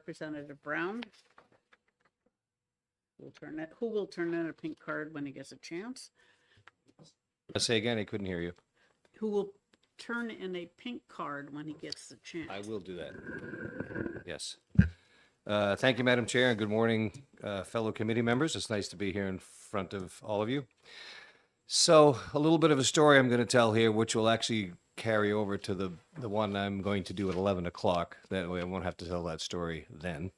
Representative Brown. Who will turn in a pink card when he gets a chance? Say again, I couldn't hear you. Who will turn in a pink card when he gets the chance? I will do that. Yes. Thank you, Madam Chair, and good morning, fellow committee members. It's nice to be here in front of all of you. So a little bit of a story I'm going to tell here, which will actually carry over to the one I'm going to do at 11 o'clock. That way I won't have to tell that story then.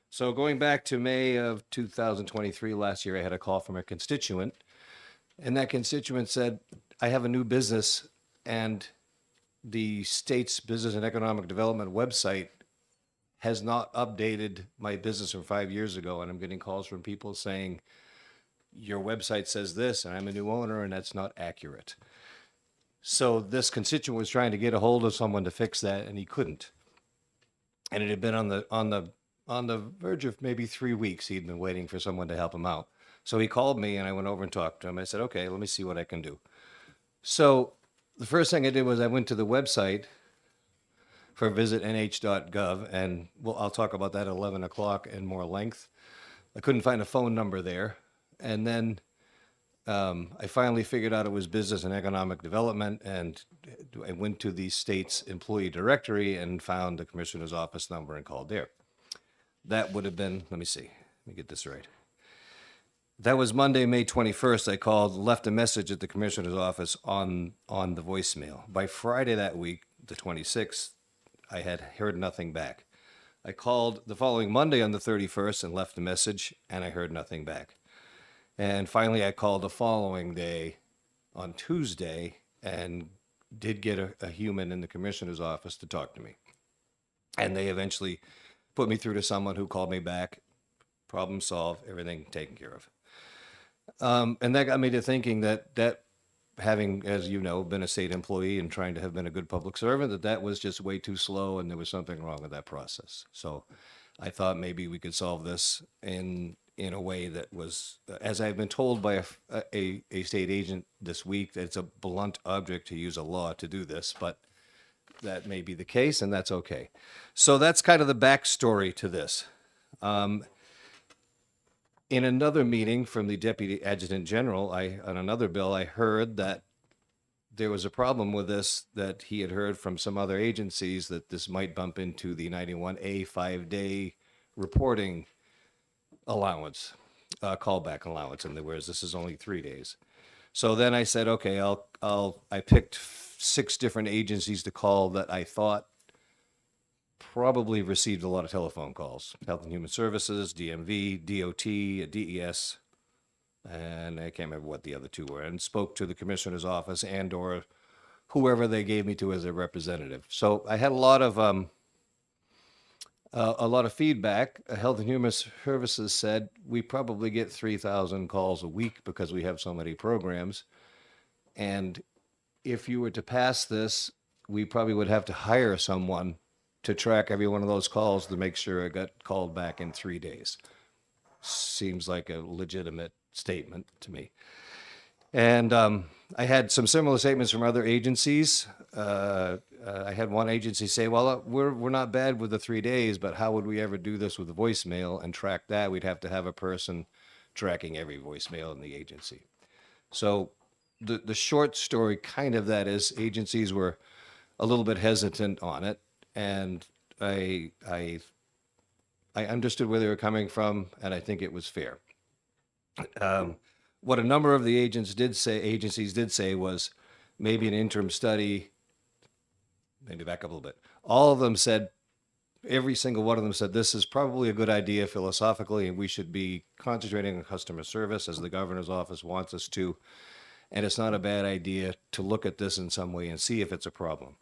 So going back to May of 2023, last year, I had a call from a constituent, and that constituent said, I have a new business, and the state's Business and Economic Development website has not updated my business from 5 years ago. And I'm getting calls from people saying, your website says this, and I'm a new owner, and that's not accurate. So this constituent was trying to get a hold of someone to fix that, and he couldn't. And it had been on the verge of maybe 3 weeks. He'd been waiting for someone to help him out. So he called me, and I went over and talked to him. I said, okay, let me see what I can do. So the first thing I did was I went to the website for visitnh.gov, and I'll talk about that at 11 o'clock in more length. I couldn't find a phone number there. And then I finally figured out it was Business and Economic Development, and I went to the state's employee directory and found the commissioner's office number and called there. That would have been, let me get this right. That was Monday, May 21st. I called, left a message at the commissioner's office on the voicemail. By Friday that week, the 26th, I had heard nothing back. I called the following Monday on the 31st and left a message, and I heard nothing back. And finally, I called the following day on Tuesday and did get a human in the commissioner's office to talk to me. And they eventually put me through to someone who called me back, problem solved, everything taken care of. And that got me to thinking that having, as you know, been a state employee and trying to have been a good public servant, that was just way too slow and there was something wrong with that process. So I thought maybe we could solve this in a way that was, as I've been told by a state agent this week, that it's a blunt object to use a law to do this, but that may be the case, and that's okay. So that's kind of the backstory to this. In another meeting from the Deputy Adjutant General, on another bill, I heard that there was a problem with this, that he had heard from some other agencies that this might bump into the 91A 5-day reporting allowance, callback allowance, and whereas this is only 3 days. So then I said, okay, I picked 6 different agencies to call that I thought probably received a lot of telephone calls. Health and Human Services, DMV, DOT, DES, and I can't remember what the other 2 were, and spoke to the commissioner's office and or whoever they gave me to as a representative. So I had a lot of feedback. Health and Human Services said we probably get 3,000 calls a week because we have so many programs. And if you were to pass this, we probably would have to hire someone to track every one of those calls to make sure it got called back in 3 days. Seems like a legitimate statement to me. And I had some similar statements from other agencies. I had one agency say, well, we're not bad with the 3 days, but how would we ever do this with a voicemail and track that? We'd have to have a person tracking every voicemail in the agency. So the short story kind of that is agencies were a little bit hesitant on it. And I understood where they were coming from, and I think it was fair. What a number of the agencies did say was maybe an interim study. Maybe back up a little bit. All of them said, every single one of them said, this is probably a good idea philosophically, and we should be concentrating on customer service as the governor's office wants us to. And it's not a bad idea to look at this in some way and see if it's a problem.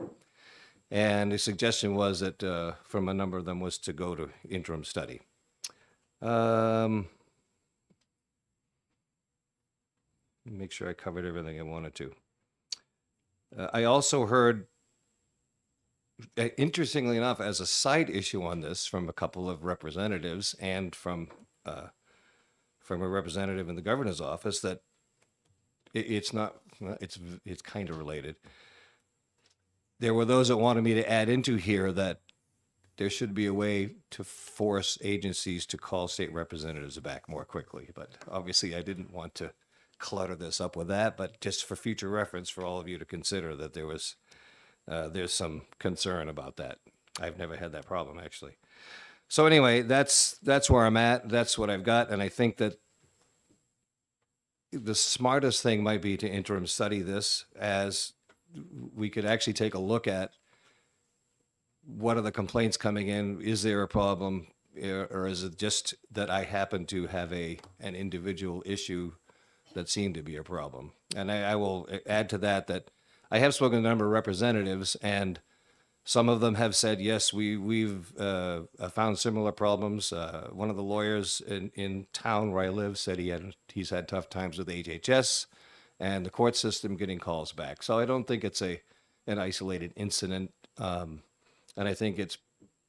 And the suggestion was that from a number of them was to go to interim study. Make sure I covered everything I wanted to. I also heard, interestingly enough, as a side issue on this from a couple of representatives and from a representative in the governor's office, that it's kind of related. There were those that wanted me to add into here that there should be a way to force agencies to call state representatives back more quickly. But obviously, I didn't want to clutter this up with that, but just for future reference for all of you to consider that there's some concern about that. I've never had that problem, actually. So anyway, that's where I'm at. That's what I've got. And I think that the smartest thing might be to interim study this, as we could actually take a look at what are the complaints coming in? Is there a problem? Or is it just that I happen to have an individual issue that seemed to be a problem? And I will add to that I have spoken to a number of representatives, and some of them have said, yes, we've found similar problems. One of the lawyers in town where I live said he's had tough times with HHS and the court system getting calls back. So I don't think it's an isolated incident. And I think it's,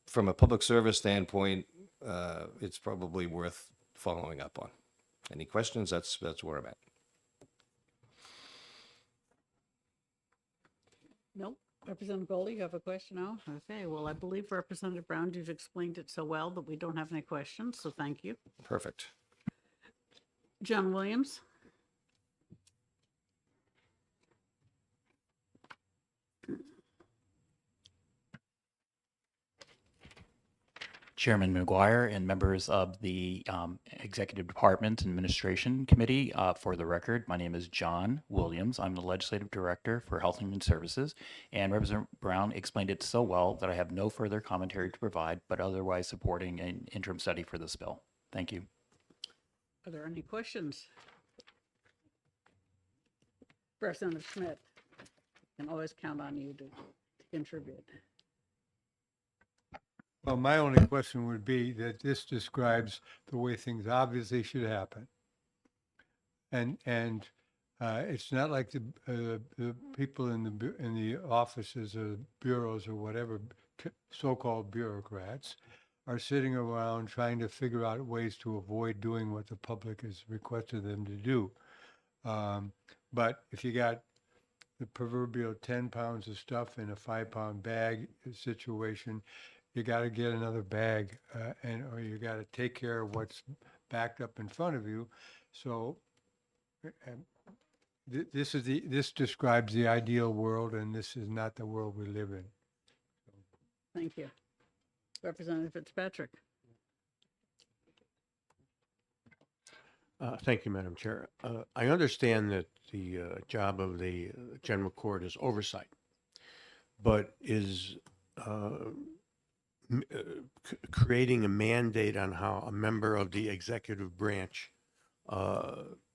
from a public service standpoint, it's probably worth following up on. Any questions? That's where I'm at. Nope. Representative Goldie, you have a question? No? Okay, well, I believe Representative Brown, you've explained it so well that we don't have any questions, so thank you. Perfect. John Williams? Chairman McGuire and members of the Executive Department and Administration Committee, for the record, my name is John Williams. I'm the Legislative Director for Health and Human Services, and Representative Brown explained it so well that I have no further commentary to provide, but otherwise supporting an interim study for this bill. Thank you. Are there any questions? Representative Schmidt, can always count on you to contribute. Well, my only question would be that this describes the way things obviously should happen. And it's not like the people in the offices or bureaus or whatever, so-called bureaucrats, are sitting around trying to figure out ways to avoid doing what the public has requested them to do. But if you got the proverbial 10 pounds of stuff in a 5-pound bag situation, you got to get another bag, or you got to take care of what's backed up in front of you. So this describes the ideal world, and this is not the world we live in. Thank you. Representative Fitzpatrick. Thank you, Madam Chair. I understand that the job of the General Court is oversight, but is creating a mandate on how a member of the executive branch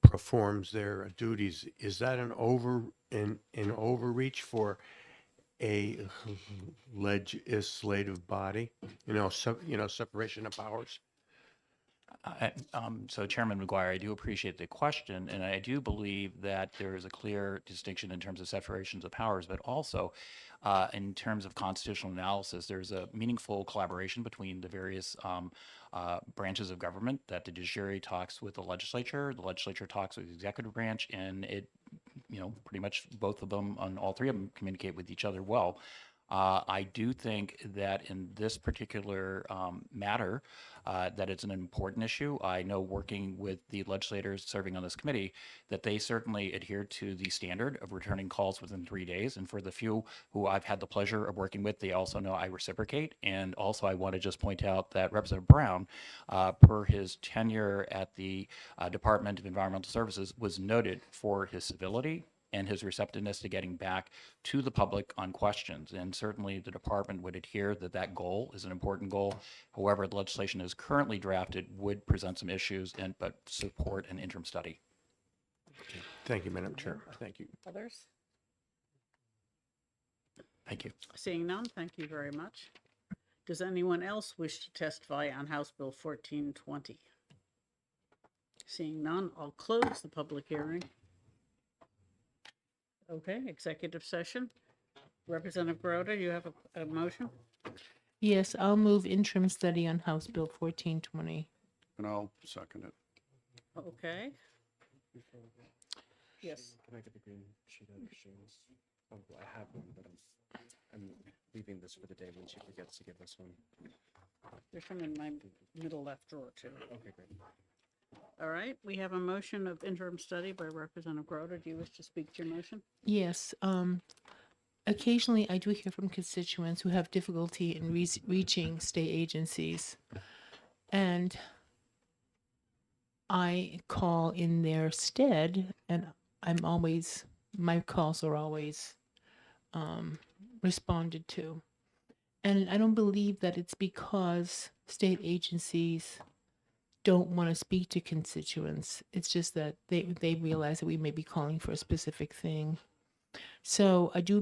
performs their duties, is that an overreach for a legislative body? Separation of powers. So Chairman McGuire, I do appreciate the question, and I do believe that there is a clear distinction in terms of separations of powers, but also in terms of constitutional analysis, there's a meaningful collaboration between the various branches of government, that the judiciary talks with the legislature talks with the executive branch, and it, pretty much both of them, and all three of them, communicate with each other well. I do think that in this particular matter, that it's an important issue. I know, working with the legislators serving on this committee, that they certainly adhere to the standard of returning calls within 3 days. And for the few who I've had the pleasure of working with, they also know I reciprocate. And also, I want to just point out that Representative Brown, per his tenure at the Department of Environmental Services, was noted for his civility and his receptiveness to getting back to the public on questions. And certainly the department would adhere that goal is an important goal. However, the legislation as currently drafted would present some issues, but support an interim study. Okay. Thank you, Madam Chair. Thank you. Others? Thank you. Seeing none, thank you very much. Does anyone else wish to testify on House Bill 1420? Seeing none, I'll close the public hearing. Okay, executive session. Representative Groda, you have a motion? Yes, I'll move interim study on House Bill 1420. And I'll second it. Okay. Yes. Can I get the green sheet out of Shane's? Oh, I have one, but I'm leaving this for the day when she forgets to give us one. There's some in my middle left drawer too. Okay, great. All right, we have a motion of interim study by Representative Groder. Do you wish to speak to your motion? Yes, occasionally I do hear from constituents who have difficulty in reaching state agencies. And I call in their stead, and my calls are always responded to. And I don't believe that it's because state agencies don't want to speak to constituents. It's just that they realize that we may be calling for a specific thing. So I do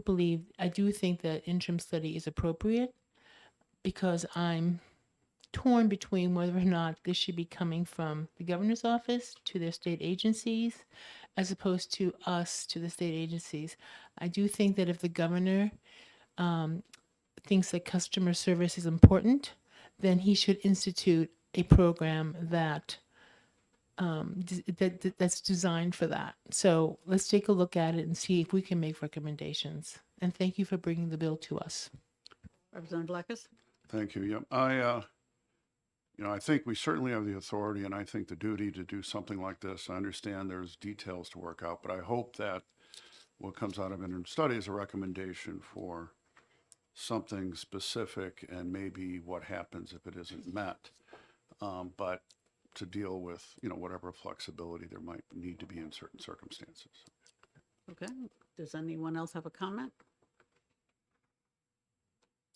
think that interim study is appropriate because I'm torn between whether or not this should be coming from the governor's office to their state agencies as opposed to us to the state agencies. I do think that if the governor thinks that customer service is important, then he should institute a program that's designed for that. So let's take a look at it and see if we can make recommendations. And thank you for bringing the bill to us. Representative Blackus? Thank you. Yep. I think we certainly have the authority and I think the duty to do something like this. I understand there's details to work out, but I hope that what comes out of interim study is a recommendation for something specific and maybe what happens if it isn't met. But to deal with, whatever flexibility there might need to be in certain circumstances. Okay, does anyone else have a comment?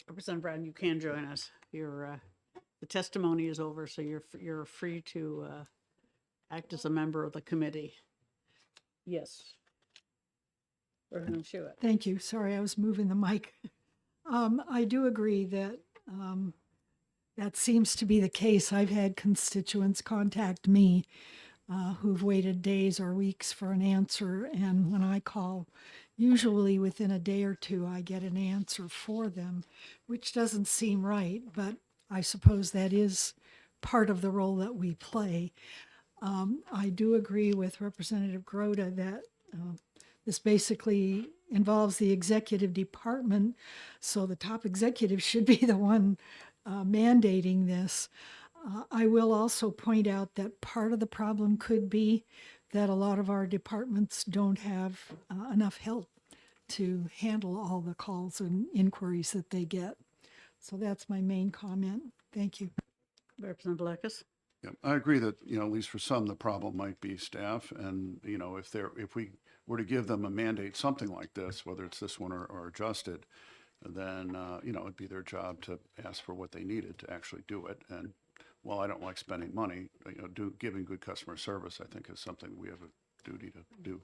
Representative Brown, you can join us. The testimony is over, so you're free to act as a member of the committee. Yes. Representative Schuett. Thank you. Sorry, I was moving the mic. I do agree that that seems to be the case. I've had constituents contact me who've waited days or weeks for an answer, and when I call, usually within a day or two, I get an answer for them, which doesn't seem right, but I suppose that is part of the role that we play. I do agree with Representative Groder that this basically involves the executive department, so the top executive should be the one mandating this. I will also point out that part of the problem could be that a lot of our departments don't have enough help to handle all the calls and inquiries that they get. So that's my main comment. Thank you. Representative Blackus? Yeah, I agree that, at least for some, the problem might be staff. And, if we were to give them a mandate, something like this, whether it's this one or adjusted, then, it'd be their job to ask for what they needed to actually do it. And while I don't like spending money, giving good customer service, I think is something we have a duty to do.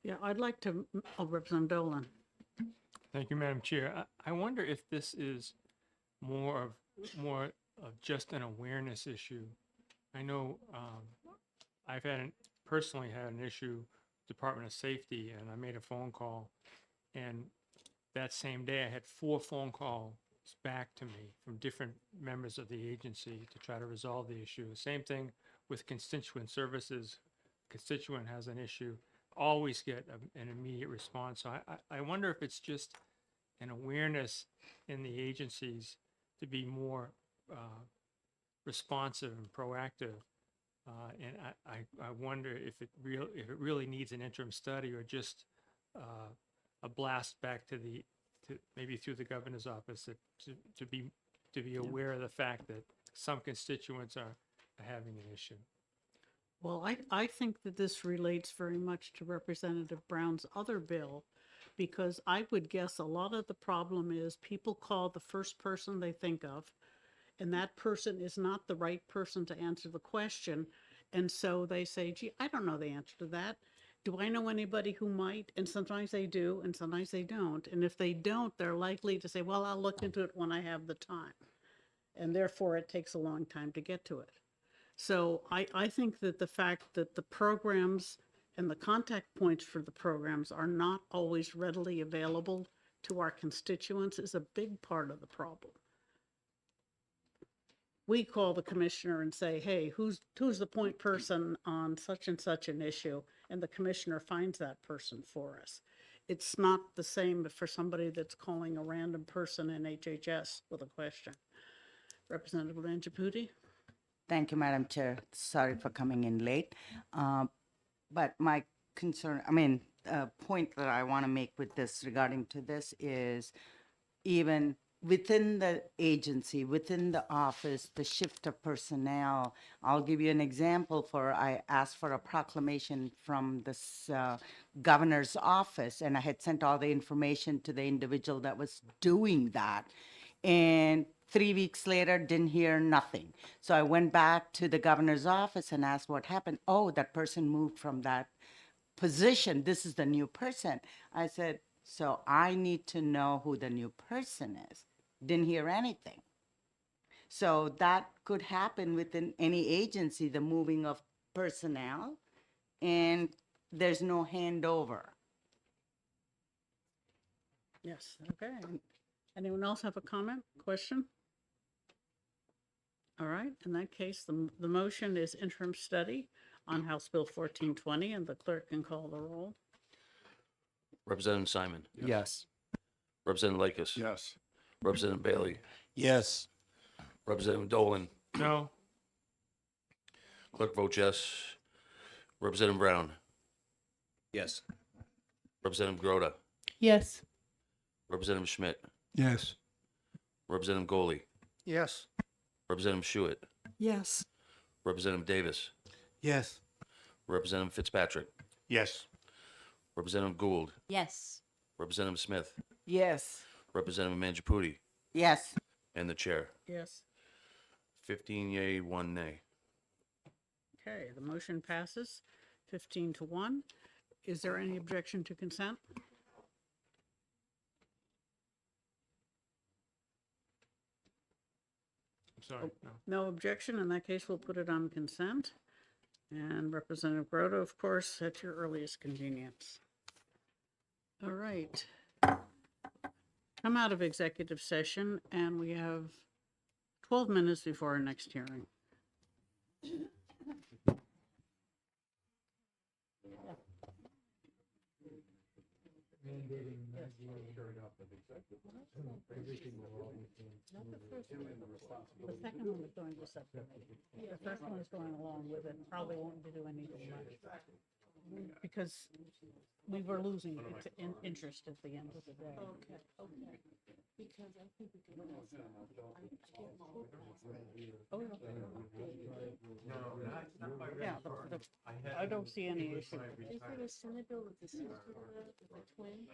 Yeah, I'd like to, Representative Dolan. Thank you, Madam Chair. I wonder if this is more of just an awareness issue. I know I've personally had an issue with Department of Safety, and I made a phone call, and that same day I had 4 phone calls back to me from different members of the agency to try to resolve the issue. Same thing with constituent services. Constituent has an issue, always get an immediate response. So I wonder if it's just an awareness in the agencies to be more responsive and proactive. And I wonder if it really needs an interim study or just a blast back to maybe through the governor's office to be aware of the fact that some constituents are having an issue. Well, I think that this relates very much to Representative Brown's other bill, because I would guess a lot of the problem is people call the first person they think of, and that person is not the right person to answer the question. And so they say, gee, I don't know the answer to that. Do I know anybody who might? And sometimes they do, and sometimes they don't. And if they don't, they're likely to say, well, I'll look into it when I have the time. And therefore, it takes a long time to get to it. So I think that the fact that the programs and the contact points for the programs are not always readily available to our constituents is a big part of the problem. We call the commissioner and say, hey, who's the point person on such and such an issue? And the commissioner finds that person for us. it's not the same for somebody that's calling a random person in HHS with a question. Representative Manjaputi? Thank you, Madam Chair. Sorry for coming in late. But my concern, point that I want to make with this regarding to this is even within the agency, within the office, the shift of personnel. I'll give you an example I asked for a proclamation from this governor's office, and I had sent all the information to the individual that was doing that. And 3 weeks later, didn't hear nothing. So I went back to the governor's office and asked what happened. Oh, that person moved from that position. This is the new person. I said, so I need to know who the new person is. Didn't hear anything. So that could happen within any agency, the moving of personnel, and there's no handover. Yes, okay. Anyone else have a comment, question? All right, in that case, the motion is interim study on House Bill 1420, and the clerk can call the roll. Representative Simon. Yes. Representative Lakis. Yes. Representative Bailey. Yes. Representative Dolan. No. Clerk votes yes. Representative Brown. Yes. Representative Grota. Yes. Representative Schmidt. Yes. Representative Goley. Yes. Representative Schuett. Yes. Representative Davis. Yes. Representative Fitzpatrick. Yes. Representative Gould. Yes. Representative Smith. Yes. Representative Manjaputi. Yes. And the chair. Yes. 15 yea, 1 nay. Okay, the motion passes 15-1. Is there any objection to consent? I'm sorry. No. No objection. In that case, we'll put it on consent. And Representative Grota, of course, at your earliest convenience. All right. Come out of executive session, and we have 12 minutes before our next hearing. The second one is going to subcommittee. The first one is going along with it, probably won't do anything much. Because we were losing interest at the end of the day. Okay, okay. Because I think we can. Oh, yeah, I don't see any issue. Is there a Senate bill with the sister with the twin?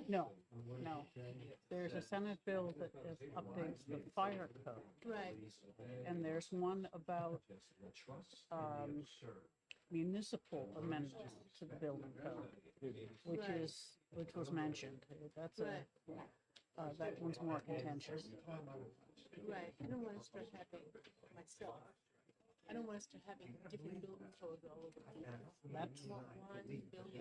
No, no. There's a Senate bill that updates the fire code. Right. And there's one about municipal amendments to the building code, which was mentioned. That's that one's more contentious. Right. I don't want to start having myself. I don't want us to having different building codes all over the place. That's One building.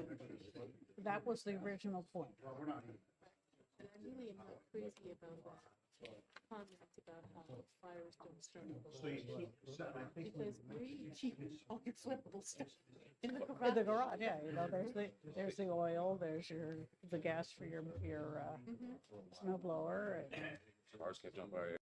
that was the original point. And I really am not crazy about that comment about how fires don't start. Because we keep all your flippable stuff in the garage. In the garage, yeah, there's the oil, there's the gas for your snow blower. Cars kept on fire.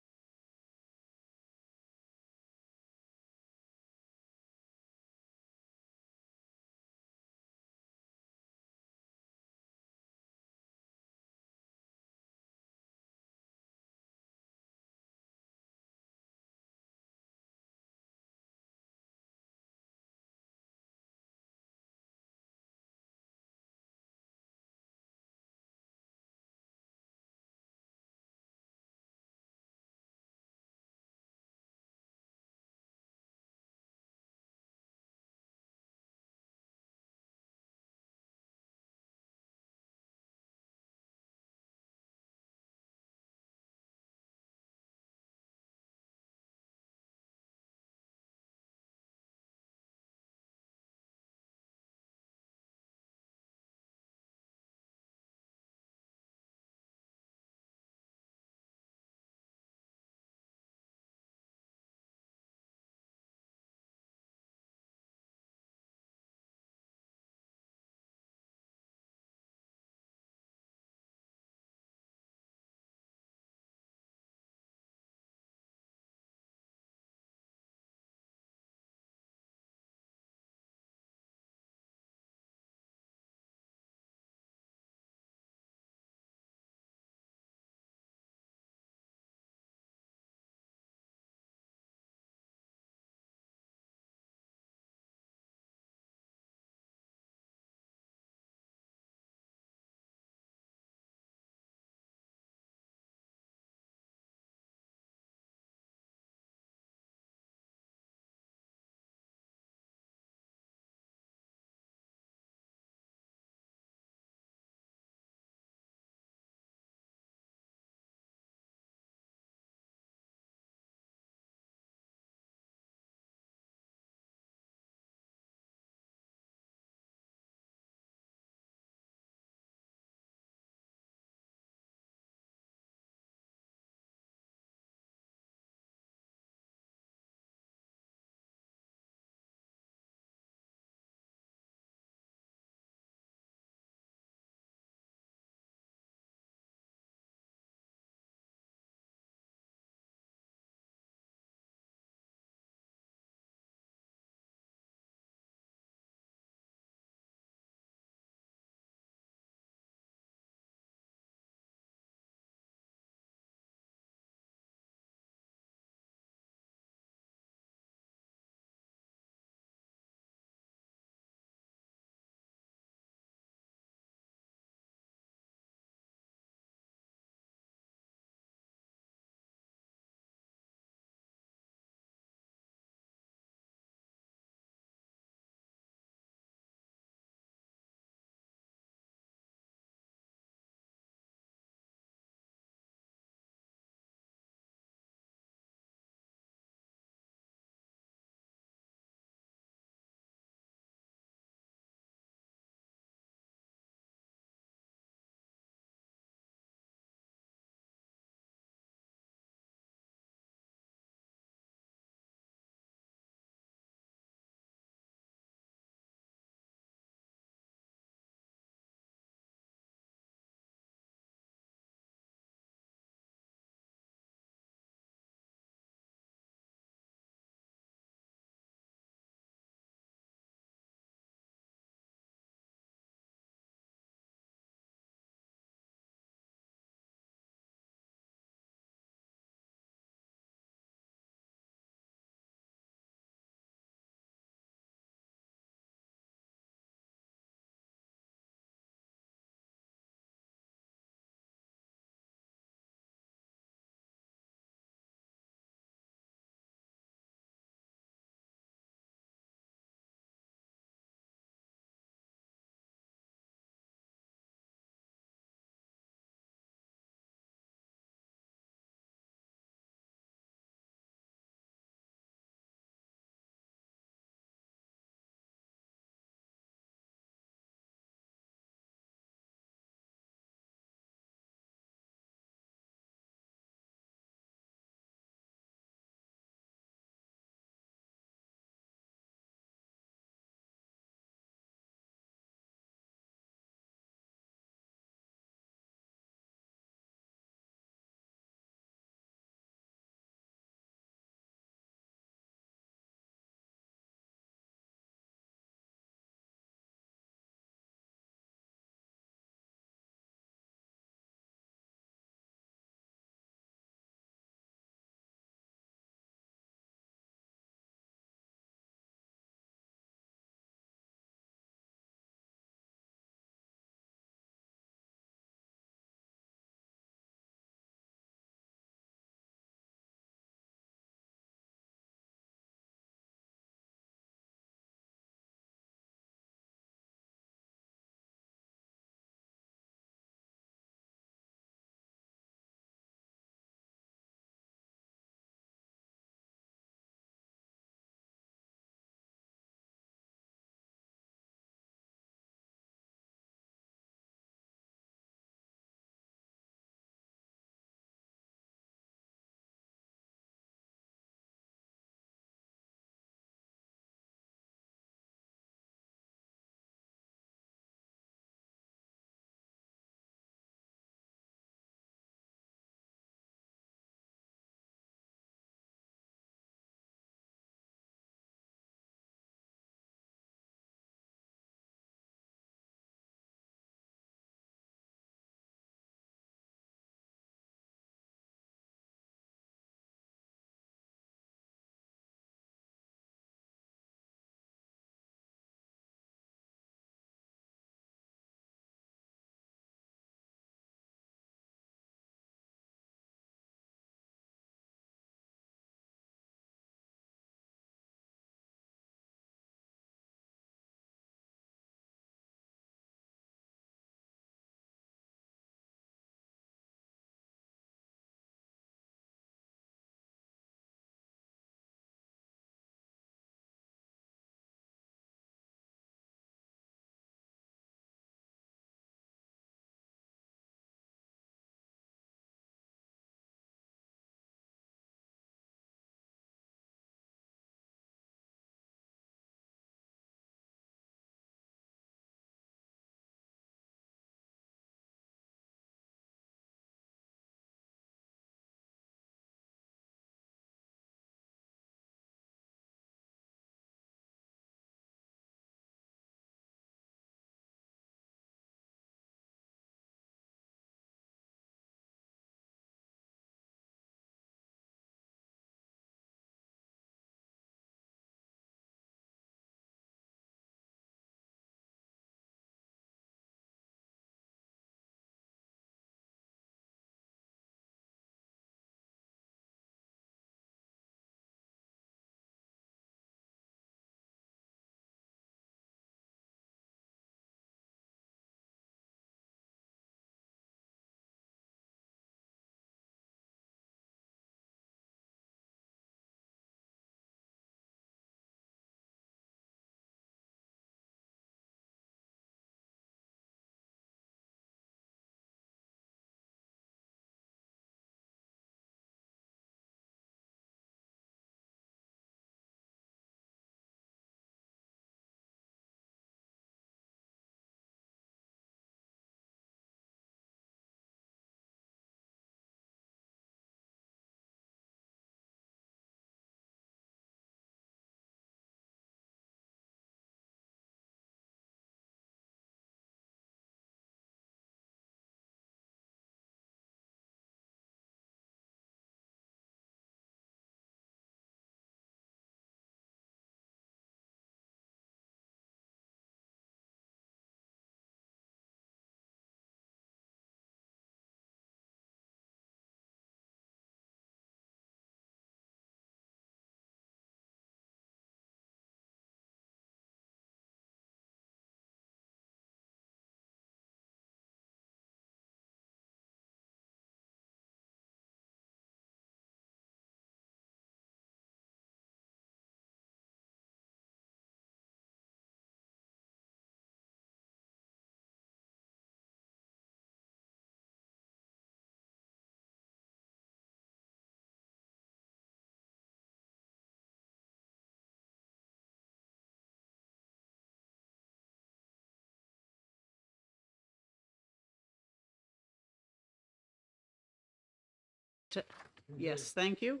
Yes, thank you.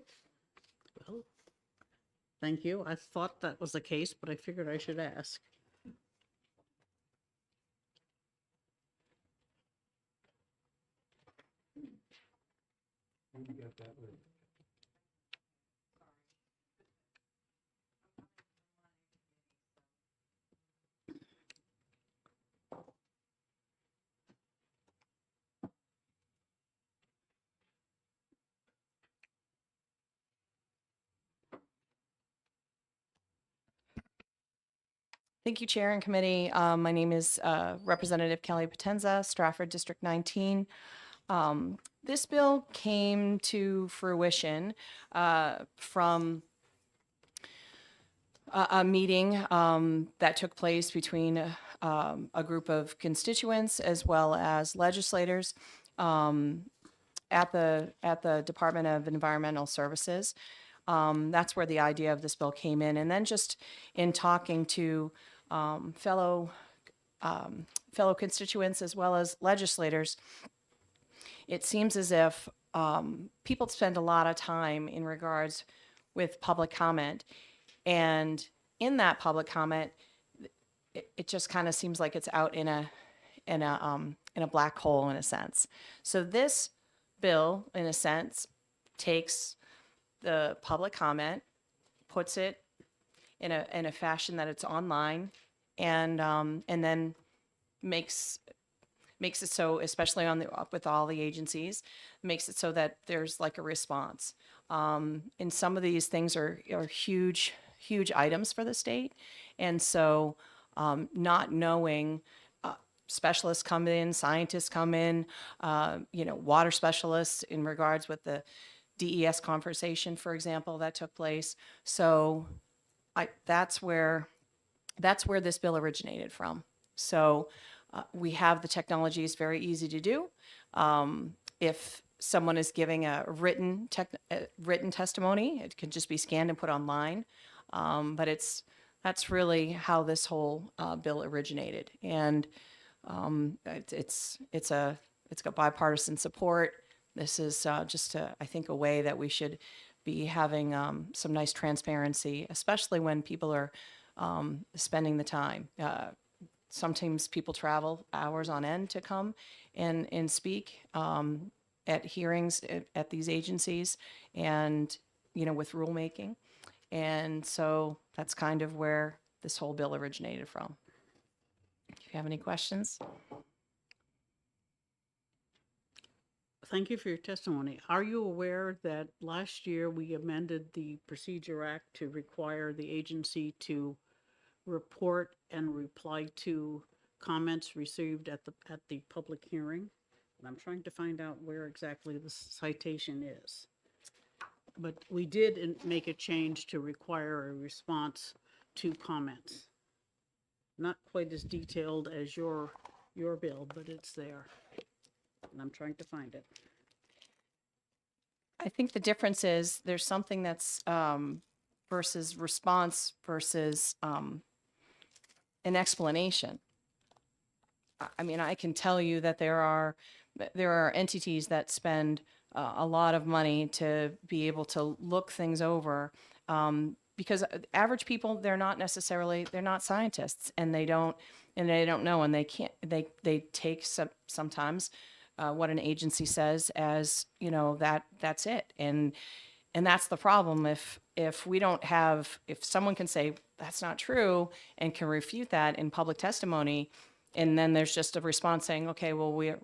Well, thank you. I thought that was the case, but I figured I should ask. Thank you, Chair and Committee. My name is Representative Kelly Potenza, Stratford District 19. This bill came to fruition from a meeting that took place between a group of constituents as well as legislators at the Department of Environmental Services. That's where the idea of this bill came in. And then just in talking to fellow constituents as well as legislators, it seems as if people spend a lot of time in regards with public comment. And in that public comment, it just kind of seems like it's out in a black hole in a sense. So this bill, in a sense, takes the public comment, puts it in a fashion that it's online, and then makes it so, especially with all the agencies, makes it so that there's like a response. And some of these things are huge items for the state, and so not knowing. Specialists come in, scientists come in, water specialists in regards with the DES conversation, for example, that took place. So that's where this bill originated from. So we have the technology is very easy to do. If someone is giving a written testimony, it can just be scanned and put online. But that's really how this whole bill originated, and it's got bipartisan support. This is just I think a way that we should be having some nice transparency, especially when people are spending the time. Sometimes people travel hours on end to come and speak at hearings at these agencies, and with rulemaking. And so that's kind of where this whole bill originated from. If you have any questions. Thank you for your testimony. Are you aware that last year we amended the Procedure Act to require the agency to report and reply to comments received at the public hearing? And I'm trying to find out where exactly the citation is. But we did make a change to require a response to comments. Not quite as detailed as your bill, but it's there. And I'm trying to find it. I think the difference is there's something that's versus response versus an explanation. I mean, I can tell you that there are entities that spend a lot of money to be able to look things over, because average people, they're not scientists, and they don't know, and they can't, they take sometimes what an agency says as, that's it. And that's the problem. If we don't have, if someone can say that's not true and can refute that in public testimony, and then there's just a response saying, okay, well,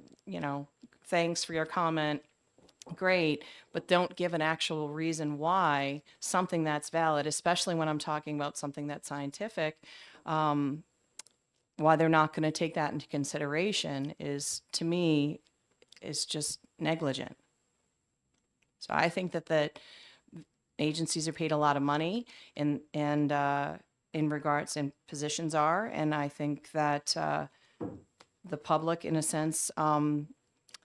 thanks for your comment. Great, but don't give an actual reason why something that's valid, especially when I'm talking about something that's scientific, why they're not going to take that into consideration is, to me, is just negligent. So I think that agencies are paid a lot of money in regards, and positions are, and I think that the public, in a sense,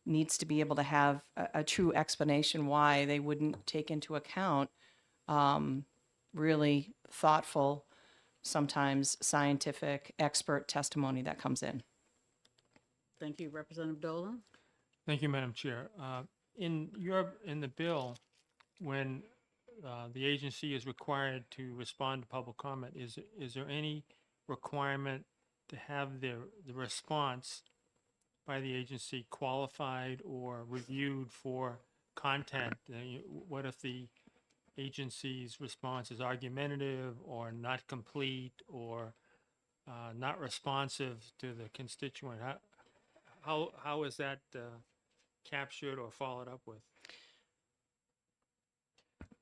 needs to be able to have a true explanation why they wouldn't take into account really thoughtful, sometimes scientific expert testimony that comes in. Thank you, Representative Dolan. Thank you, Madam Chair. in the bill, when the agency is required to respond to public comment, is there any requirement to have the response by the agency qualified or reviewed for content? What if the agency's response is argumentative or not complete or not responsive to the constituent? How is that captured or followed up with?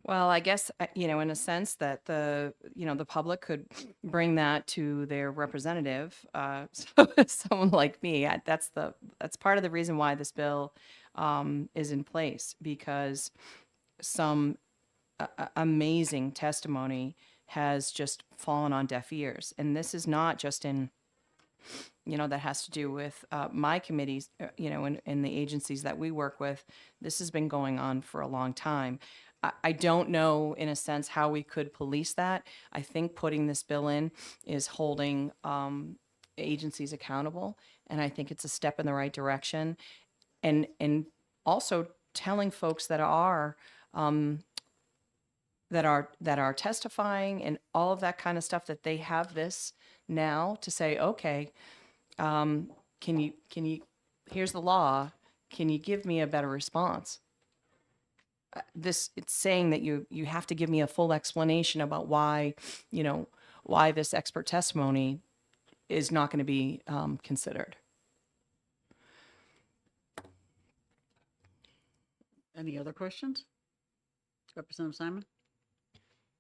Well, I guess, in a sense that the public could bring that to their representative. So someone like me, that's part of the reason why this bill is in place, because some amazing testimony has just fallen on deaf ears. And this is not just that has to do with my committees, in the agencies that we work with. This has been going on for a long time. I don't know, in a sense, how we could police that. I think putting this bill in is holding agencies accountable, and I think it's a step in the right direction. And also telling folks that are testifying and all of that kind of stuff, that they have this now to say, okay, can you, here's the law, can you give me a better response? It's saying that you have to give me a full explanation about why this expert testimony is not going to be considered. Any other questions? Representative Simon?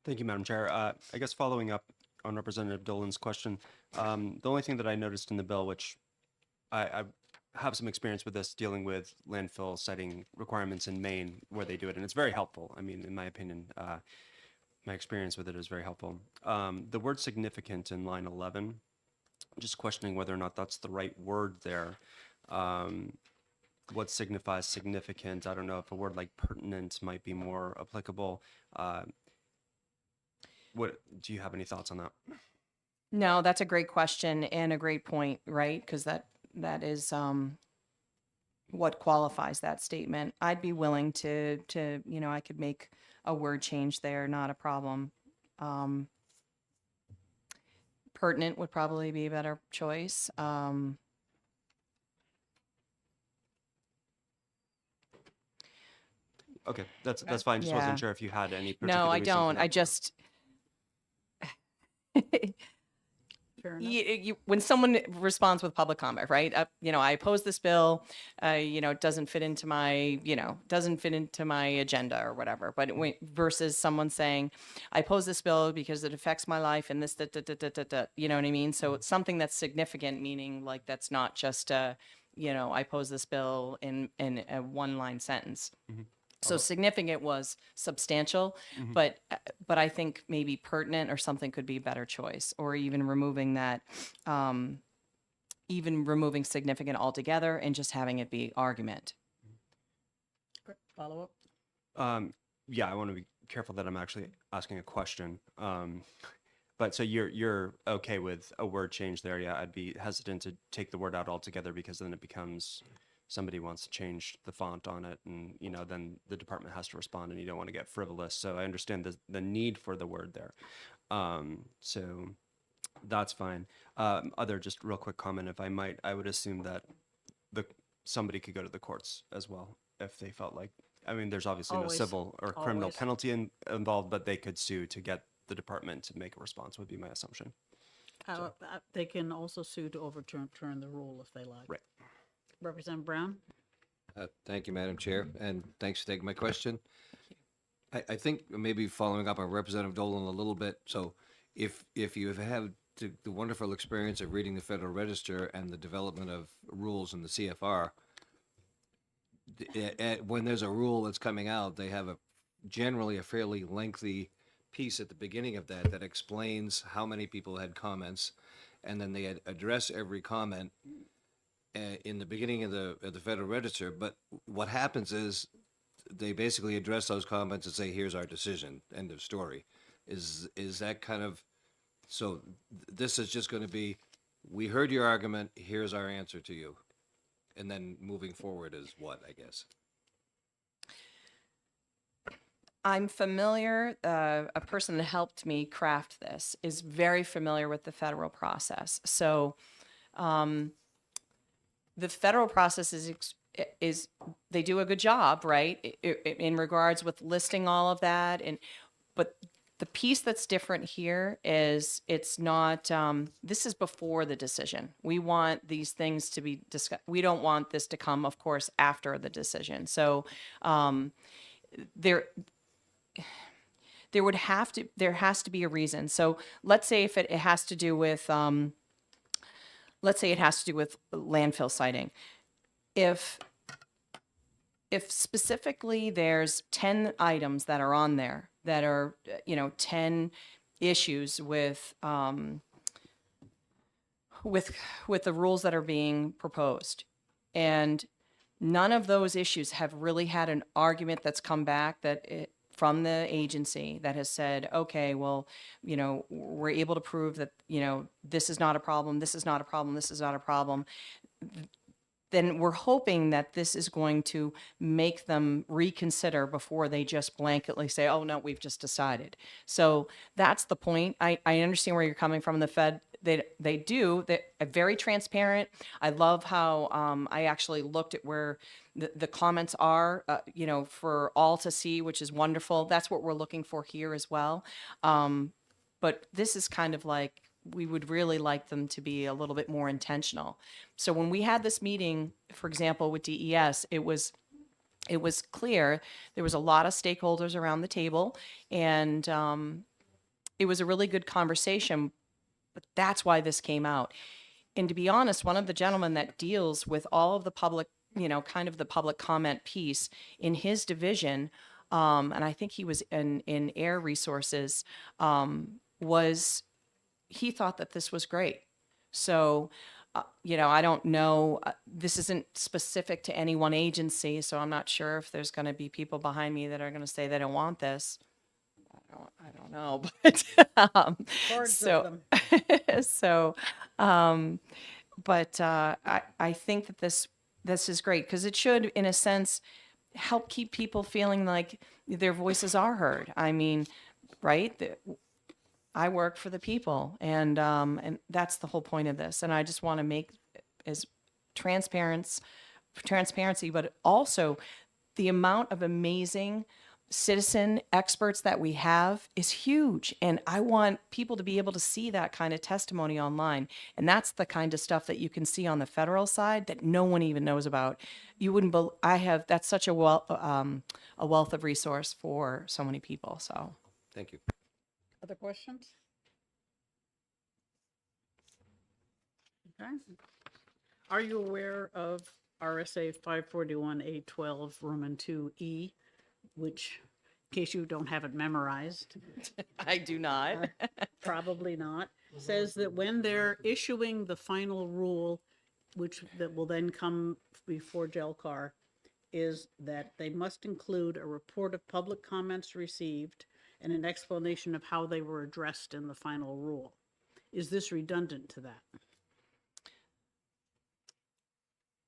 Thank you, Madam Chair. I guess following up on Representative Dolan's question, the only thing that I noticed in the bill, which I have some experience with this, dealing with landfill siting requirements in Maine where they do it, and it's very helpful. I mean, in my opinion, my experience with it is very helpful. The word significant in line 11, just questioning whether or not that's the right word there. What signifies significant? I don't know if a word like pertinent might be more applicable. What do you have any thoughts on that? No, that's a great question and a great point, right? Because that is what qualifies that statement. I'd be willing to I could make a word change there, not a problem. Pertinent would probably be a better choice. Okay, that's fine. Just Yeah. wasn't sure if you had any particular No, I reason for don't. that. I just Fair enough. when someone responds with public comment, right? I oppose this bill. It doesn't fit into my agenda or whatever. But versus someone saying, I oppose this bill because it affects my life and this, you know what I mean? So it's something that's significant, meaning like that's not just I oppose this bill in a one-line sentence. Mhm. So significant was substantial, Mhm. but I think maybe pertinent or something could be a better choice, or even removing that, even removing significant altogether and just having it be argument. Follow up? Yeah, I want to be careful that I'm actually asking a question. But so you're okay with a word change there? Yeah, I'd be hesitant to take the word out altogether, because then it becomes somebody wants to change the font on it, and then the department has to respond, and you don't want to get frivolous. So I understand the need for the word there. So that's fine. Other just real quick comment, if I might, I would assume that somebody could go to the courts as well if they felt like. I mean, there's obviously no Always. civil or criminal Always. penalty involved, but they could sue to get the department to make a response, would be my assumption. They can also sue to overturn the rule if they like. Right. Representative Brown? Thank you, Madam Chair, and thanks for taking my question. I think maybe following up on Representative Dolan a little bit. So if you have had the wonderful experience of reading the Federal Register and the development of rules in the CFR, when there's a rule that's coming out, they have generally a fairly lengthy piece at the beginning of that explains how many people had comments, and then they address every comment in the beginning of the Federal Register. But what happens is they basically address those comments and say, here's our decision, end of story. Is that kind of, so this is just going to be, we heard your argument, here's our answer to you. And then moving forward is what, I guess? I'm familiar, a person that helped me craft this is very familiar with the federal process. So the federal process is they do a good job, right, in regards with listing all of that. But the piece that's different here is it's not, this is before the decision. We want these things to be discussed. We don't want this to come, of course, after the decision. So there has to be a reason. So let's say if it has to do with, let's say it has to do with landfill siting. If specifically there's 10 items that are on there that are, 10 issues with the rules that are being proposed, and none of those issues have really had an argument that's come back from the agency that has said, okay, well, we're able to prove that, this is not a problem, this is not a problem, this is not a problem, then we're hoping that this is going to make them reconsider before they just blanketly say, oh, no, we've just decided. So that's the point. I understand where you're coming from. The Fed, they're very transparent. I love how I actually looked at where the comments are, for all to see, which is wonderful. That's what we're looking for here as well. But this is kind of like, we would really like them to be a little bit more intentional. So when we had this meeting, for example, with DES, it was clear there was a lot of stakeholders around the table, and it was a really good conversation, but that's why this came out. And to be honest, one of the gentlemen that deals with all of the public, kind of the public comment piece in his division, and I think he was in Air Resources, he thought that this was great. So, I don't know, this isn't specific to any one agency, so I'm not sure if there's going to be people behind me that are going to say they don't want this. I don't know, but I think that this is great because it should, in a sense, help keep people feeling like their voices are heard. I mean, right? I work for the people, and that's the whole point of this. And I just want to make as transparency, but also the amount of amazing citizen experts that we have is huge. And I want people to be able to see that kind of testimony online. And that's the kind of stuff that you can see on the federal side that no one even knows about. You wouldn't that's such a wealth of resource for so many people. So Thank you. Other questions? Okay. Are you aware of RSA 541A12 Roman 2E, which, in case you don't have it memorized, I do not. probably not, says that when they're issuing the final rule, that will then come before GELCAR, is that they must include a report of public comments received and an explanation of how they were addressed in the final rule. Is this redundant to that?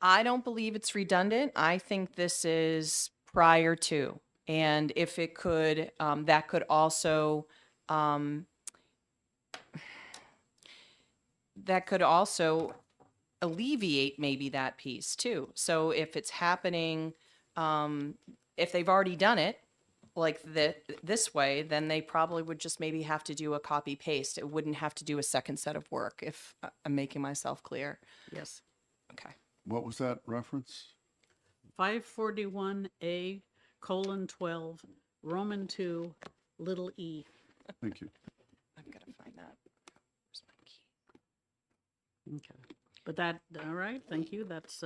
I don't believe it's redundant. I think this is prior to. And if it could, that could also alleviate maybe that piece too. So if it's happening, if they've already done it like this way, then they probably would just maybe have to do a copy paste. It wouldn't have to do a second set of work, if I'm making myself clear. Yes. Okay. What was that reference? 541A:12 Roman 2 little e. Thank you. I'm going to find that. Where's my key? Okay. But that, all right, thank you. That's,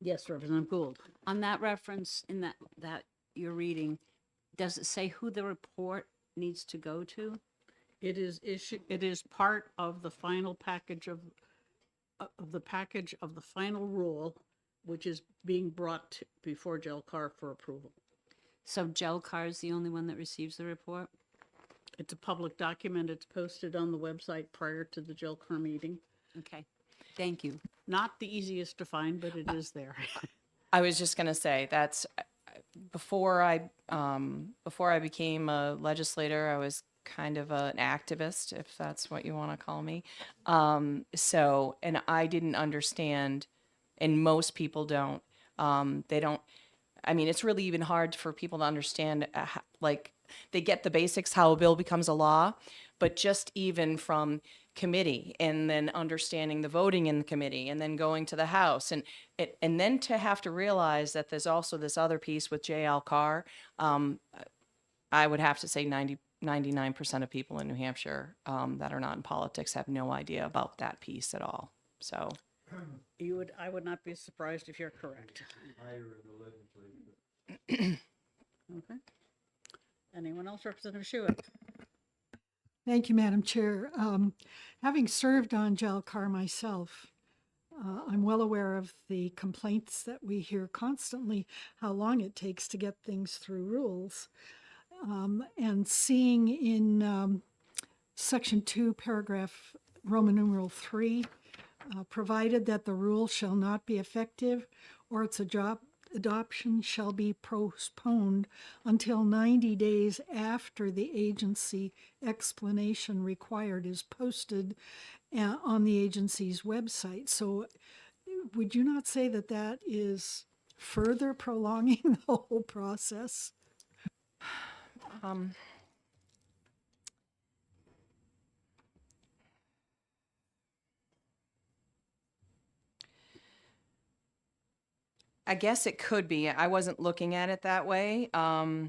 yes, Representative Gould. On that reference in that you're reading, does it say who the report needs to go to? It is part of the final package of the final rule, which is being brought before GELCAR for approval. So GELCAR is the only one that receives the report? It's a public document. It's posted on the website prior to the GELCAR meeting. Okay, thank you. Not the easiest to find, but it is there. I was just going to say that's before I became a legislator, I was kind of an activist, if that's what you want to call me. So, and I didn't understand, and most people don't. They don't. I mean, it's really even hard for people to understand. Like, they get the basics how a bill becomes a law, but just even from committee and then understanding the voting in the committee and then going to the House and then to have to realize that there's also this other piece with J.L. Carr. I would have to say 99% of people in New Hampshire that are not in politics have no idea about that piece at all. So I would not be surprised if you're correct. Okay. Anyone else? Representative Schuett? Thank you, Madam Chair. Having served on JALCAR myself, I'm well aware of the complaints that we hear constantly, how long it takes to get things through rules. And seeing in Section 2, paragraph Roman numeral 3, provided that the rule shall not be effective or its adoption shall be postponed until 90 days after the agency explanation required is posted on the agency's website. So would you not say that that is further prolonging the whole process? I guess it could be. I wasn't looking at it that way. I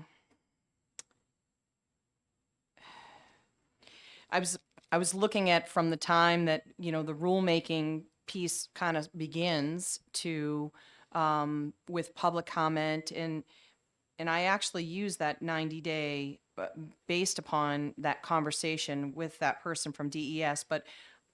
was looking at from the time that, you know, the rulemaking piece kind of begins to with public comment, and I actually use that 90-day based upon that conversation with that person from DES. But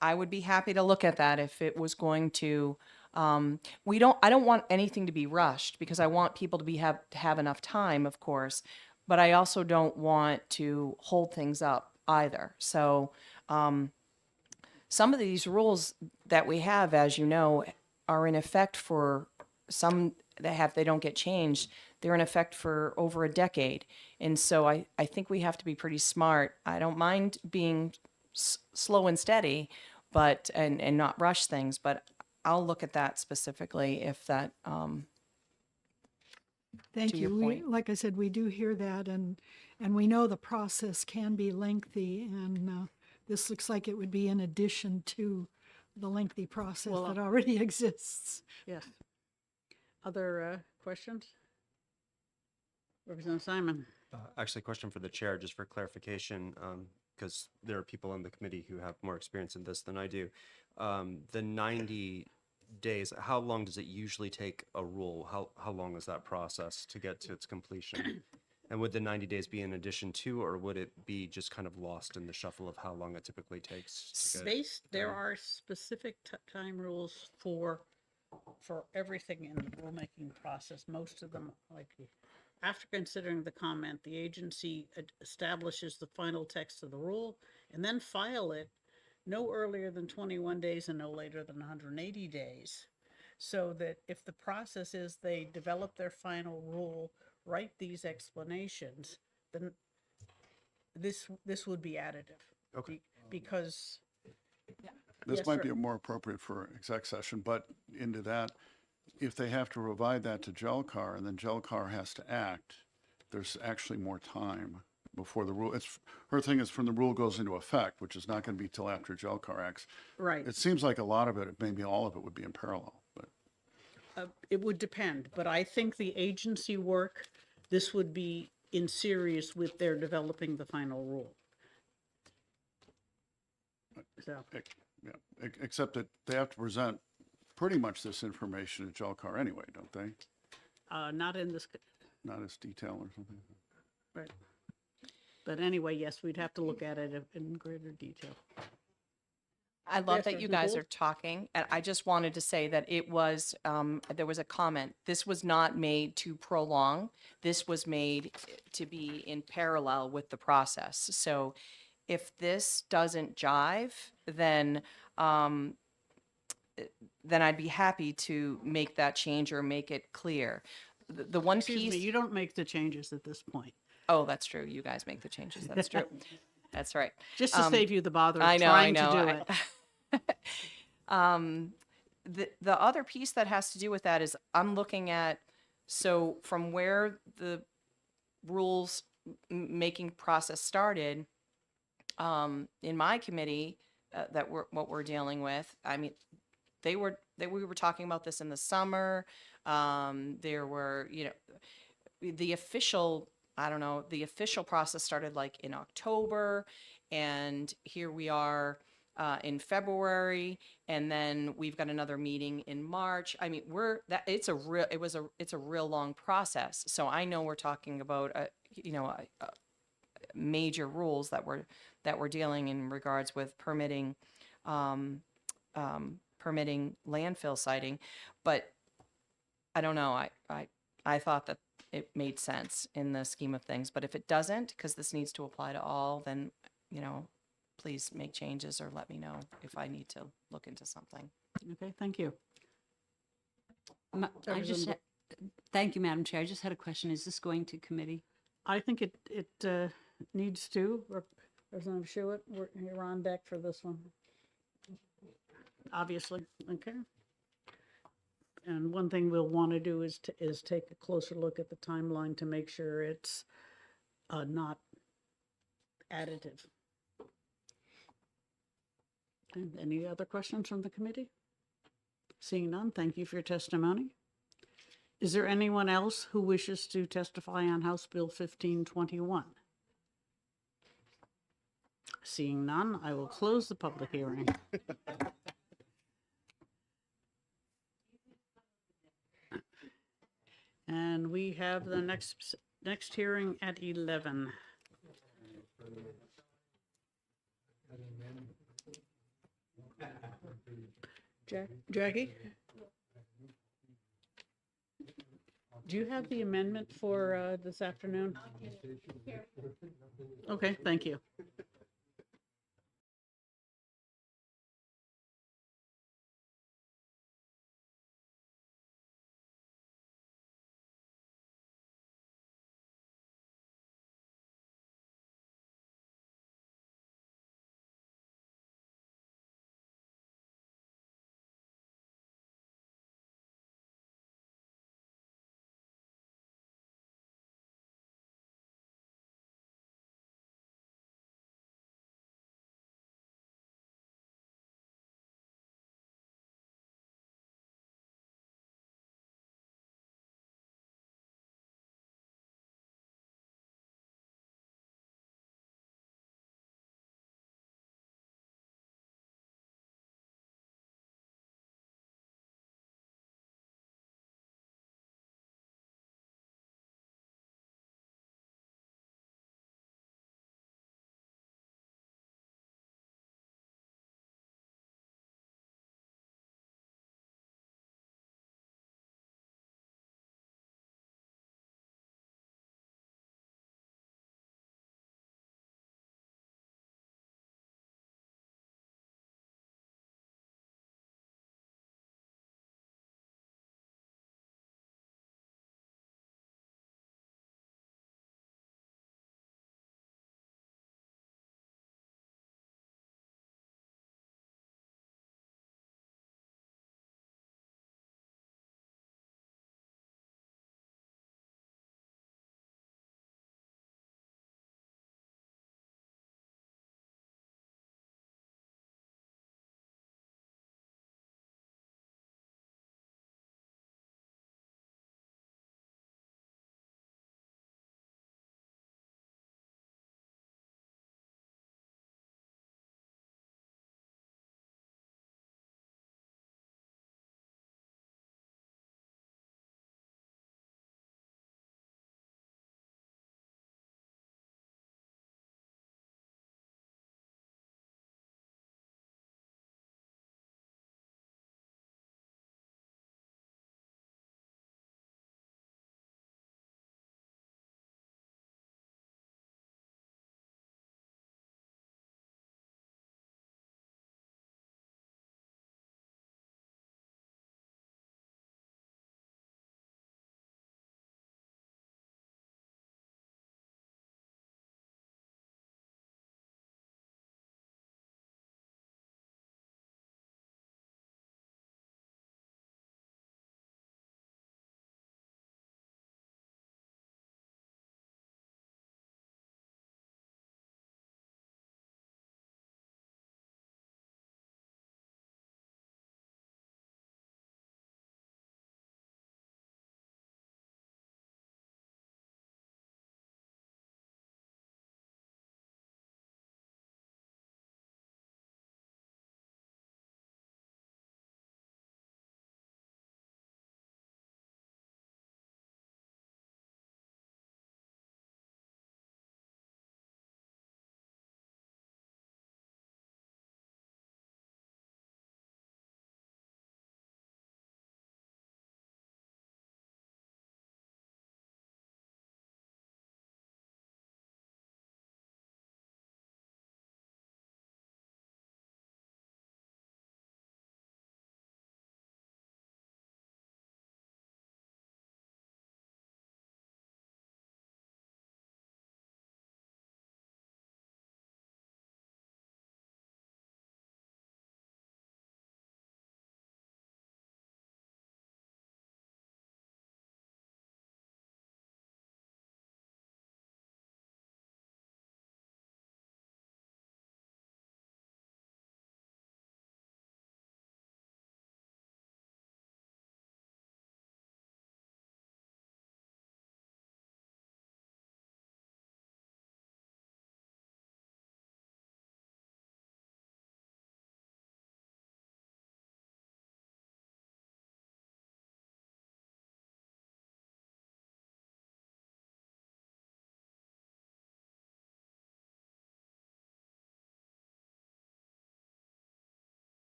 I would be happy to look at that if it was going to. I don't want anything to be rushed because I want people to have enough time, of course, but I also don't want to hold things up either. So some of these rules that we have, as you know, are in effect for some they don't get changed. They're in effect for over a decade. And so I think we have to be pretty smart. I don't mind being slow and steady, but and not rush things, but I'll look at that specifically if that. Thank to you. your point. Like I said, we do hear that, and we know the process can be lengthy, and this looks like it would be in addition to the lengthy process Well, that already exists. Yes. Other questions? Representative Simon? Actually, a question for the chair, just for clarification, because there are people on the committee who have more experience in this than I do. The 90 days, how long does it usually take a rule? How long is that process to get to its completion? And would the 90 days be in addition to, or would it be just kind of lost in the shuffle of how long it typically takes to get There done? are specific time rules for everything in the rulemaking process. Most of them, like, after considering the comment, the agency establishes the final text of the rule and then file it no earlier than 21 days and no later than 180 days. So that if the process is they develop their final rule, write these explanations, then this would be additive. Okay. Because This Yes, might sir. be more appropriate for exec session, but into that, if they have to provide that to JELCAR and then JELCAR has to act, there's actually more time before the rule. Her thing is from the rule goes into effect, which is not going to be till after JELCAR acts. Right. It seems like a lot of it, maybe all of it would be in parallel, but It would depend, but I think the agency work, this would be in series with their developing the final rule. So, yeah, except that they have to present pretty much this information at JELCAR anyway, don't they? not in this, Not as detailed or something. right. But anyway, yes, we'd have to look at it in greater detail. I love Yes, that you Representative guys Gould? are talking, and I just wanted to say that it was, there was a comment. This was not made to prolong. This was made to be in parallel with the process. So if this doesn't jive, then then I'd be happy to make that change or make it clear. The one Excuse piece. me, you don't make the changes at this point. Oh, that's true. You guys make the changes. That's true. That's right. Just to save you the bother of I know, trying I know. to do it. The other piece that has to do with that is I'm looking at, so from where the rules making process started, in my committee, what we're dealing with, I mean, we were talking about this in the summer. There were, the official, I don't know, the official process started like in October, and here we are in February, and then we've got another meeting in March. I mean, it's a real long process. So I know we're talking about major rules that we're dealing in regards with permitting landfill siting, but I don't know. I thought that it made sense in the scheme of things, but if it doesn't, because this needs to apply to all, then please make changes or let me know if I need to look into something. Okay, thank you. Thank you, Madam Chair. I just had a question. Is this going to committee? I think it needs to. Representative Schuett, you're on deck for this one. Obviously, okay. And one thing we'll want to do is take a closer look at the timeline to make sure it's not additive. And any other questions from the committee? Seeing none, thank you for your testimony. Is there anyone else who wishes to testify on House Bill 1521? Seeing none, I will close the public hearing. And we have the next hearing at 11. Jackie? Do you have the amendment for this afternoon? Okay, thank you.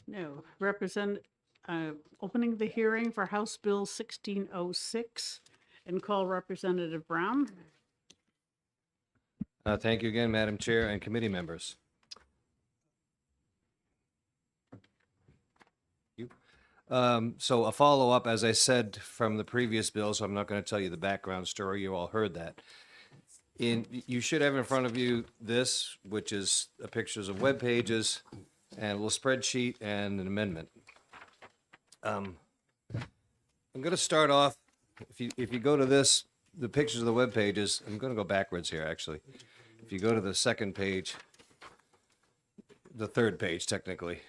No. Opening the hearing for House Bill 1606 and call Representative Brown. Thank you again, Madam Chair and committee members. So a follow-up, as I said, from the previous bill, so I'm not going to tell you the background story. You all heard that. You should have in front of you this, which is pictures of web pages and a little spreadsheet and an amendment. I'm going to start off, if you go to this, the pictures of the web pages, I'm going to go backwards here, actually. If you go to the second page, the third page, technically.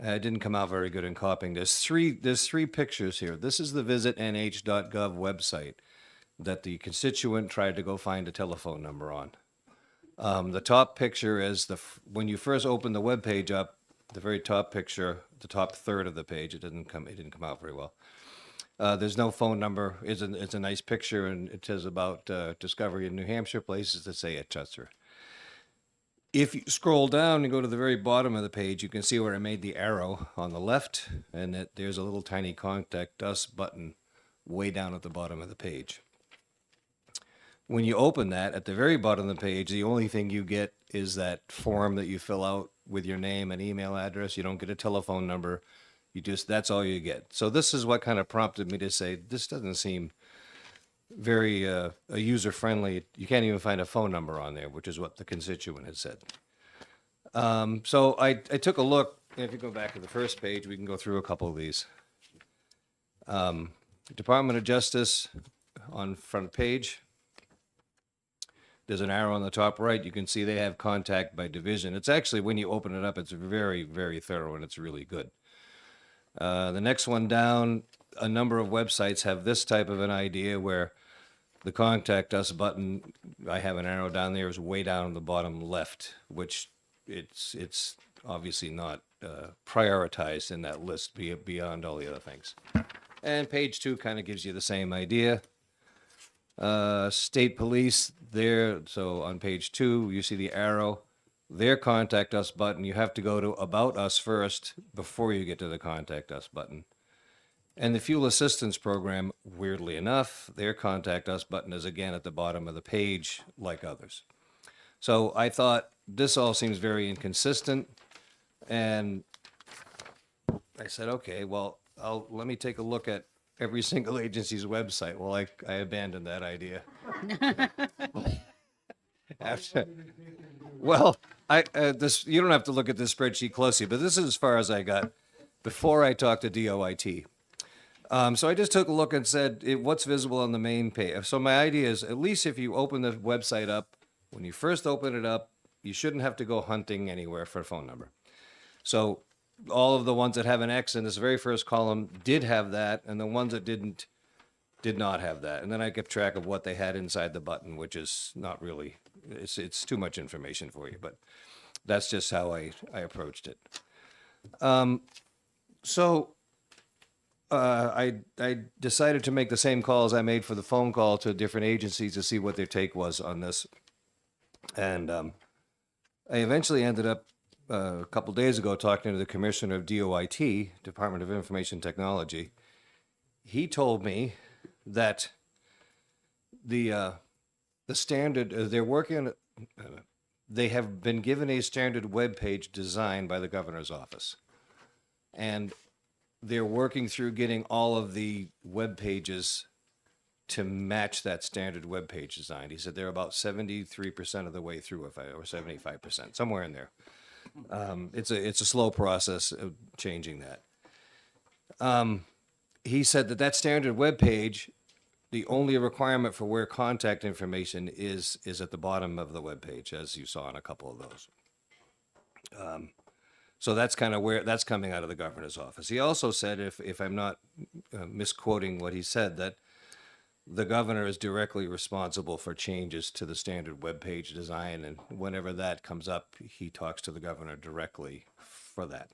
It didn't come out very good in copying. There's three pictures here. This is the visitnh.gov website that the constituent tried to go find a telephone number on. The top picture is when you first open the web page up, the very top picture, the top third of the page. It didn't come out very well. There's no phone number. It's a nice picture, and it says about Discovery in New Hampshire, places to say, etc. If you scroll down and go to the very bottom of the page, you can see where I made the arrow on the left, and that there's a little tiny Contact Us button way down at the bottom of the page. When you open that, at the very bottom of the page, the only thing you get is that form that you fill out with your name and email address. You don't get a telephone number. That's all you get. So this is what kind of prompted me to say, this doesn't seem very user-friendly. You can't even find a phone number on there, which is what the constituent had said. So I took a look. If you go back to the first page, we can go through a couple of these. Department of Justice on front page. There's an arrow on the top right. You can see they have contact by division. It's actually, when you open it up, it's very, very thorough, and it's really good. The next one down, a number of websites have this type of an idea where the Contact Us button, I have an arrow down there, is way down on the bottom left, which it's obviously not prioritized in that list beyond all the other things. And page 2 kind of gives you the same idea. State Police there, so on page 2, you see the arrow. Their Contact Us button, you have to go to About Us first before you get to the Contact Us button. And the Fuel Assistance Program, weirdly enough, their Contact Us button is again at the bottom of the page, like others. So I thought this all seems very inconsistent, and I said, okay, well, let me take a look at every single agency's website. Well, I abandoned that idea. Well, you don't have to look at this spreadsheet closely, but this is as far as I got before I talked to DOIT. So I just took a look and said, what's visible on the main page? So my idea is, at least if you open the website up, when you first open it up, you shouldn't have to go hunting anywhere for a phone number. So all of the ones that have an X in this very first column did have that, and the ones that didn't did not have that. And then I kept track of what they had inside the button, which is not really, it's too much information for you, but that's just how I approached it. I decided to make the same calls I made for the phone call to different agencies to see what their take was on this. And I eventually ended up a couple days ago talking to the commissioner of DOIT, Department of Information Technology. He told me that the standard, they're working on, they have been given a standard web page designed by the governor's office. And they're working through getting all of the web pages to match that standard web page design. He said they're about 73% of the way through, or 75%, somewhere in there. It's a slow process of changing that. He said that standard web page, the only requirement for where contact information is at the bottom of the web page, as you saw in a couple of those. So that's kind of where that's coming out of the governor's office. He also said, if I'm not misquoting what he said, that the governor is directly responsible for changes to the standard web page design, and whenever that comes up, he talks to the governor directly for that.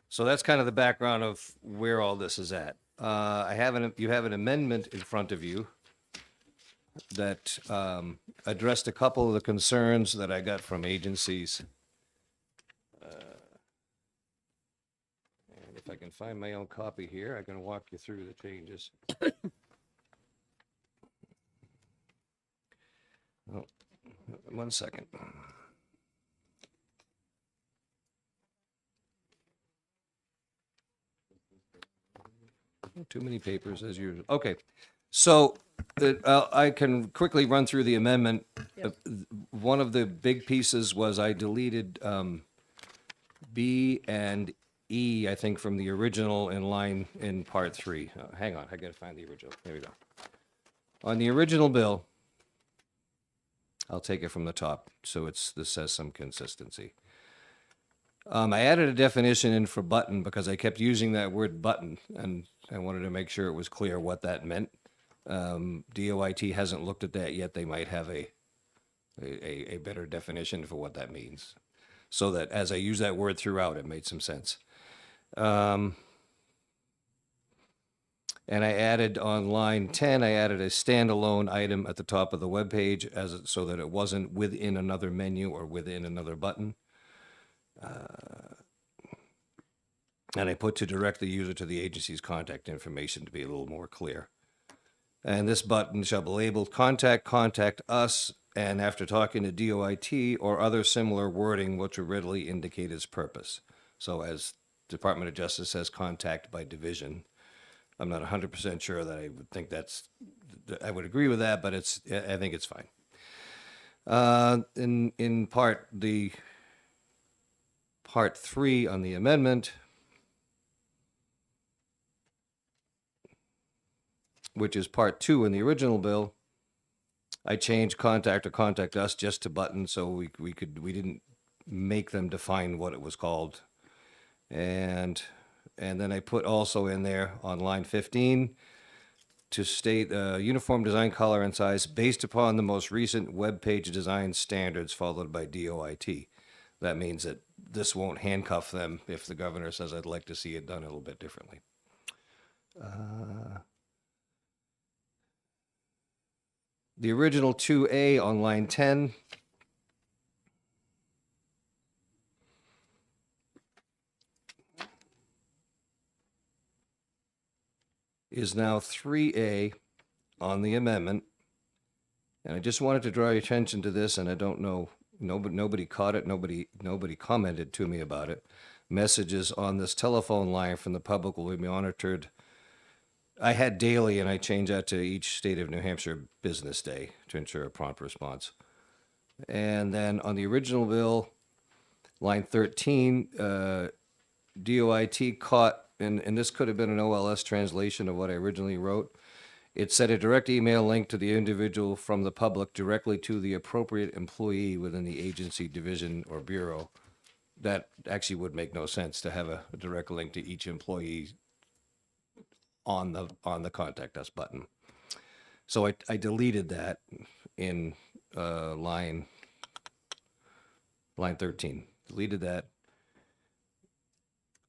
So that's kind of the background of where all this is at. You have an amendment in front of you that if I can find my own copy here, I can walk you through the changes. Oh, 1 second. Too many papers as usual. Okay, so I can quickly run through the amendment. One of the big pieces was I deleted B and E, I think, from the original in part 3. Hang on, I gotta find the original. There we go. On the original bill, I'll take it from the top, so this has some consistency. I added a definition in for button because I kept using that word button, and I wanted to make sure it was clear what that meant. DOIT hasn't looked at that yet. They might have a better definition for what that means, so that as I use that word throughout, it made some sense. And I added on line 10, I added a standalone item at the top of the web page so that it wasn't within another menu or within another button. And I put to direct the user to the agency's contact information to be a little more clear. And this button shall be labeled contact us, and after talking to DOIT or other similar wording, which will readily indicate its purpose. So as Department of Justice says, contact by division. I'm not 100% sure that I would think I would agree with that, but I think it's fine. In part 3 on the amendment, which is part 2 in the original bill, I changed contact or contact us just to button, so we didn't make them define what it was called. And then I put also in there on line 15 to state uniform design, color, and size based upon the most recent web page design standards, followed by DOIT. That means that this won't handcuff them if the governor says, I'd like to see it done a little bit differently. The original 2A on line 10. Is now 3A on the amendment. And I just wanted to draw your attention to this, and I don't know, nobody caught it, nobody commented to me about it. Messages on this telephone line from the public will be monitored. I had daily, and I changed that to each state of New Hampshire business day to ensure a prompt response. And then on the original bill, line 13, DOIT caught, and this could have been an OLS translation of what I originally wrote. It said a direct email link to the individual from the public directly to the appropriate employee within the agency, division, or bureau. That actually would make no sense to have a direct link to each employee on the contact us button. So I deleted that in line 13. Deleted that.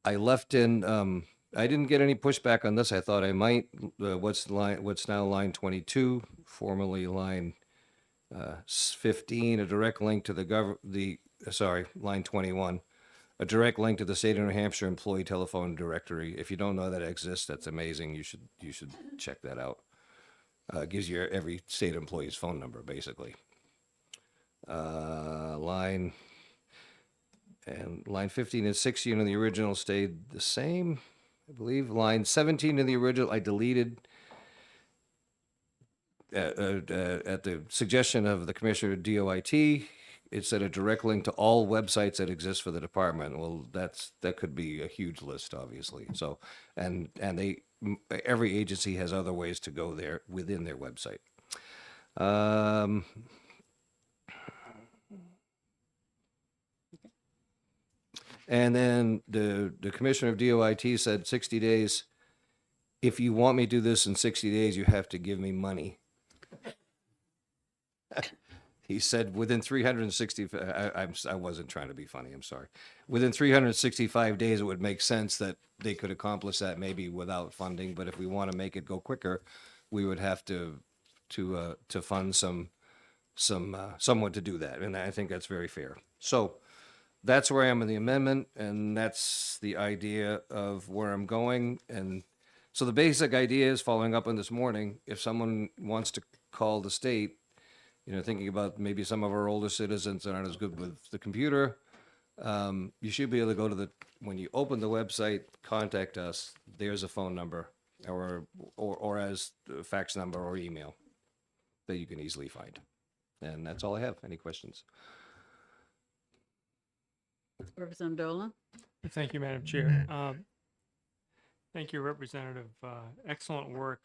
I left in, I didn't get any pushback on this. I thought I might. What's now line 22, formerly line 15, a direct link to line 21, a direct link to the state of New Hampshire employee telephone directory. If you don't know that it exists, that's amazing. You should check that out. It gives you every state employee's phone number, basically. Line 15 and 16 in the original stayed the same, I believe. Line 17 in the original, I deleted at the suggestion of the Commissioner of DOIT. It said a direct link to all websites that exist for the department. Well, that could be a huge list, obviously. So, and every agency has other ways to go there within their website. And then the Commissioner of DOIT said 60 days. If you want me to do this in 60 days, you have to give me money. He said within 360, I wasn't trying to be funny, I'm sorry. Within 365 days, it would make sense that they could accomplish that maybe without funding, but if we want to make it go quicker, we would have to fund someone to do that, and I think that's very fair. So that's where I am in the amendment, and that's the idea of where I'm going. And so the basic idea is, following up on this morning, if someone wants to call the state, thinking about maybe some of our older citizens that aren't as good with the computer, you should be able to go to when you open the website, contact us. There's a phone number or as a fax number or email that you can easily find. And that's all I have. Any questions? Representative Dolan? Thank you, Madam Chair. Thank you, Representative. Excellent work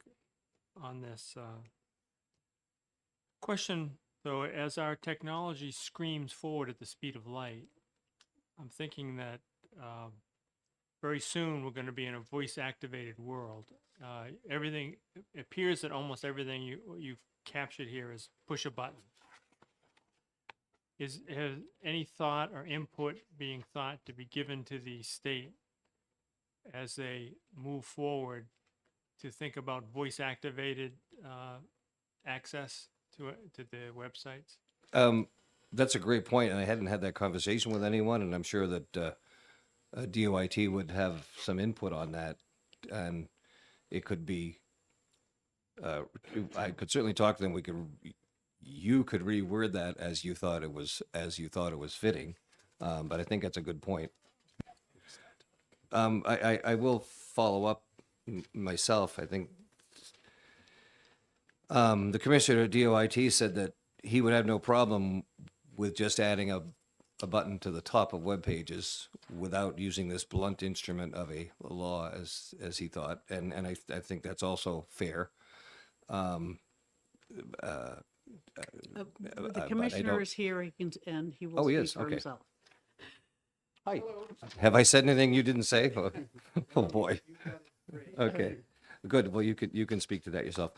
on this. Question, though, as our technology screams forward at the speed of light, I'm thinking that very soon we're going to be in a voice-activated world. Everything, it appears that almost everything you've captured here is push a button. Has any thought or input being thought to be given to the state as they move forward to think about voice-activated access to the websites? That's a great point, and I hadn't had that conversation with anyone, and I'm sure that DOIT would have some input on that, and it could be. I could certainly talk to them. You could reword that as you thought it was fitting, but I think that's a good point. I will follow up myself. I think the commissioner at DOIT said that he would have no problem with just adding a button to the top of web pages without using this blunt instrument of a law, as he thought, and I think that's also fair. The commissioner is here, and he will Oh, he speak is? for Okay. himself. Hi. Have I said anything you didn't say? Oh, boy. Okay, good. Well, you can speak to that yourself.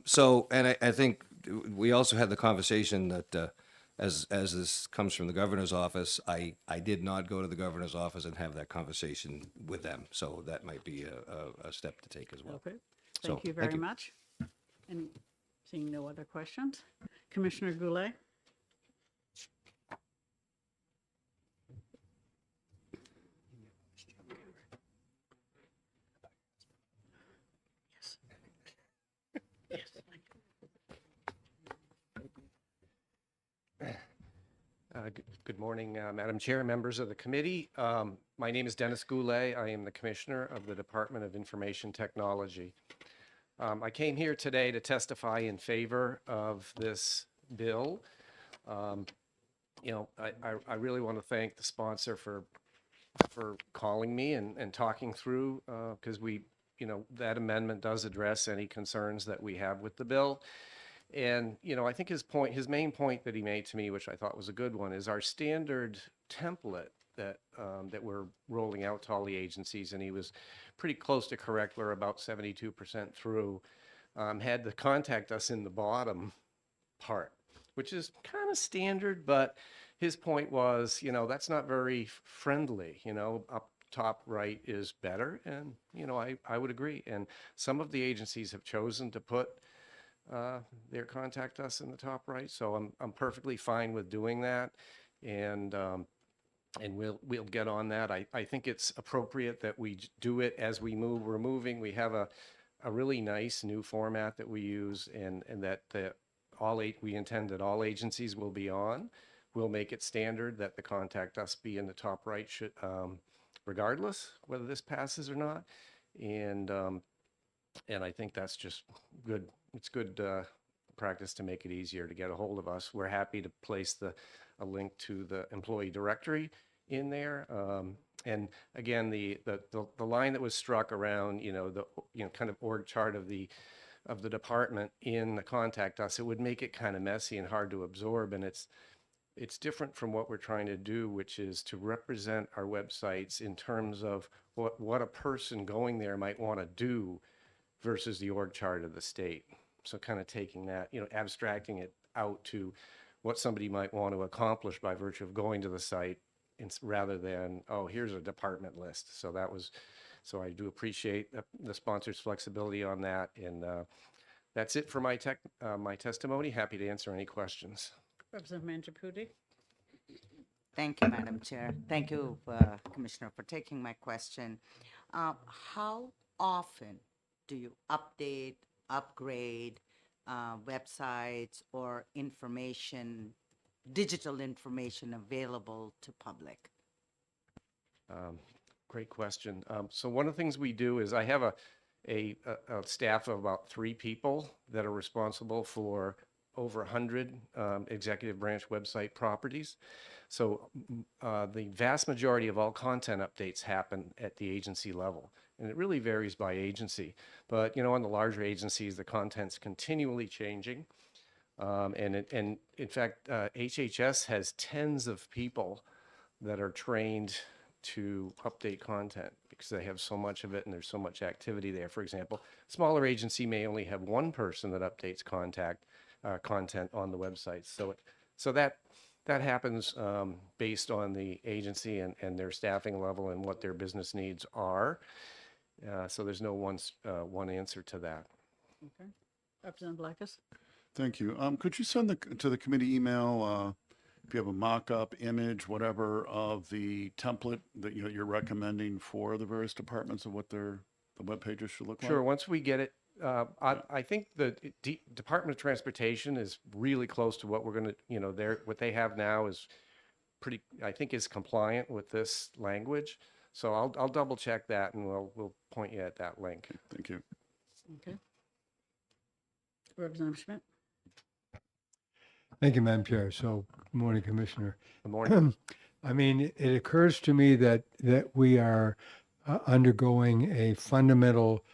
So, and I think we also had the conversation that as this comes from the governor's office, I did not go to the governor's office and have that conversation with them. So that might be a step to take as well. Okay, So, thank you thank very you. much. And seeing no other questions, Commissioner Goulet? Yes. Yes, thank you. Good morning, Madam Chair, members of the committee. My name is Dennis Goulet. I am the Commissioner of the Department of Information Technology. I came here today to testify in favor of this bill. I really want to thank the sponsor for calling me and talking through, because that amendment does address any concerns that we have with the bill. And, I think his main point that he made to me, which I thought was a good one, is our standard template that we're rolling out to all the agencies, and he was pretty close to correct. We're about 72% through. Had to contact us in the bottom part, which is kind of standard, but his point was, that's not very friendly. Up top right is better, and I would agree. And some of the agencies have chosen to put their contact us in the top right, so I'm perfectly fine with doing that, and we'll get on that. I think it's appropriate that we do it as we move. We're moving. We have a really nice new format that we use, and that we intend that all agencies will be on. We'll make it standard that the contact us be in the top right, should regardless whether this passes or not, and I think that's just good. It's good practice to make it easier to get a hold of us. We're happy to place a link to the employee directory in there. And again, the line that was struck around, kind of org chart of the department in the contact us, it would make it kind of messy and hard to absorb. And it's different from what we're trying to do, which is to represent our websites in terms of what a person going there might want to do versus the org chart of the state. So kind of taking that, abstracting it out to what somebody might want to accomplish by virtue of going to the site, rather than, oh, here's a department list. So I do appreciate the sponsor's flexibility on that. And that's it for my testimony. Happy to answer any questions. Representative Mangiapudi? Thank you, Madam Chair. Thank you, Commissioner, for taking my question. How often do you update, upgrade websites or information, digital information available to public? Great question. So one of the things we do is I have a staff of about 3 people that are responsible for over 100 executive branch website properties. So the vast majority of all content updates happen at the agency level. And it really varies by agency. But, on the larger agencies, the content's continually changing. And in fact, HHS has tens of people that are trained to update content because they have so much of it and there's so much activity there. For example, smaller agency may only have one person that updates content on the website. So that happens based on the agency and their staffing level and what their business needs are. So there's no one answer to that. Okay. Representative Blackus? Thank you. Could you send to the committee email, if you have a mock-up image, whatever, of the template that you're recommending for the various departments of what the web pages should look like? Sure. Once we get it, I think the Department of Transportation is really close to what we're going to, what they have now is pretty, I think is compliant with this language. So I'll double check that and we'll point you at that link. Okay, thank you. Okay. Representative Schmidt? Thank you, Madam Chair. So, good morning, Commissioner. Good morning. I mean, it occurs to me that we are undergoing a fundamental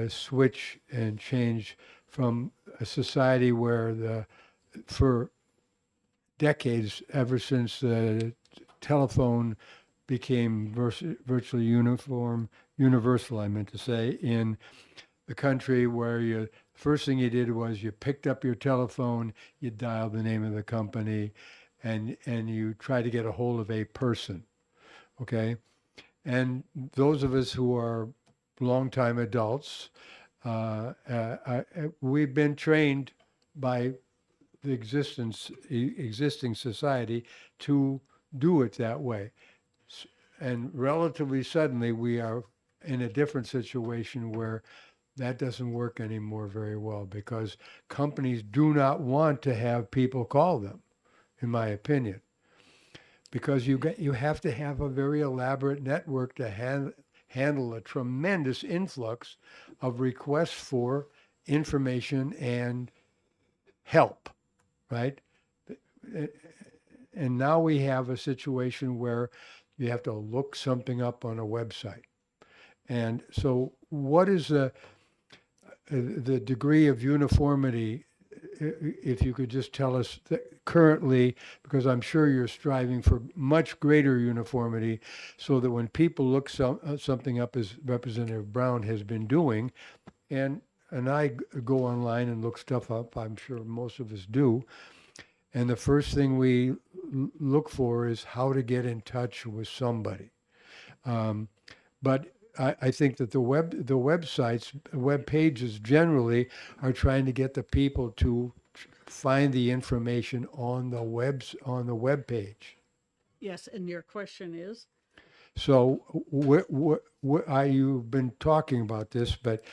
switch and change from a society where for decades, ever since the telephone became virtually universal, I meant to say, in the country, where first thing you did was you picked up your telephone, you dialed the name of the company, and you tried to get a hold of a person, okay? And those of us who are longtime adults, we've been trained by the existing society to do it that way. And relatively suddenly, we are in a different situation where that doesn't work anymore very well, because companies do not want to have people call them, in my opinion, because you have to have a very elaborate network to handle a tremendous influx of requests for information and help, right? And now we have a situation where you have to look something up on a website. And so what is the degree of uniformity, if you could just tell us currently, because I'm sure you're striving for much greater uniformity, so that when people look something up, as Representative Brown has been doing, and I go online and look stuff up, I'm sure most of us do, and the first thing we look for is how to get in touch with somebody. But I think that the websites, web pages generally are trying to get the people to find the information on the web page. Yes, and your question is? So you've been talking about this, but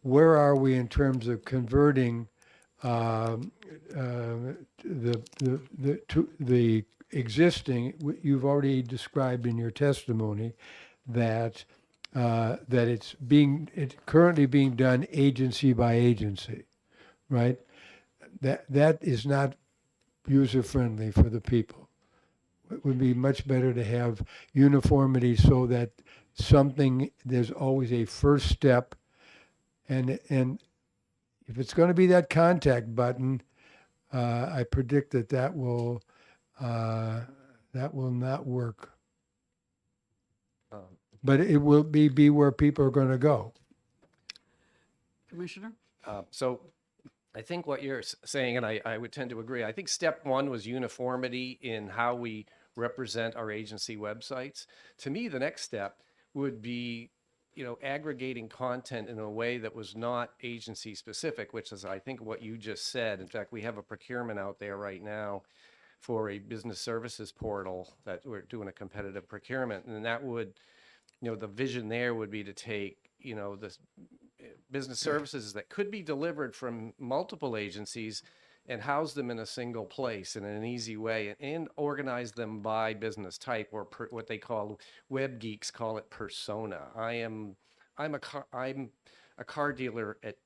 where are we in terms of converting the existing? You've already described in your testimony that it's currently being done agency by agency, right? That is not user friendly for the people. It would be much better to have uniformity, so that there's always a first step, and if it's going to be that contact button, I predict that will not work. But it will be where people are going to go. Commissioner? So I think what you're saying, and I would tend to agree, I think step one was uniformity in how we represent our agency websites. To me, the next step would be, aggregating content in a way that was not agency specific, which is, I think, what you just said. In fact, we have a procurement out there right now for a business services portal that we're doing a competitive procurement. And that would, the vision there would be to take, this business services that could be delivered from multiple agencies and house them in a single place in an easy way, and organize them by business type, or what they call, web geeks call it persona. I'm a car dealer at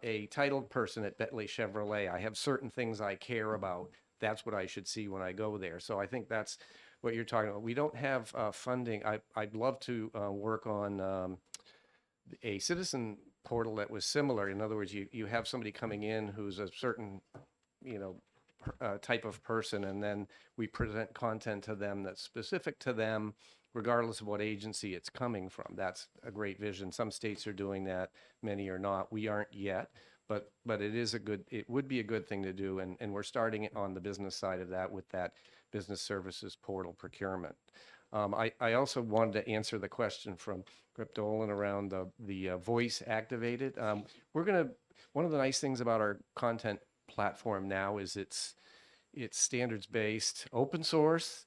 a titled person at Bentley Chevrolet. I have certain things I care about. That's what I should see when I go there. So I think that's what you're talking about. We don't have funding. I'd love to work on a citizen portal that was similar. In other words, you have somebody coming in who's a certain, type of person, and then we present content to them that's specific to them, regardless of what agency it's coming from. That's a great vision. Some states are doing that, many are not. We aren't yet, but it would be a good thing to do, and we're starting on the business side of that with that business services portal procurement. I also wanted to answer the question from Grip Dolan around the voice activated. One of the nice things about our content platform now is it's standards based, open source.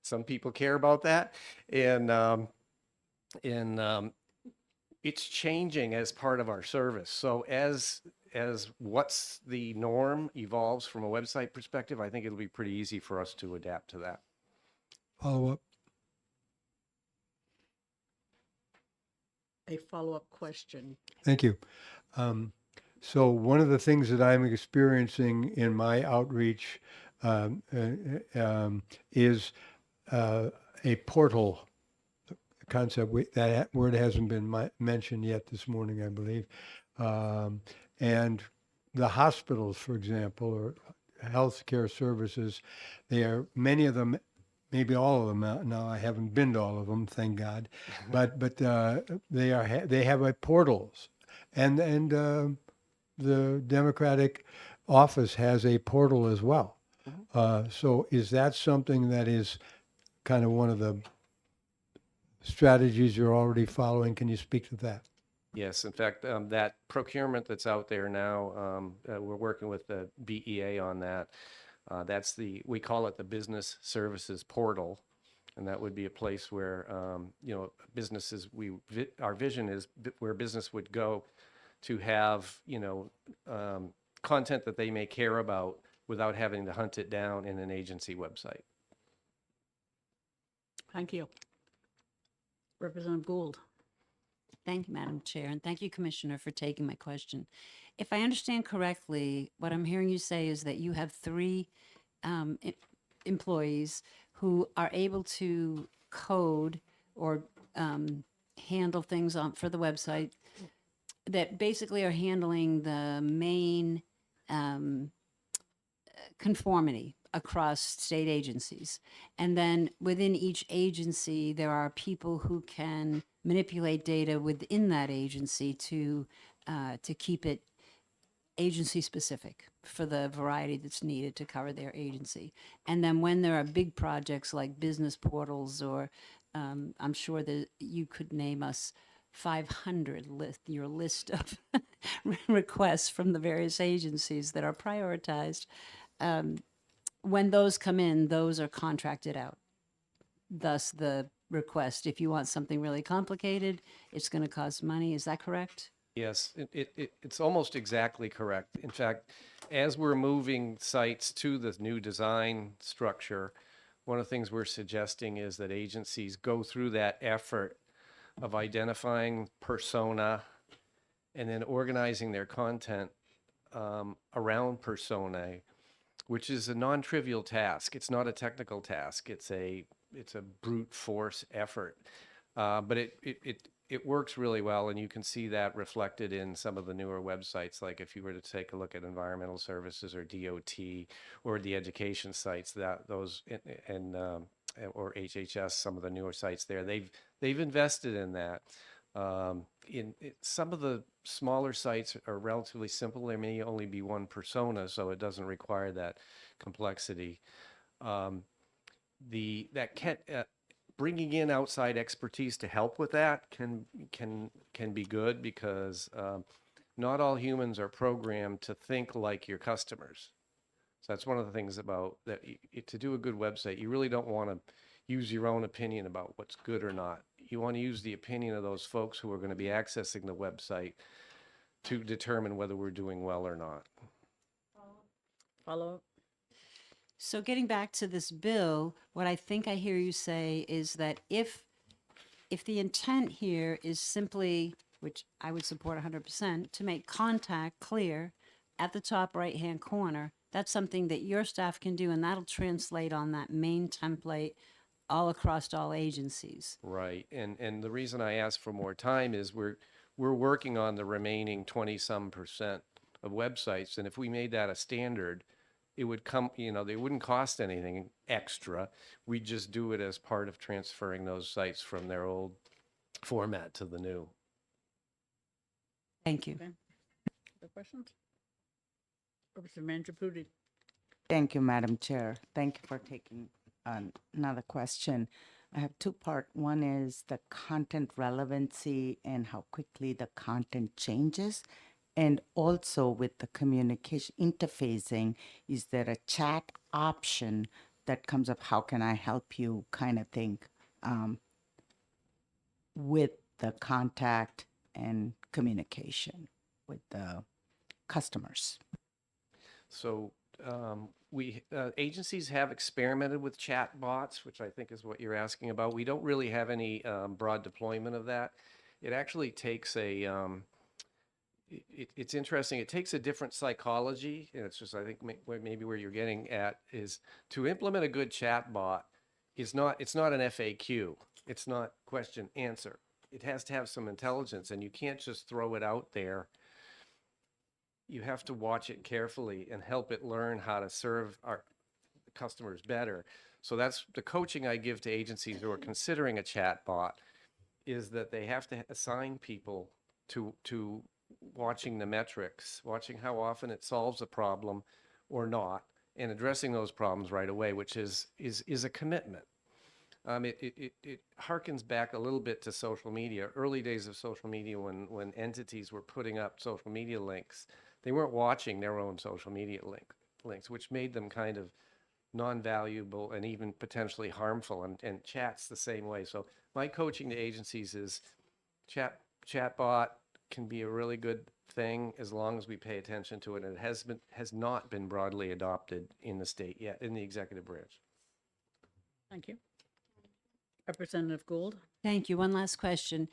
Some people care about that, and it's changing as part of our service. So as what's the norm evolves from a website perspective, I think it'll be pretty easy for us to adapt to that. Follow up. A follow-up question. Thank you. So one of the things that I'm experiencing in my outreach is a portal concept. That word hasn't been mentioned yet this morning, I believe. And the hospitals, for example, or healthcare services, many of them, maybe all of them now. I haven't been to all of them, thank God. But they have a portals, and the Democratic office has a portal as well. So is that something that is kind of one of the strategies you're already following? Can you speak to that? Yes, in fact, that procurement that's out there now, we're working with the BEA on that. We call it the Business Services Portal, and that would be a place where, businesses, our vision is where business would go to have, content that they may care about without having to hunt it down in an agency website. Thank you. Representative Gould. Thank you, Madam Chair, and thank you, Commissioner, for taking my question. If I understand correctly, what I'm hearing you say is that you have 3 employees who are able to code or handle things for the website that basically are handling the main conformity across state agencies. And then within each agency, there are people who can manipulate data within that agency to keep it agency specific for the variety that's needed to cover their agency. And then when there are big projects like business portals, or I'm sure that you could name us 500 your list of requests from the various agencies that are prioritized. When those come in, those are contracted out. Thus the request, if you want something really complicated, it's going to cost money. Is that correct? Yes, it's almost exactly correct. In fact, as we're moving sites to the new design structure, one of the things we're suggesting is that agencies go through that effort of identifying persona and then organizing their content around personae, which is a non-trivial task. It's not a technical task. It's a brute force effort, but it works really well, and you can see that reflected in some of the newer websites. Like if you were to take a look at environmental services or DOT or the education sites, or HHS, some of the newer sites there, they've invested in that. Some of the smaller sites are relatively simple. There may only be one persona, so it doesn't require that complexity. Bringing in outside expertise to help with that can be good, because not all humans are programmed to think like your customers. So that's one of the things about that to do a good website, you really don't want to use your own opinion about what's good or not. You want to use the opinion of those folks who are going to be accessing the website to determine whether we're doing well or not. Follow up? So getting back to this bill, what I think I hear you say is that if the intent here is simply, which I would support 100%, to make contact clear at the top right-hand corner, that's something that your staff can do, and that'll translate on that main template all across all agencies. Right. And the reason I asked for more time is we're working on the remaining 20-some% of websites. And if we made that a standard, it would come, they wouldn't cost anything extra. We'd just do it as part of transferring those sites from their old format to the new. Thank you. Okay. Other questions? Representative Manjapudi. Thank you, Madam Chair. Thank you for taking another question. I have two-part. One is the content relevancy and how quickly the content changes. And also with the communication interfacing, is there a chat option that comes up? How can I help you kind of thing with the contact and communication with the customers? So agencies have experimented with chat bots, which I think is what you're asking about. We don't really have any broad deployment of that. It actually takes it's interesting. It takes a different psychology, and it's just, I think maybe where you're getting at is to implement a good chat bot it's not an FAQ. It's not question answer. It has to have some intelligence, and you can't just throw it out there. You have to watch it carefully and help it learn how to serve our customers better. So that's the coaching I give to agencies who are considering a chat bot, is that they have to assign people to watching the metrics, watching how often it solves a problem or not, and addressing those problems right away, which is a commitment. It harkens back a little bit to social media, early days of social media when entities were putting up social media links. They weren't watching their own social media links, which made them kind of non-valuable and even potentially harmful, and chat's the same way. So my coaching to agencies is chatbot can be a really good thing as long as we pay attention to it. And it has not been broadly adopted in the state yet, in the executive branch. Thank you. Representative Gould. Thank you. One last question,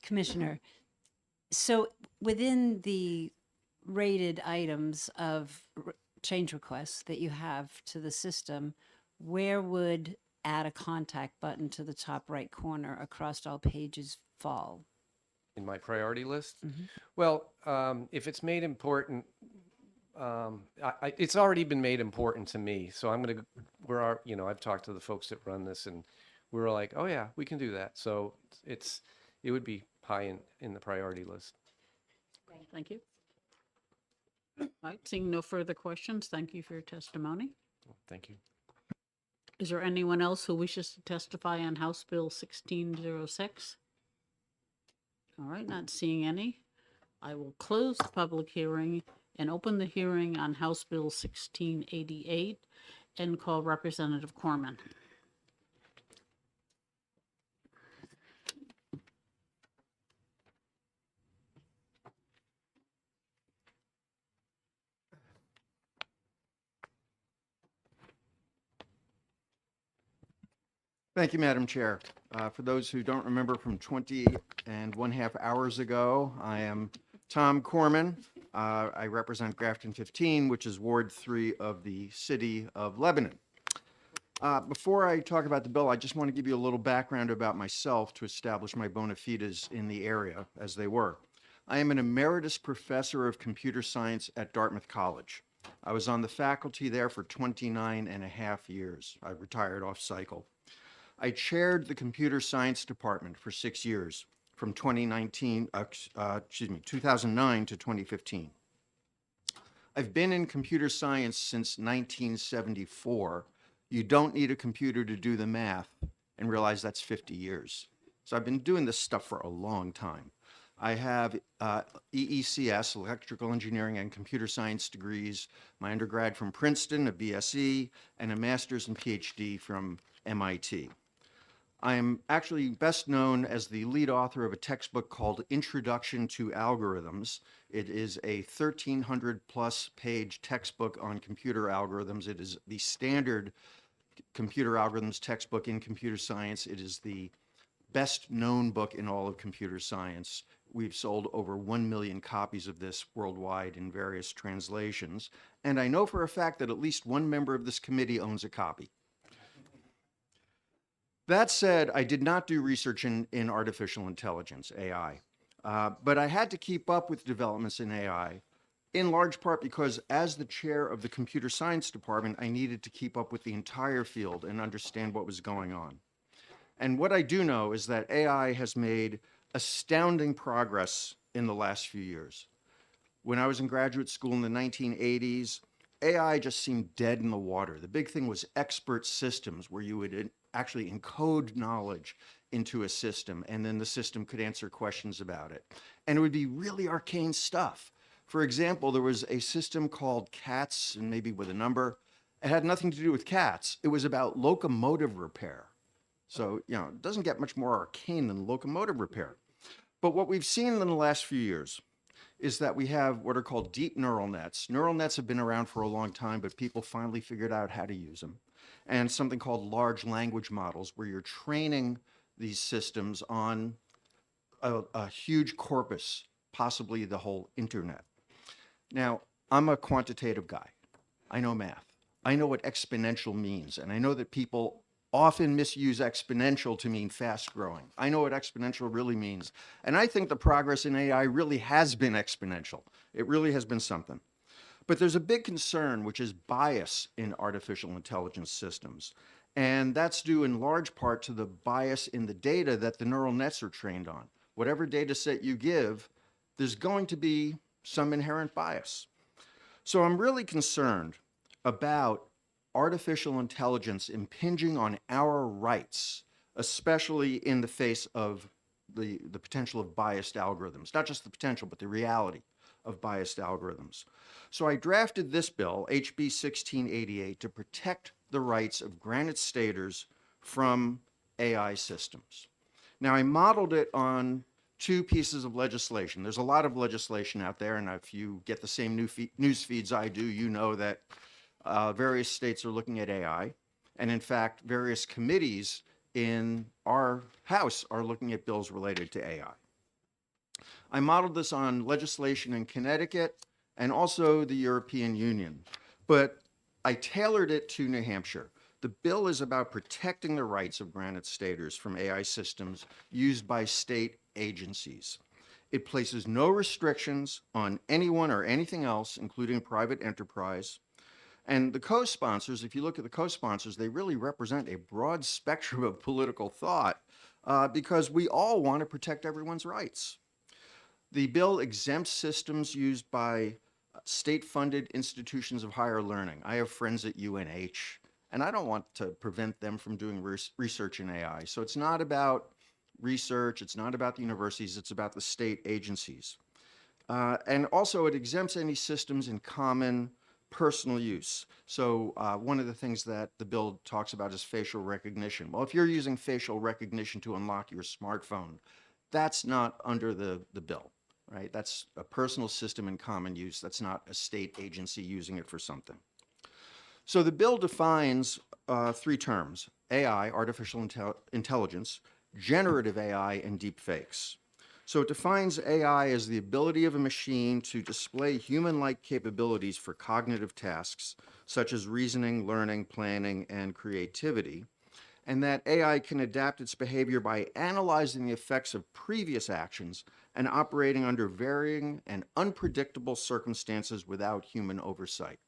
Commissioner. So within the rated items of change requests that you have to the system, where would add a contact button to the top right corner across all pages fall? In my priority list? Mhm. Well, if it's made important, it's already been made important to me. So I've talked to the folks that run this, and we're like, oh yeah, we can do that. So it would be high in the priority list. Thank you. All right, seeing no further questions, thank you for your testimony. Thank you. Is there anyone else who wishes to testify on House Bill 1606? All right, not seeing any. I will close the public hearing and open the hearing on House Bill 1688 and call Representative Corman. Thank you, Madam Chair. For those who don't remember from 20.5 hours ago, I am Tom Corman. I represent Grafton 15, which is Ward 3 of the City of Lebanon. Before I talk about the bill, I just want to give you a little background about myself to establish my bona fides in the area, as they were. I am an emeritus professor of computer science at Dartmouth College. I was on the faculty there for 29.5 years. I retired off cycle. I chaired the computer science department for 6 years, from 2009 to 2015. I've been in computer science since 1974. You don't need a computer to do the math and realize that's 50 years. So I've been doing this stuff for a long time. I have EECS, Electrical Engineering and Computer Science degrees, my undergrad from Princeton, a BSc, and a master's and PhD from MIT. I am actually best known as the lead author of a textbook called Introduction to Algorithms. It is a 1,300+ page textbook on computer algorithms. It is the standard computer algorithms textbook in computer science. It is the best known book in all of computer science. We've sold over 1 million copies of this worldwide in various translations. And I know for a fact that at least one member of this committee owns a copy. That said, I did not do research in artificial intelligence, AI, but I had to keep up with developments in AI, in large part because as the chair of the computer science department, I needed to keep up with the entire field and understand what was going on. And what I do know is that AI has made astounding progress in the last few years. When I was in graduate school in the 1980s, AI just seemed dead in the water. The big thing was expert systems, where you would actually encode knowledge into a system, and then the system could answer questions about it. And it would be really arcane stuff. For example, there was a system called CATS, and maybe with a number. It had nothing to do with cats. It was about locomotive repair. So, you know, it doesn't get much more arcane than locomotive repair. But what we've seen in the last few years is that we have what are called deep neural nets. Neural nets have been around for a long time, but people finally figured out how to use them. And something called large language models, where you're training these systems on a huge corpus, possibly the whole internet. Now, I'm a quantitative guy. I know math. I know what exponential means, and I know that people often misuse exponential to mean fast growing. I know what exponential really means. And I think the progress in AI really has been exponential. It really has been something. But there's a big concern, which is bias in artificial intelligence systems. And that's due in large part to the bias in the data that the neural nets are trained on. Whatever data set you give, there's going to be some inherent bias. So I'm really concerned about artificial intelligence impinging on our rights, especially in the face of the potential of biased algorithms. Not just the potential, but the reality of biased algorithms. So I drafted this bill, HB 1688, to protect the rights of Granite Staters from AI systems. Now, I modeled it on 2 pieces of legislation. There's a lot of legislation out there, and if you get the same news feeds I do, you know that various states are looking at AI. And in fact, various committees in our House are looking at bills related to AI. I modeled this on legislation in Connecticut and also the European Union, but I tailored it to New Hampshire. The bill is about protecting the rights of Granite Staters from AI systems used by state agencies. It places no restrictions on anyone or anything else, including private enterprise. And the co-sponsors, if you look at the co-sponsors, they really represent a broad spectrum of political thought because we all want to protect everyone's rights. The bill exempts systems used by state-funded institutions of higher learning. I have friends at UNH, and I don't want to prevent them from doing research in AI. So it's not about research, it's not about the universities, it's about the state agencies. And also it exempts any systems in common personal use. So one of the things that the bill talks about is facial recognition. Well, if you're using facial recognition to unlock your smartphone, that's not under the bill, right? That's a personal system in common use. That's not a state agency using it for something. So the bill defines 3 terms: AI, artificial intelligence, generative AI, and deep fakes. So it defines AI as the ability of a machine to display human-like capabilities for cognitive tasks, such as reasoning, learning, planning, and creativity, and that AI can adapt its behavior by analyzing the effects of previous actions and operating under varying and unpredictable circumstances without human oversight.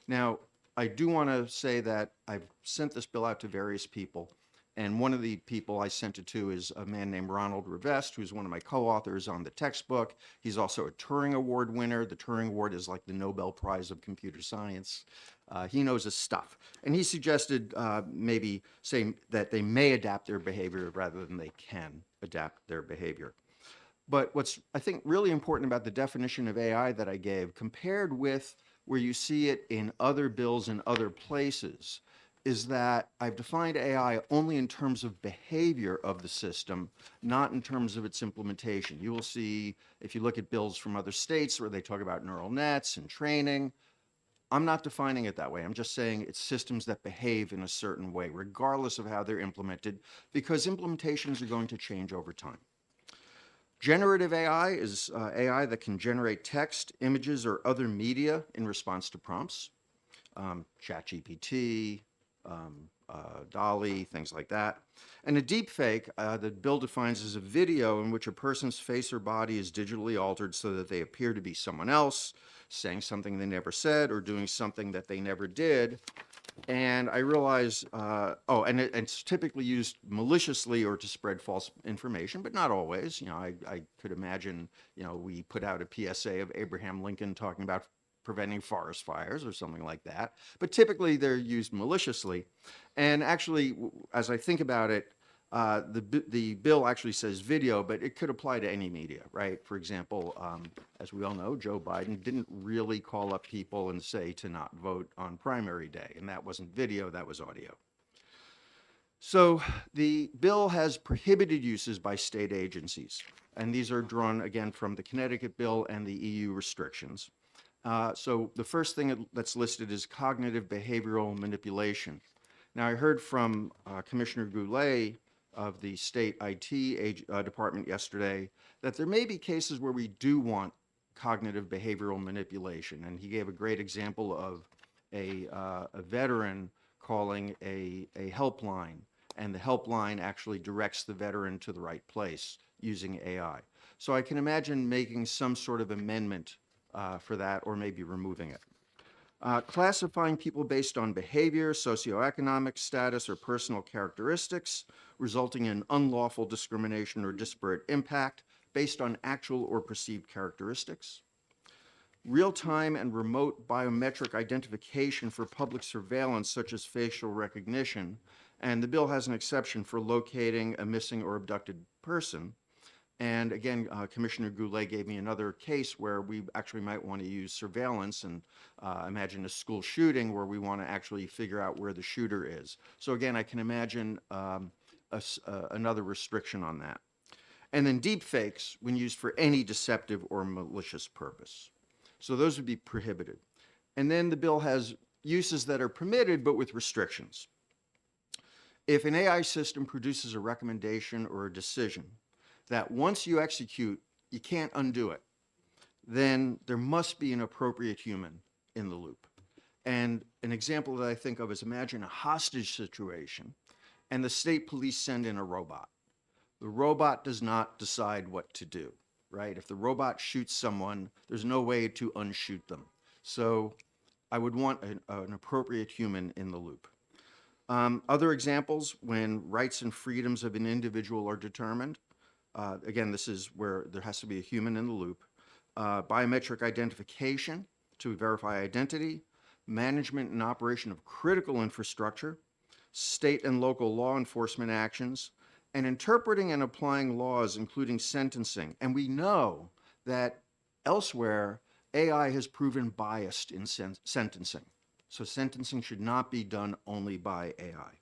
Now, I do want to say that I've sent this bill out to various people. And one of the people I sent it to is a man named Ronald Rivest, who's one of my co-authors on the textbook. He's also a Turing Award winner. The Turing Award is like the Nobel Prize of computer science. He knows his stuff. And he suggested maybe saying that they may adapt their behavior rather than they can adapt their behavior. But what's, I think, really important about the definition of AI that I gave, compared with where you see it in other bills in other places, is that I've defined AI only in terms of behavior of the system, not in terms of its implementation. You will see, if you look at bills from other states where they talk about neural nets and training, I'm not defining it that way. I'm just saying it's systems that behave in a certain way, regardless of how they're implemented, because implementations are going to change over time. Generative AI is AI that can generate text, images, or other media in response to prompts. ChatGPT, DALL-E, things like that. And a deepfake, the bill defines as a video in which a person's face or body is digitally altered so that they appear to be someone else, saying something they never said or doing something that they never did. And I realize, and it's typically used maliciously or to spread false information, but not always. You know, I could imagine, you know, we put out a PSA of Abraham Lincoln talking about preventing forest fires or something like that. But typically they're used maliciously. And actually, as I think about it, the bill actually says video, but it could apply to any media, right? For example, as we all know, Joe Biden didn't really call up people and say to not vote on primary day, and that wasn't video, that was audio. So the bill has prohibited uses by state agencies, and these are drawn again from the Connecticut bill and the EU restrictions. So the first thing that's listed is cognitive behavioral manipulation. Now, I heard from Commissioner Goulet of the state IT department yesterday that there may be cases where we do want cognitive behavioral manipulation. And he gave a great example of a veteran calling a helpline, and the helpline actually directs the veteran to the right place using AI. So I can imagine making some sort of amendment for that, or maybe removing it. Classifying people based on behavior, socioeconomic status, or personal characteristics, resulting in unlawful discrimination or disparate impact based on actual or perceived characteristics. Real-time and remote biometric identification for public surveillance, such as facial recognition, and the bill has an exception for locating a missing or abducted person. And again, Commissioner Goulet gave me another case where we actually might want to use surveillance, and imagine a school shooting where we want to actually figure out where the shooter is. So again, I can imagine another restriction on that. And then deep fakes when used for any deceptive or malicious purpose. So those would be prohibited. And then the bill has uses that are permitted, but with restrictions. If an AI system produces a recommendation or a decision that once you execute, you can't undo it, then there must be an appropriate human in the loop. And an example that I think of is, imagine a hostage situation and the state police send in a robot. The robot does not decide what to do, right? If the robot shoots someone, there's no way to unshoot them. So I would want an appropriate human in the loop. Other examples, when rights and freedoms of an individual are determined, again, this is where there has to be a human in the loop. Biometric identification to verify identity, management and operation of critical infrastructure, state and local law enforcement actions, and interpreting and applying laws, including sentencing. And we know that elsewhere, AI has proven biased in sentencing. So sentencing should not be done only by AI.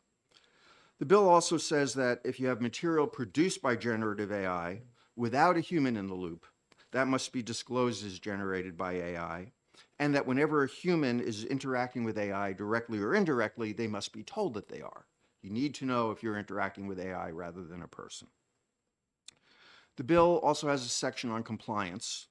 The bill also says that if you have material produced by generative AI without a human in the loop, that must be disclosed as generated by AI, and that whenever a human is interacting with AI directly or indirectly, they must be told that they are. You need to know if you're interacting with AI rather than a person. The bill also has a section on compliance.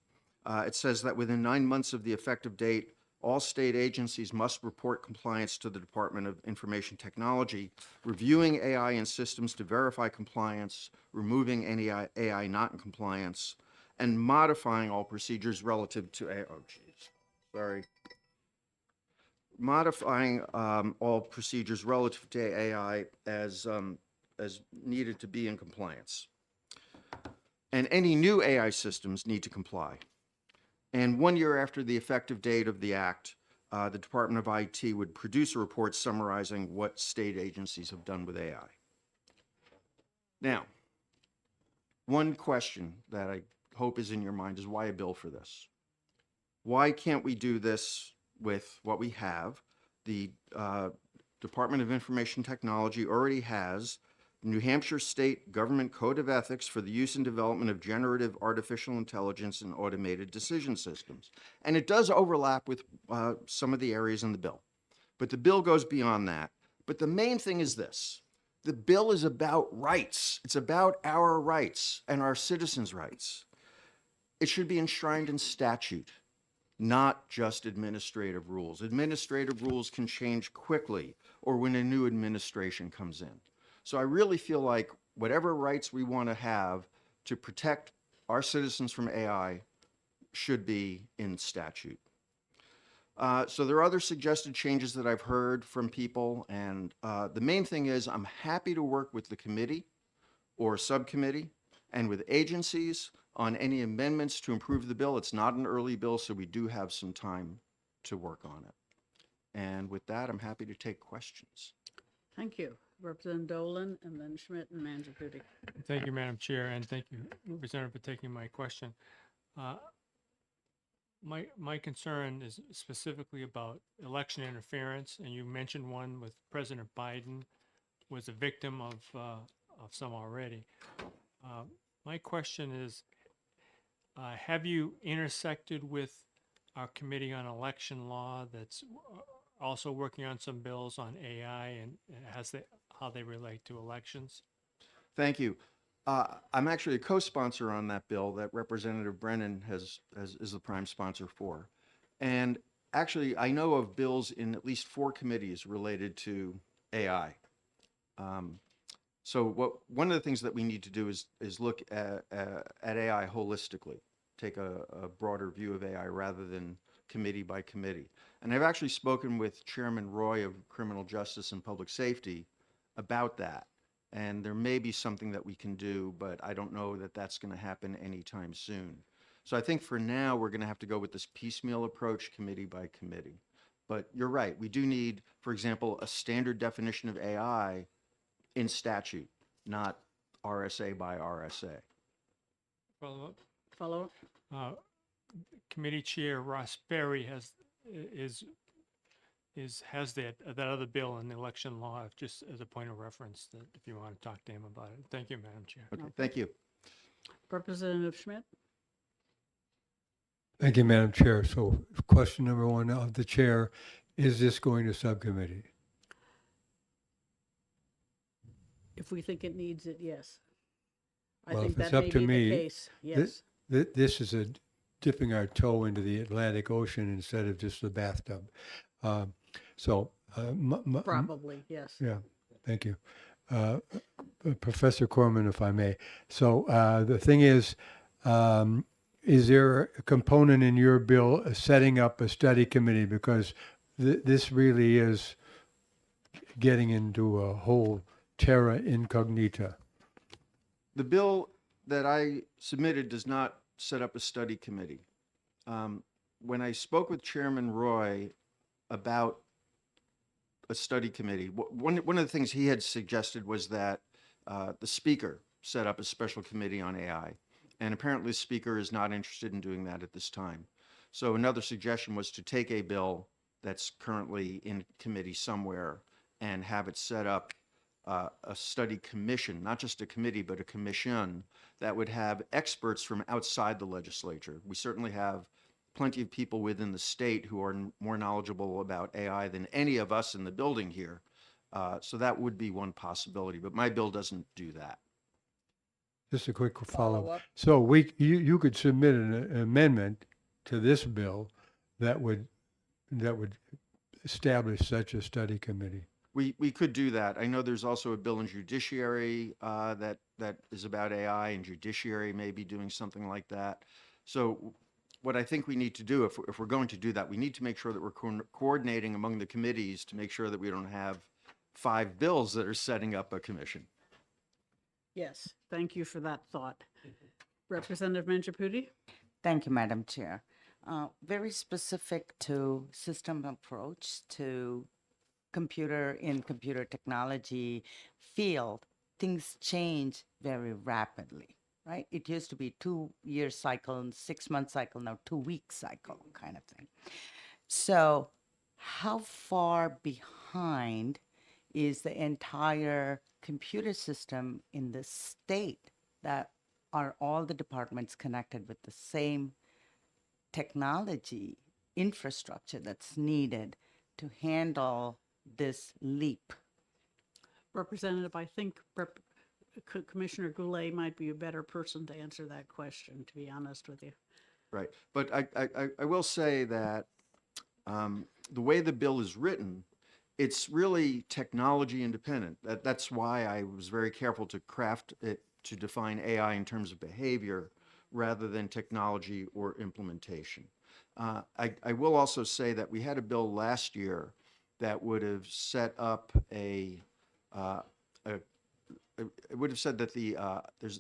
It says that within 9 months of the effective date, all state agencies must report compliance to the Department of Information Technology, reviewing AI and systems to verify compliance, removing any AI not in compliance, and modifying all procedures relative to AI. Oh, geez, sorry. Modifying all procedures relative to AI as needed to be in compliance. And any new AI systems need to comply. And 1 year after the effective date of the act, the Department of IT would produce a report summarizing what state agencies have done with AI. Now, one question that hope is in your mind is why a bill for this? Why can't we do this with what we have? The Department of Information Technology already has New Hampshire State Government Code of Ethics for the use and development of generative artificial intelligence and automated decision systems. And it does overlap with some of the areas in the bill. But the bill goes beyond that. But the main thing is this. The bill is about rights. It's about our rights and our citizens' rights. It should be enshrined in statute, not just administrative rules. Administrative rules can change quickly or when a new administration comes in. So I really feel like whatever rights we want to have to protect our citizens from AI should be in statute. So there are other suggested changes that I've heard from people, and the main thing is I'm happy to work with the committee or subcommittee and with agencies on any amendments to improve the bill. It's not an early bill, so we do have some time to work on it. And with that, I'm happy to take questions. Thank you. Representative Dolan, and then Schmidt and Mangiapudi. Thank you, Madam Chair, and thank you, Representative, for taking my question. My concern is specifically about election interference, and you mentioned one with President Biden was a victim of some already. My question is, have you intersected with our Committee on Election Law that's also working on some bills on AI and how they relate to elections? Thank you. I'm actually a co-sponsor on that bill that Representative Brennan is the prime sponsor for. And actually, I know of bills in at least 4 committees related to AI. So one of the things that we need to do is look at AI holistically, take a broader view of AI rather than committee by committee. And I've actually spoken with Chairman Roy of Criminal Justice and Public Safety about that. And there may be something that we can do, but I don't know that that's going to happen anytime soon. So I think for now, we're going to have to go with this piecemeal approach, committee by committee. But you're right. We do need, for example, a standard definition of AI in statute, not RSA by RSA. Follow up. Follow up. Committee Chair Ross Berry has that other bill in the election law, just as a point of reference, that if you want to talk to him about it. Thank you, Madam Chair. Okay, thank you. Representative Schmidt. Thank you, Madam Chair. So question number 1 of the chair, is this going to subcommittee? If we think it needs it, yes. I Well, think if it's that up may to be me, the case. Yes. This is dipping our toe into the Atlantic Ocean instead of just the bathtub. Probably, yes. Yeah, thank you. Professor Corman, if I may. So the thing is there a component in your bill setting up a study committee? Because this really is getting into a whole terra incognita. The bill that I submitted does not set up a study committee. When I spoke with Chairman Roy about a study committee, one of the things he had suggested was that the speaker set up a special committee on AI. And apparently the speaker is not interested in doing that at this time. So another suggestion was to take a bill that's currently in committee somewhere and have it set up a study commission, not just a committee, but a commission that would have experts from outside the legislature. We certainly have plenty of people within the state who are more knowledgeable about AI than any of us in the building here. So that would be one possibility, but my bill doesn't do that. Just a quick follow-up. Follow-up. So you could submit an amendment to this bill that would establish such a study committee. We could do that. I know there's also a bill in judiciary that is about AI, and judiciary may be doing something like that. So what I think we need to do, if we're going to do that, we need to make sure that we're coordinating among the committees to make sure that we don't have 5 bills that are setting up a commission. Yes. Thank you for that thought. Representative Mangiapudi. Thank you, Madam Chair. Very specific to system approach to computer technology field, things change very rapidly. right? It used to be 2-year cycle and 6-month cycle, now 2-week cycle kind of thing. So how far behind is the entire computer system in the state? That are all the departments connected with the same technology infrastructure that's needed to handle this leap? Representative, I think Commissioner Goulet might be a better person to answer that question, to be honest with you. Right. But I will say that the way the bill is written, it's really technology independent. That's why I was very careful to craft it to define AI in terms of behavior rather than technology or implementation. I will also say that we had a bill last year that would have set up it would have said that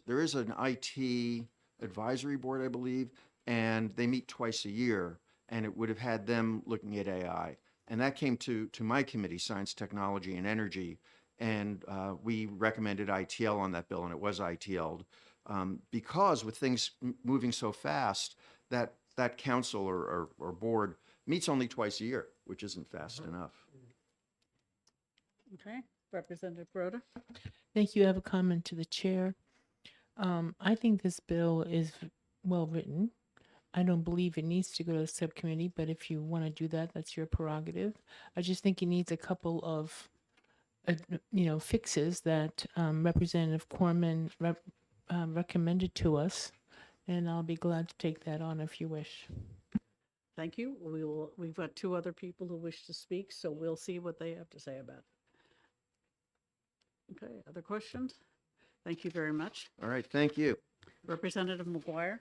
there is an IT advisory board, I believe, and they meet twice a year, and it would have had them looking at AI. And that came to my committee, Science, Technology, and Energy, and we recommended ITL on that bill, and it was ITL'd. Because with things moving so fast, that council or board meets only twice a year, which isn't fast enough. Okay, Representative Broder? Thank you. I have a comment to the chair. I think this bill is well written. I don't believe it needs to go to the subcommittee, but if you want to do that, that's your prerogative. I just think it needs a couple of, fixes that Representative Corman recommended to us, and I'll be glad to take that on if you wish. Thank you. We've got 2 other people who wish to speak, so we'll see what they have to say about it. Okay, other questions? Thank you very much. All right, thank you. Representative McGuire?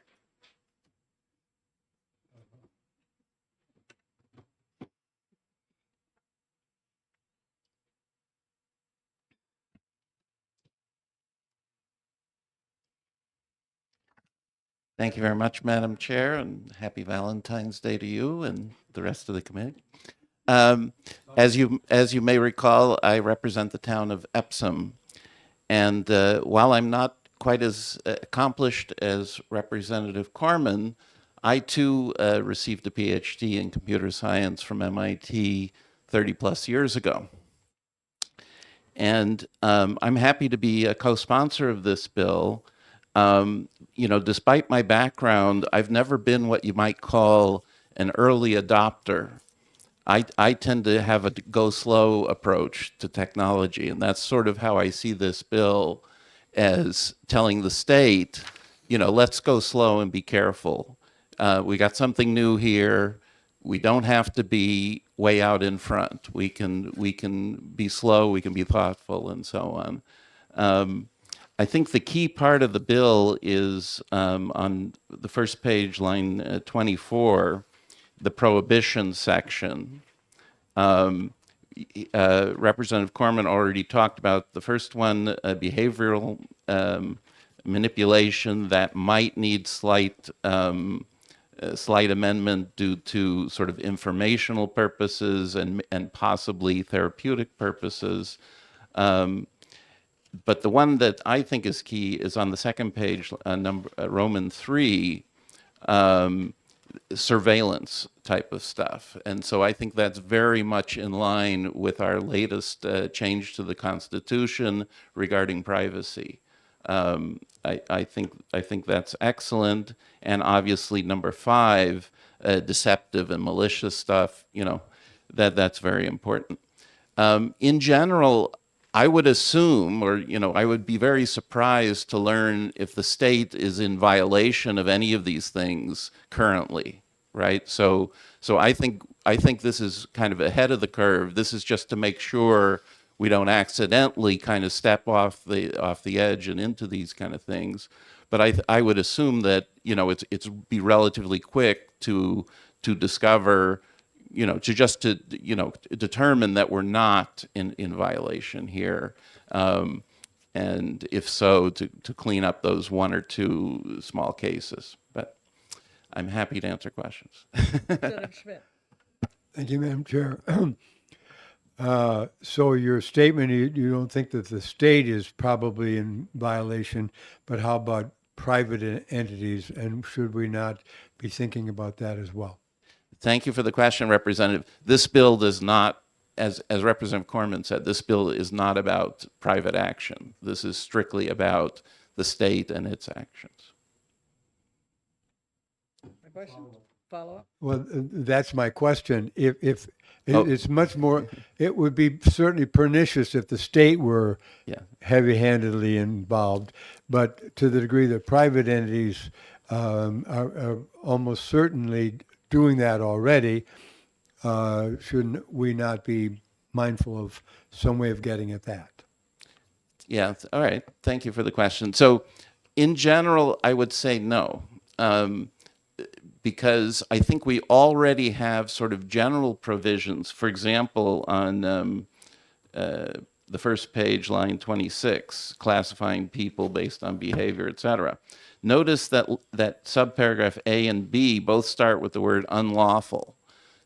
Thank you very much, Madam Chair, and happy Valentine's Day to you and the rest of the committee. As you may recall, I represent the town of Epsom, and while I'm not quite as accomplished as Representative Corman, I too received a PhD in computer science from MIT 30 plus years ago. And I'm happy to be a co-sponsor of this bill. Despite my background, I've never been what you might call an early adopter. I tend to have a go slow approach to technology, and that's sort of how I see this bill, as telling the state, let's go slow and be careful. We got something new here. We don't have to be way out in front. We can be slow, we can be thoughtful, and so on. I think the key part of the bill is on the first page, line 24, the prohibition section. Representative Corman already talked about the first one, behavioral manipulation that might need slight amendment due to sort of informational purposes and possibly therapeutic purposes. But the one that I think is key is on the second page, Roman 3, surveillance type of stuff. And so I think that's very much in line with our latest change to the Constitution regarding privacy. I think that's excellent. And obviously, number 5, deceptive and malicious stuff, that's very important. In general, I would assume, or I would be very surprised to learn if the state is in violation of any of these things currently, right? So I think this is kind of ahead of the curve. This is just to make sure we don't accidentally kind of step off the edge and into these kind of things. But I would assume that it's be relatively quick to discover. To determine that we're not in violation here. And if so, to clean up those 1 or 2 small cases. But I'm happy to answer questions. Senator Schmidt. Thank you, Madam Chair. So your statement, you don't think that the state is probably in violation, but how about private entities, and should we not be thinking about that as well? Thank you for the question, Representative. This bill does not, as Representative Corman said, this bill is not about private action. This is strictly about the state and its actions. Follow up? Well, that's my question. If Oh. it's much more, it would be certainly pernicious if the state were Yeah. heavy-handedly involved, but to the degree that private entities are almost certainly doing that already, shouldn't we not be mindful of some way of getting at that? Yeah, all right. Thank you for the question. So, in general, I would say no, because I think we already have sort of general provisions. For example, on the first page, line 26, classifying people based on behavior, et cetera. Notice that subparagraph A and B both start with the word unlawful.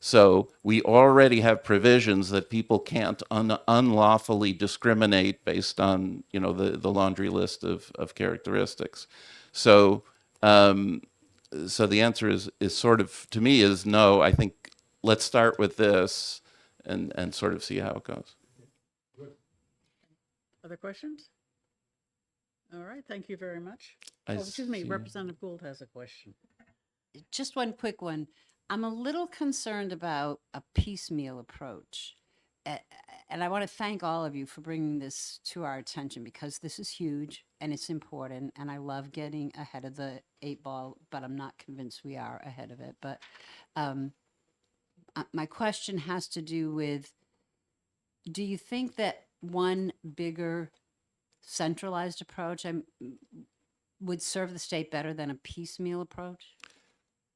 So we already have provisions that people can't unlawfully discriminate based on, you know, the laundry list of characteristics. So so the answer is sort of, to me, is no. I think let's start with this and sort of see how it goes. Other questions? All right, thank you very much. I Excuse me, see. Representative Gould has a question. Just one quick one. I'm a little concerned about a piecemeal approach. And I want to thank all of you for bringing this to our attention, because this is huge and it's important. And I love getting ahead of the 8 ball, but I'm not convinced we are ahead of it. But my question has to do with, do you think that one bigger centralized approach would serve the state better than a piecemeal approach?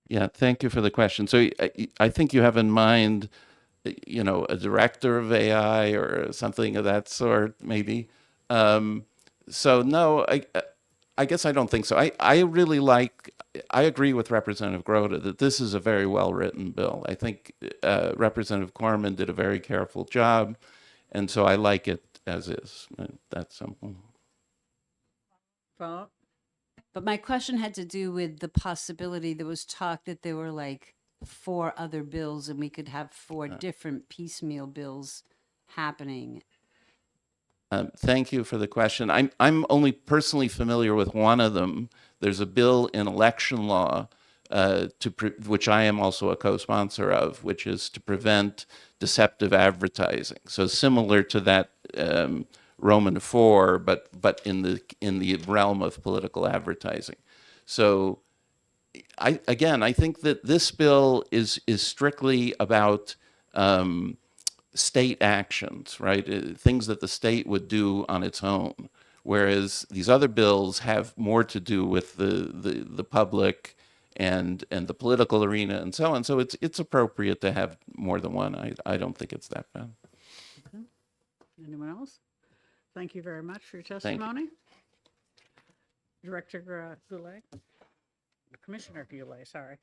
Yeah, thank you for the question. So I think you have in mind, you know, a director of AI or something of that sort, maybe. So no, I guess I don't think so. I really I agree with Representative Grota that this is a very well-written bill. I think Representative Corman did a very careful job, and so I like it as is. That's simple. Follow up? But my question had to do with the possibility, there was talk that there were like 4 other bills and we could have 4 different piecemeal bills happening. Thank you for the question. I'm only personally familiar with one of them. There's a bill in election law, which I am also a co-sponsor of, which is to prevent deceptive advertising. So similar to that Roman 4, but in the realm of political advertising. So I think that this bill is strictly about state actions, right? Things that the state would do on its own, whereas these other bills have more to do with the public and the political arena and so on. So it's appropriate to have more than one. I don't think it's that bad. Okay. Anyone else? Thank you very much for your Thank you. testimony. Director Goulet? Commissioner Goulet, sorry.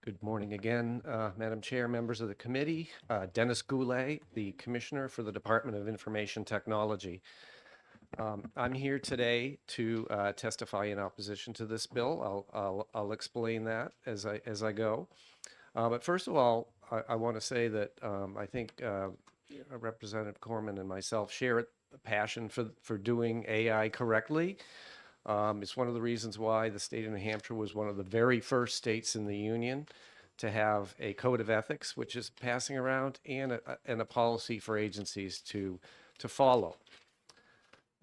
Good morning again, Madam Chair, members of the committee. Dennis Goulet, the Commissioner for the Department of Information Technology. I'm here today to testify in opposition to this bill. I'll explain that as I go. But first of all, I want to say that I think Representative Corman and myself share a passion for doing AI correctly. It's one of the reasons why the state of New Hampshire was one of the very first states in the union to have a code of ethics, which is passing around, and a policy for agencies to follow.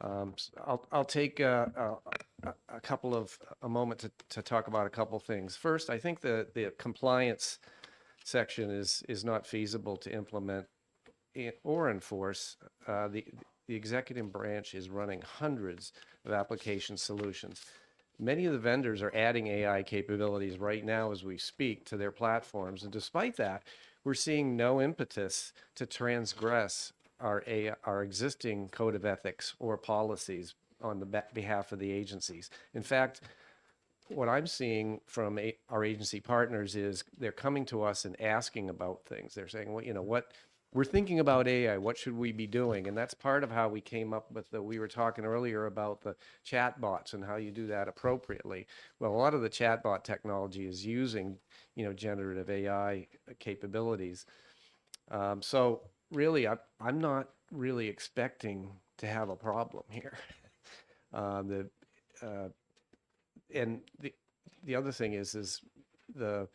I'll take a moment to talk about a couple things. First, I think the compliance section is not feasible to implement or enforce. The executive branch is running hundreds of application solutions. Many of the vendors are adding AI capabilities right now as we speak to their platforms. And despite that, we're seeing no impetus to transgress our existing code of ethics or policies on the behalf of the agencies. In fact, what I'm seeing from our agency partners is they're coming to us and asking about things. They're saying, well, you know, what we're thinking about AI, what should we be doing? And that's part of how we came up with we were talking earlier about the chat bots and how you do that appropriately. Well, a lot of the chatbot technology is using, you know, generative AI capabilities. So really, I'm not really expecting to have a problem here. And the other thing is the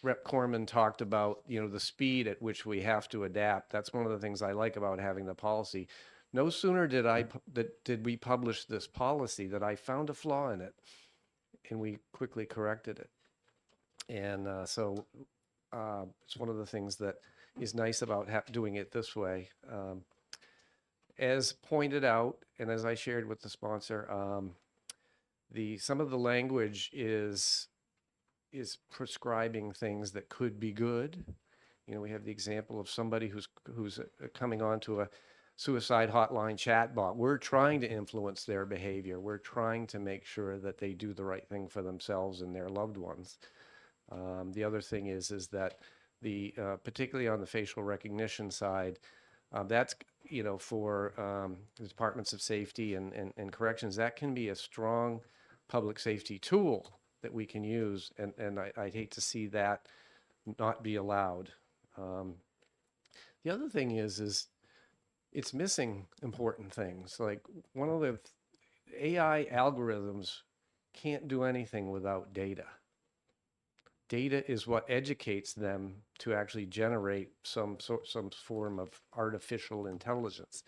Rep. Corman talked about, you know, the speed at which we have to adapt. That's one of the things I like about having the policy. No sooner did we publish this policy that I found a flaw in it, and we quickly corrected it. And so it's one of the things that is nice about doing it this way. As pointed out, and as I shared with the sponsor, some of the language is prescribing things that could be good. You know, we have the example of somebody who's coming onto a suicide hotline chatbot. We're trying to influence their behavior. We're trying to make sure that they do the right thing for themselves and their loved ones. The other thing is that particularly on the facial recognition side, that's, you know, for the departments of safety and corrections, that can be a strong public safety tool that we can use, and I'd hate to see that not be allowed. The other thing is it's missing important things. Like one of the AI algorithms can't do anything without data. Data is what educates them to actually generate some form of artificial intelligence.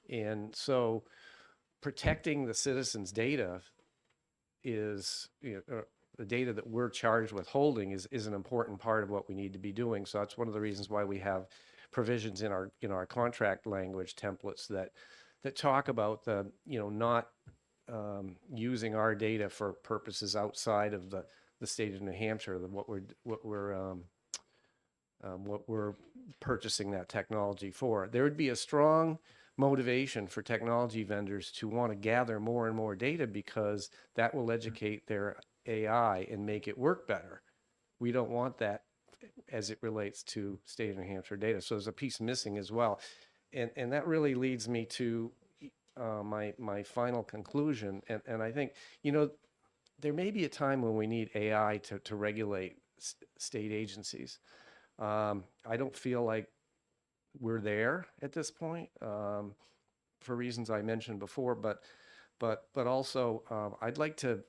And so protecting the citizens' data is, you know, the data that we're charged with holding is an important part of what we need to be doing. So that's one of the reasons why we have provisions in our contract language templates that talk about the, you know, not using our data for purposes outside of the state of New Hampshire, what we're purchasing that technology for. There would be a strong motivation for technology vendors to want to gather more and more data because that will educate their AI and make it work better. We don't want that as it relates to state of New Hampshire data. So there's a piece missing as well. And that really leads me to my final conclusion. And I think, you know, there may be a time when we need AI to regulate state agencies. I don't feel like we're there at this point for reasons I mentioned before, but also I'd like to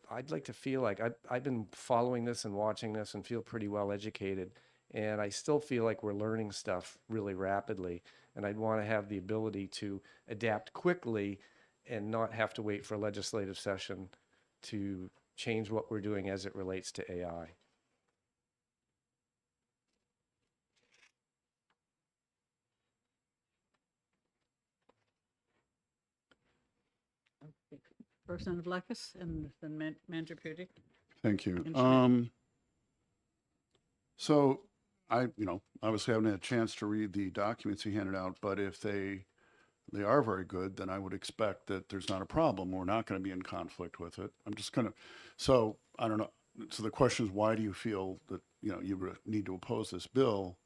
feel like I've been following this and watching this and feel pretty well educated, and I still feel like we're learning stuff really rapidly, and I'd want to have the ability to adapt quickly and not have to wait for a legislative session to change what we're doing as it relates to AI. Representative Blackus and then Manager Purdy. Thank you. And Schmidt. So I obviously haven't had a chance to read the documents he handed out, but if they are very good, then I would expect that there's not a problem. We're not going to be in conflict with it. So I don't know. So the question is, why do you feel that, you know, you need to oppose this bill?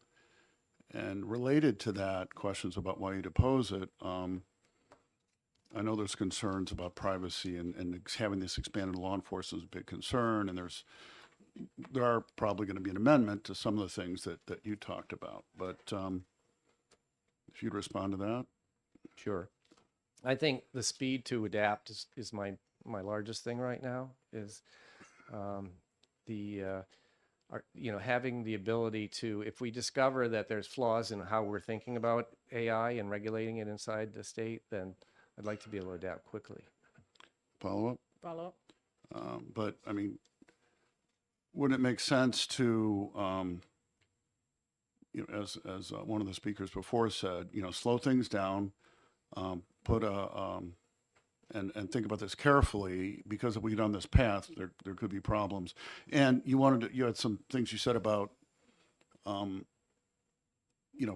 And related to that, questions about why you'd oppose it. I know there's concerns about privacy and having this expanded law enforcement is a big concern. And there are probably going to be an amendment to some of the things that you talked about. But if you'd respond to that. Sure. I think the speed to adapt is my largest thing right now, is having the ability to, if we discover that there's flaws in how we're thinking about AI and regulating it inside the state, then I'd like to be able to adapt quickly. Follow up? Follow up. But I mean, wouldn't it make sense to, you know, as one of the speakers before said, you know, slow things down, put and think about this carefully, because if we get on this path, there could be problems. And you had some things you said about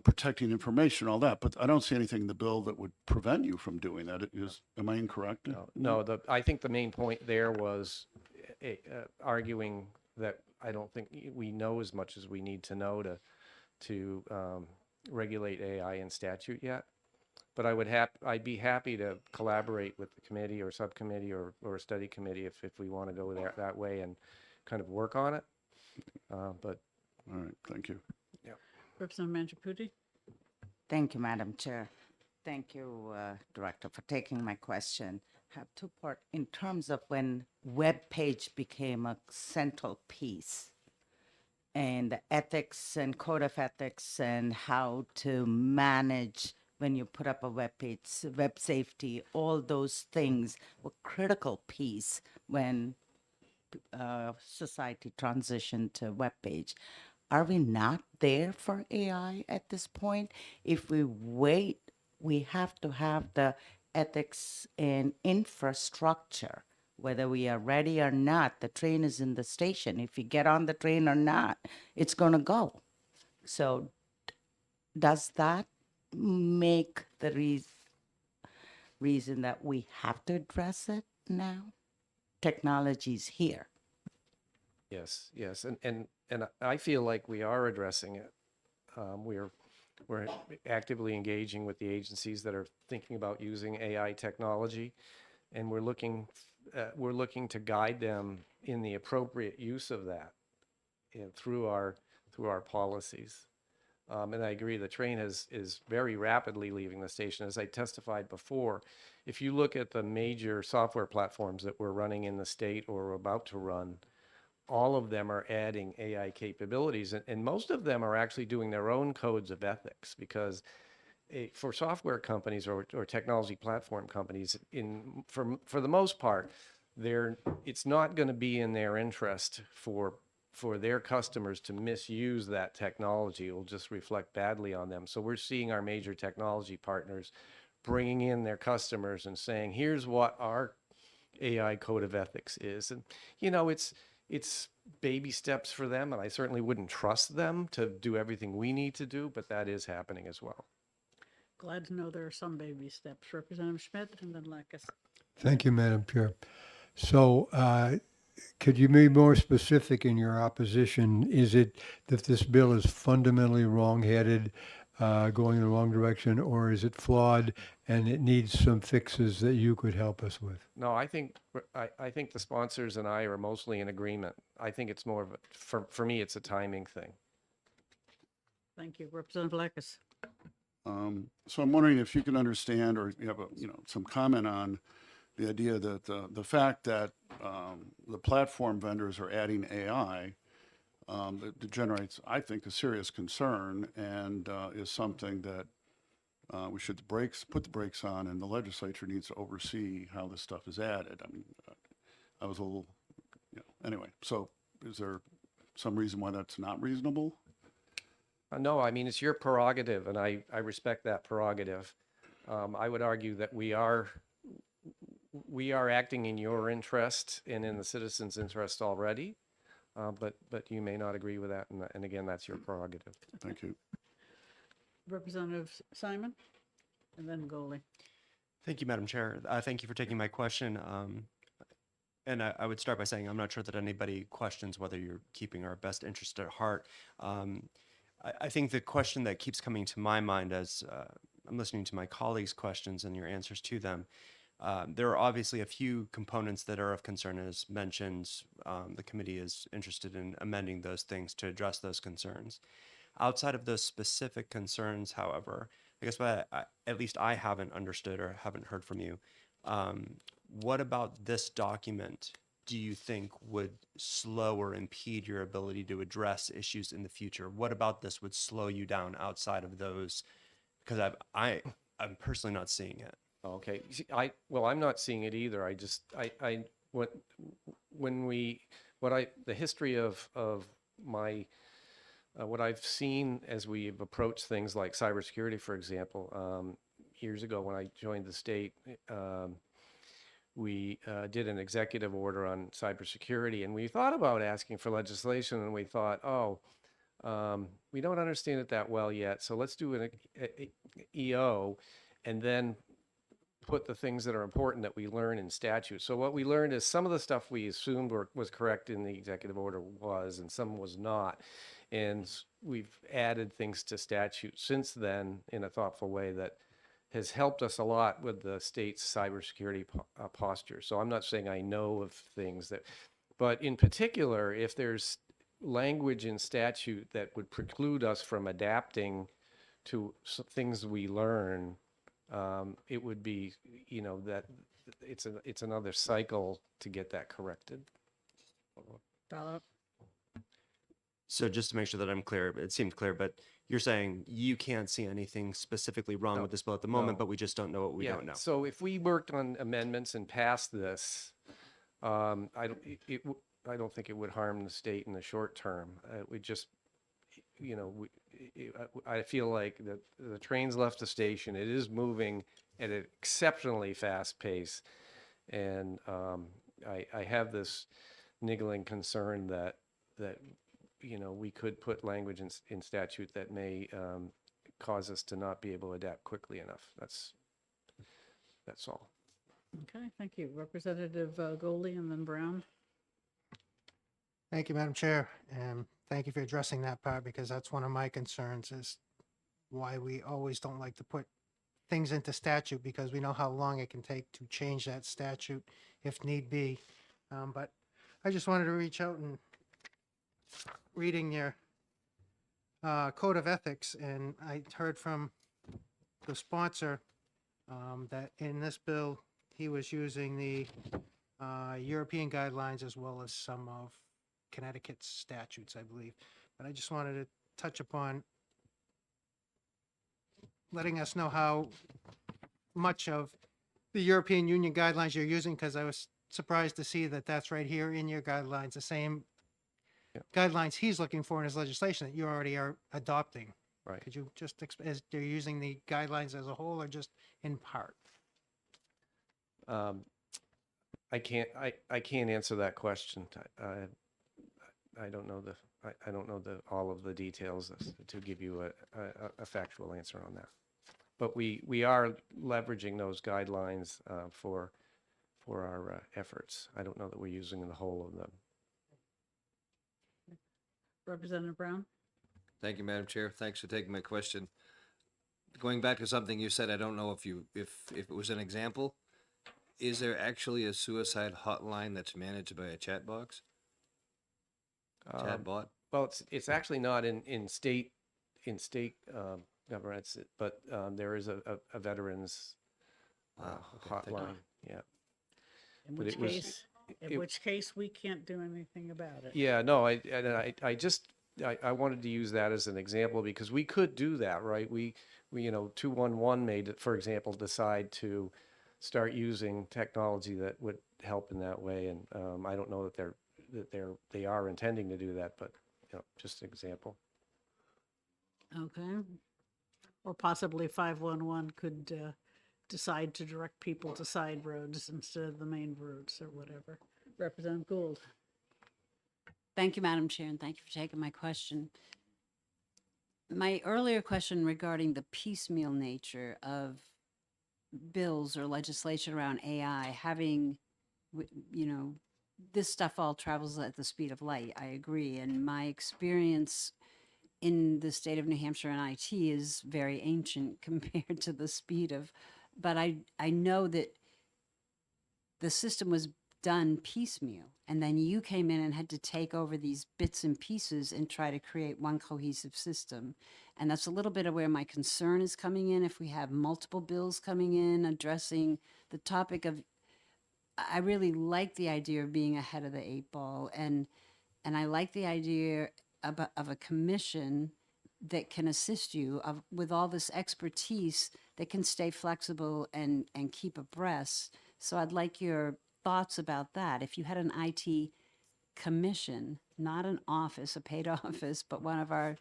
protecting information, all that, but I don't see anything in the bill that would prevent you from doing that. Am I incorrect? No, I think the main point there was arguing that I don't think we know as much as we need to know to regulate AI in statute yet. But I'd be happy to collaborate with the committee or subcommittee or a study committee if we want to go that way and kind of work on it. But all right, thank you. Yeah. Representative Mangiaputi? Thank you, Madam Chair. Thank you, Director, for taking my question. I have two part in terms of when web page became a central piece and the ethics and code of ethics and how to manage when you put up a web page, web safety, all those things were critical piece when society transitioned to web page. Are we not there for AI at this point? If we wait, we have to have the ethics and infrastructure, whether we are ready or not. The train is in the station. If you get on the train or not, it's going to go. So does that make the reason that we have to address it now? Technology's here. yes, and I feel like we are addressing it. We're actively engaging with the agencies that are thinking about using AI technology, and we're looking to guide them in the appropriate use of that through our policies. And I agree, the train is very rapidly leaving the station. As I testified before, if you look at the major software platforms that we're running in the state or are about to run, all of them are adding AI capabilities, and most of them are actually doing their own codes of ethics, because for software companies or technology platform companies, for the most part, it's not going to be in their interest for their customers to misuse that technology. It will just reflect badly on them. So we're seeing our major technology partners bringing in their customers and saying, here's what our AI code of ethics is. And, it's baby steps for them, and I certainly wouldn't trust them to do everything we need to do, but that is happening as well. Glad to know there are some baby steps. Representative Schmidt and then Lakis. Thank you, Madam Chair. So could you be more specific in your opposition? Is it that this bill is fundamentally wrong-headed, going in the wrong direction, or is it flawed and it needs some fixes that you could help us with? No, I think the sponsors and I are mostly in agreement. I think it's more of for me, it's a timing thing. Thank you. Representative Lakis. So I'm wondering if you can understand, or you have some comment on the idea that the fact that the platform vendors are adding AI that generates, I think, a serious concern, and is something that we should put the brakes on, and the legislature needs to oversee how this stuff is added. I mean, I was a little, anyway. So, is there some reason why that's not reasonable? No, I mean, it's your prerogative, and I respect that prerogative. I would argue that we are acting in your interest and in the citizens' interest already, but you may not agree with that, and again, that's your prerogative. Thank you. Representative Simon and then Goley. Thank you, Madam Chair. Thank you for taking my question. And I would start by saying I'm not sure that anybody questions whether you're keeping our best interest at heart. I think the question that keeps coming to my mind as I'm listening to my colleagues' questions and your answers to them, there are obviously a few components that are of concern. As mentioned, the committee is interested in amending those things to address those concerns. Outside of those specific concerns, however, I guess at least I haven't understood or haven't heard from you. What about this document do you think would slow or impede your ability to address issues in the future? What about this would slow you down outside of those? Because I'm personally not seeing it. Okay. I'm not seeing it either. The history of my what I've seen as we've approached things like cybersecurity, for example, years ago when I joined the state, we did an executive order on cybersecurity, and we thought about asking for legislation, and we thought, We don't understand it that well yet, so let's do an EO and then put the things that are important that we learn in statute. So what we learned is some of the stuff we assumed was correct in the executive order was, and some was not. And we've added things to statute since then in a thoughtful way that has helped us a lot with the state's cybersecurity posture. So I'm not saying I know of things that, but in particular, if there's language in statute that would preclude us from adapting to things we learn, it would be, that it's another cycle to get that corrected. Follow up. So just to make sure that I'm clear, it seemed clear, but you're saying you can't see anything specifically wrong with this bill at the moment, no. but we just don't know what we don't know. So if we worked on amendments and passed this, I don't think it would harm the state in the short term. We just, I feel like the train's left the station. It is moving at an exceptionally fast pace, and I have this niggling concern that we could put language in statute that may cause us to not be able to adapt quickly enough. That's all. Okay, thank you. Representative Goldie and then Brown. Thank you, Madam Chair, and thank you for addressing that part, because that's one of my concerns, is why we always don't like to put things into statute, because we know how long it can take to change that statute if need be. But I just wanted to reach out and reading your code of ethics, and I heard from the sponsor that in this bill he was using the European guidelines as well as some of Connecticut's statutes, I believe. But I just wanted to touch upon letting us know how much of the European Union guidelines you're using, because I was surprised to see that that's right here in your guidelines, the same guidelines he's looking for in his legislation that you already are adopting. Right. Could you just as they're using the guidelines as a whole or just in part? I can't answer that question. I don't know all of the details to give you a factual answer on that. But we are leveraging those guidelines for our efforts. I don't know that we're using the whole of them. Representative Brown. Thank you, Madam Chair. Thanks for taking my question. Going back to something you said, I don't know if it was an example. Is there actually a suicide hotline that's managed by a chat box? Chatbot? Well, it's actually not in state governments, but there is a veterans hotline. Yeah. In But which it was- case, in which case we can't do anything about it. Yeah, no, I wanted to use that as an example because we could do that, right? We 211 may, for example, decide to start using technology that would help in that way, and I don't know that they are intending to do that, but just an example. Okay. Or possibly 511 could decide to direct people to side roads instead of the main roads or whatever. Representative Gould. Thank you, Madam Chair, and thank you for taking my question. My earlier question regarding the piecemeal nature of bills or legislation around AI, having, this stuff all travels at the speed of light. I agree. And my experience in the state of New Hampshire in IT is very ancient compared to the speed of, but I know that the system was done piecemeal, and then you came in and had to take over these bits and pieces and try to create one cohesive system. And that's a little bit of where my concern is coming in. If we have multiple bills coming in addressing the topic of, I really like the idea of being ahead of the 8 ball, and I like the idea of a commission that can assist you with all this expertise that can stay flexible and keep abreast. So I'd like your thoughts about that. If you had an IT commission, not an office, a paid office, but one of our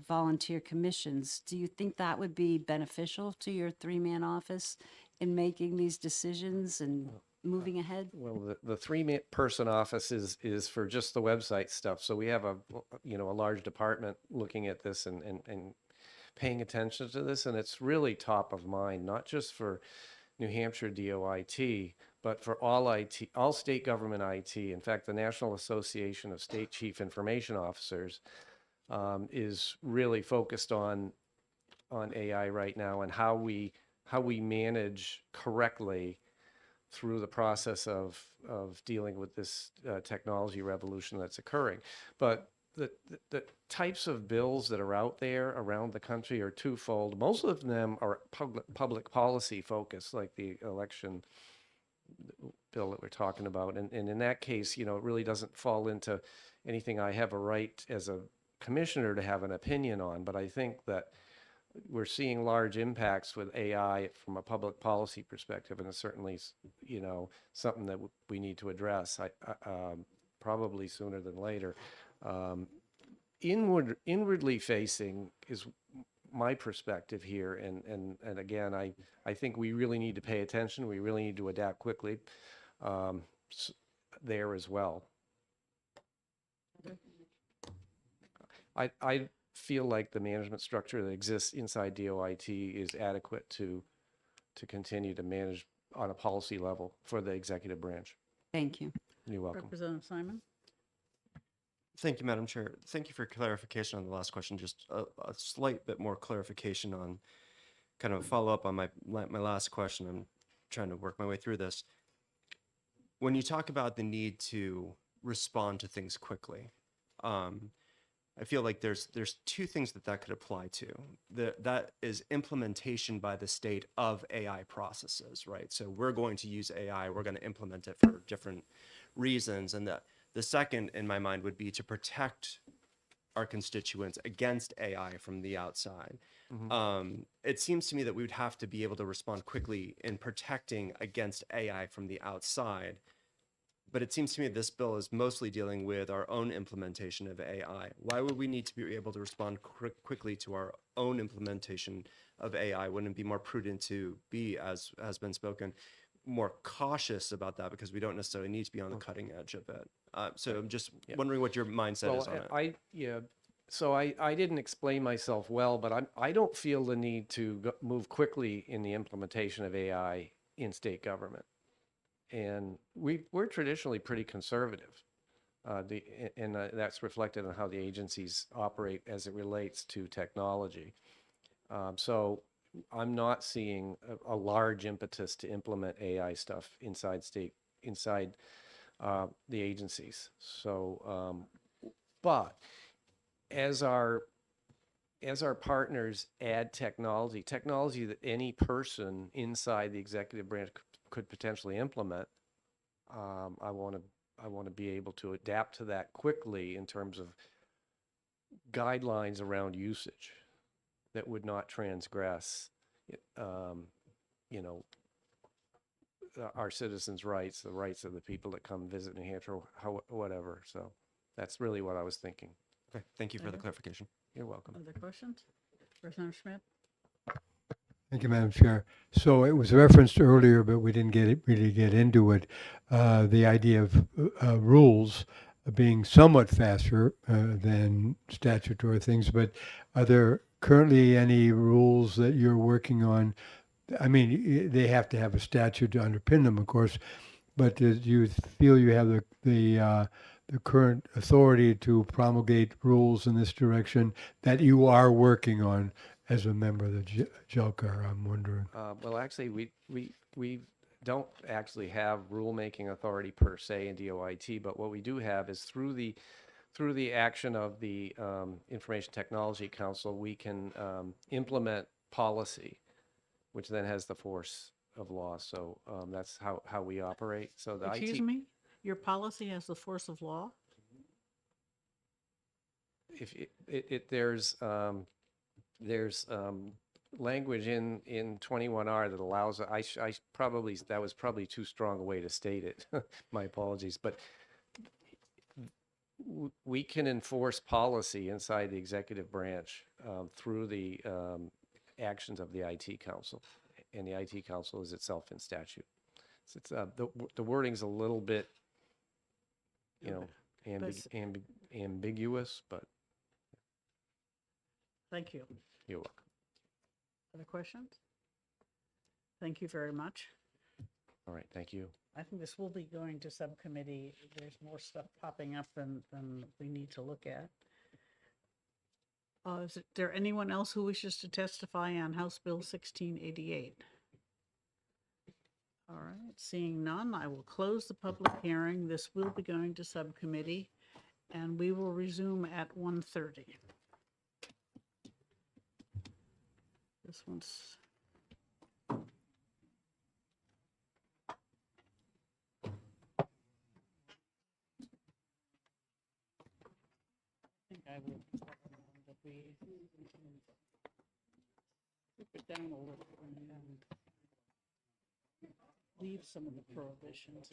volunteer commissions, do you think that would be beneficial to your 3-man office in making these decisions? And moving ahead? Well, the person office is for just the website stuff. So we have a large department looking at this and paying attention to this. And it's really top of mind, not just for New Hampshire DOIT, but for all IT, all state government IT. In fact, the National Association of State Chief Information Officers is really focused on AI right now and how we manage correctly through the process of dealing with this technology revolution that's occurring. But the types of bills that are out there around the country are twofold. Most of them are public policy focused, like the election bill that we're talking about. And in that case, it really doesn't fall into anything I have a right as a commissioner to have an opinion on. But I think that we're seeing large impacts with AI from a public policy perspective, and it's certainly, something that we need to address. Probably sooner than later. Inwardly facing is my perspective here, and again, I think we really need to pay attention. We really need to adapt quickly there as well. I feel like the management structure that exists inside DOIT is adequate to continue to manage on a policy level for the executive branch. Thank you. You're welcome. Representative Simon? Thank you, Madam Chair. Thank you for clarification on the last question. Just a slight bit more clarification on kind of a follow-up on my last question. I'm trying to work my way through this. When you talk about the need to respond to things quickly, I feel like there's two things that could apply to. That is implementation by the state of AI processes, right? So we're going to use AI, we're going to implement it for different reasons. And the second in my mind would be to protect our constituents against AI from the outside. It seems to me that we would have to be able to respond quickly in protecting against AI from the outside. But it seems to me this bill is mostly dealing with our own implementation of AI. Why would we need to be able to respond quickly to our own implementation of AI? Wouldn't it be more prudent to be, as has been spoken, more cautious about that because we don't necessarily need to be on the cutting edge of it? So I'm just wondering what your mindset is on it. So I didn't explain myself well, but I don't feel the need to move quickly in the implementation of AI in state government. And we're traditionally pretty conservative, and that's reflected in how the agencies operate as it relates to technology. So I'm not seeing a large impetus to implement AI stuff inside the agencies. So, but as our partners add technology that any person inside the executive branch could potentially implement, I want to be able to adapt to that quickly in terms of guidelines around usage that would not transgress, our citizens' rights, the rights of the people that come visit New Hampshire, whatever. So that's really what I was thinking. Okay, thank you for the clarification. You're welcome. Other questions? Representative Schmidt? Thank you, Madam Chair. So it was referenced earlier, but we didn't really get into it. The idea of rules being somewhat faster than statutory things, but are there currently any rules that you're working on? I mean, they have to have a statute to underpin them, of course, but do you feel you have the current authority to promulgate rules in this direction that you are working on as a member of the JELCA, I'm wondering? Well, actually, we don't actually have rulemaking authority per se in DOIT, but what we do have is through the action of the Information Technology Council, we can implement policy, which then has the force of law. So that's how we operate. So the Excuse me? Your policy has the force of law? If there's language in 21R that allows, that was probably too strong a way to state it. My apologies, but we can enforce policy inside the executive branch through the actions of the IT Council, and the IT Council is itself in statute. It's, the wording's a little bit, you know, But- ambiguous, but Thank you. you're welcome. Other questions? Thank you very much. All right, thank you. I think this will be going to subcommittee. There's more stuff popping up than we need to look at. Is there anyone else who wishes to testify on House Bill 1688? All right, seeing none, I will close the public hearing. This will be going to subcommittee, and we will resume at 1:30. This one's. I think I will recommend that we keep it down a little and leave some of the prohibitions.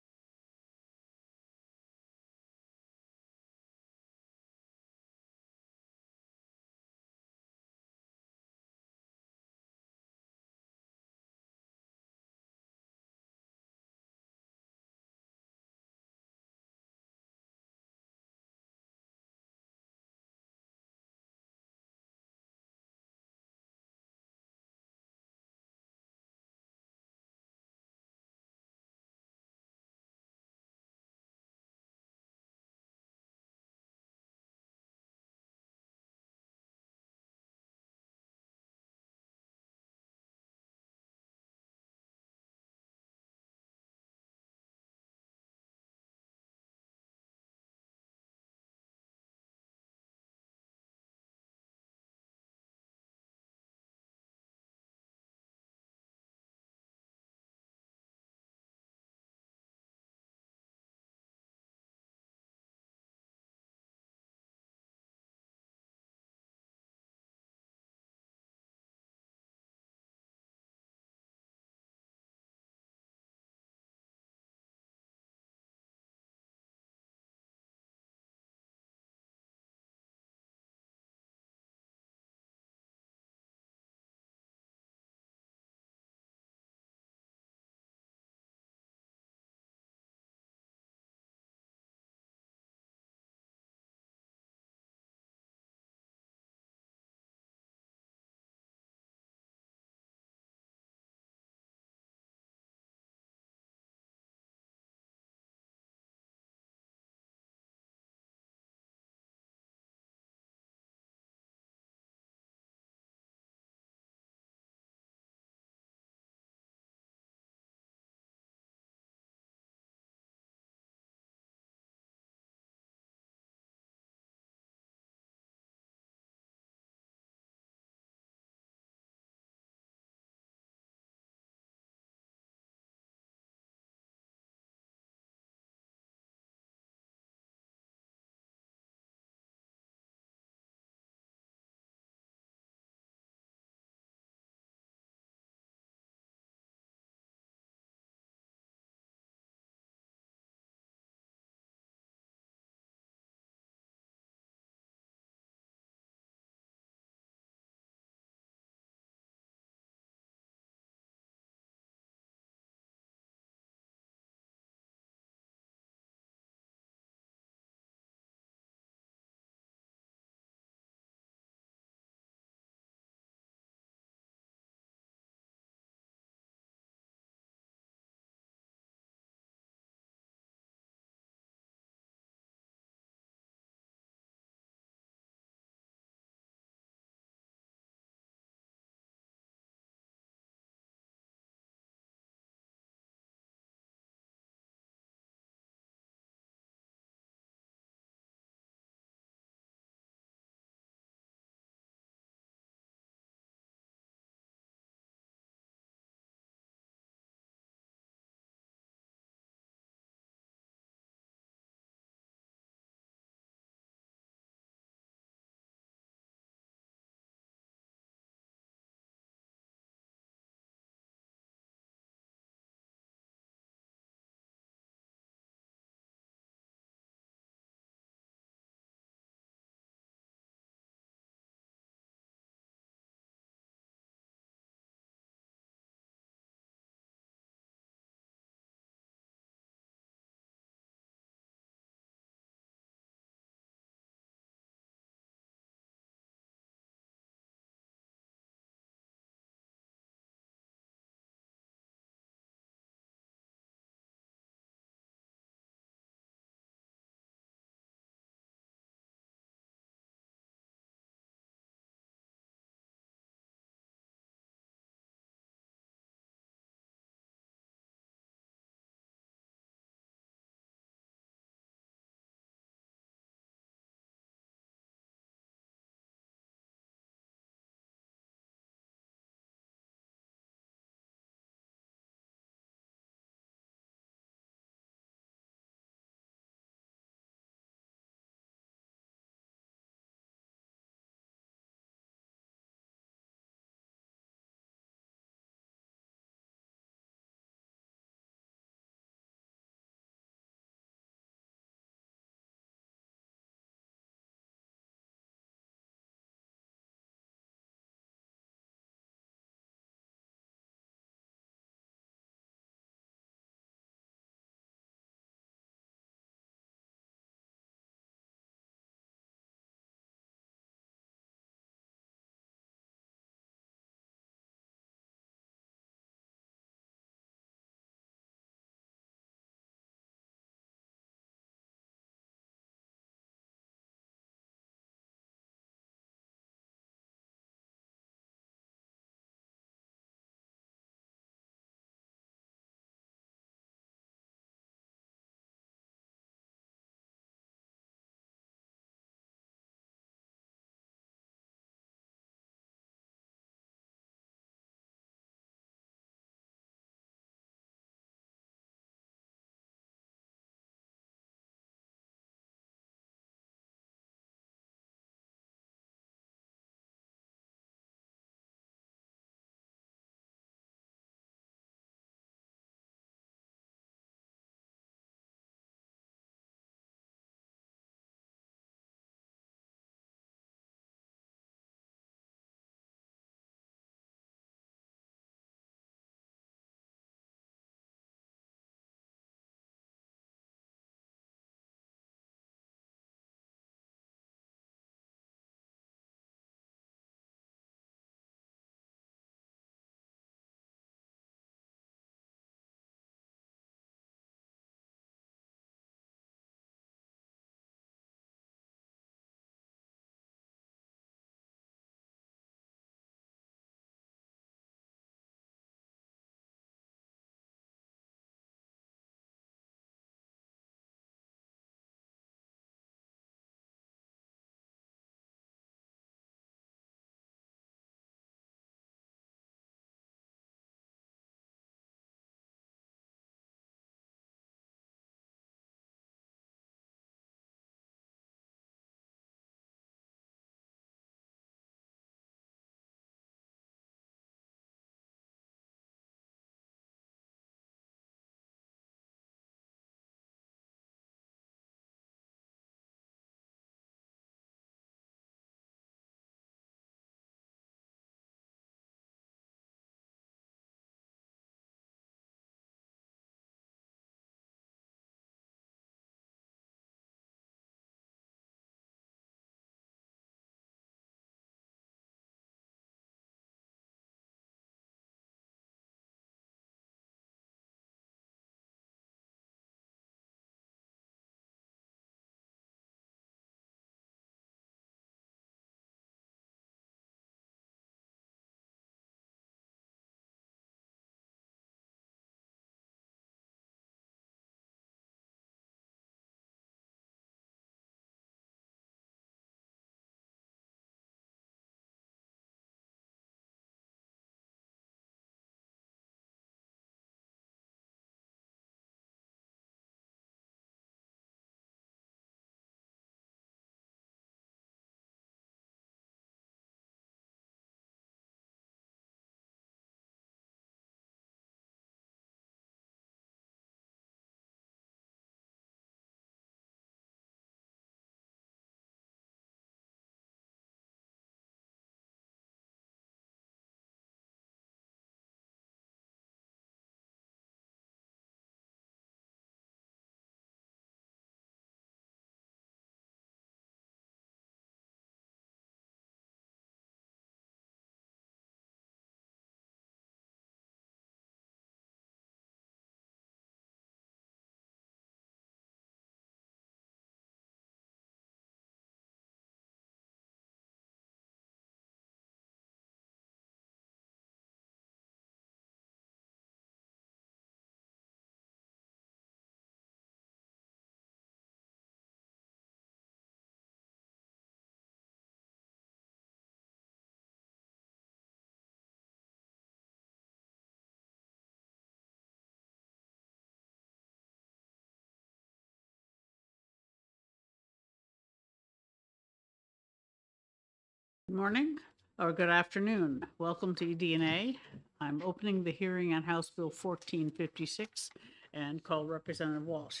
Good morning or good afternoon. Welcome to EDNA. I'm opening the hearing on House Bill 1456 and call Representative Walsh.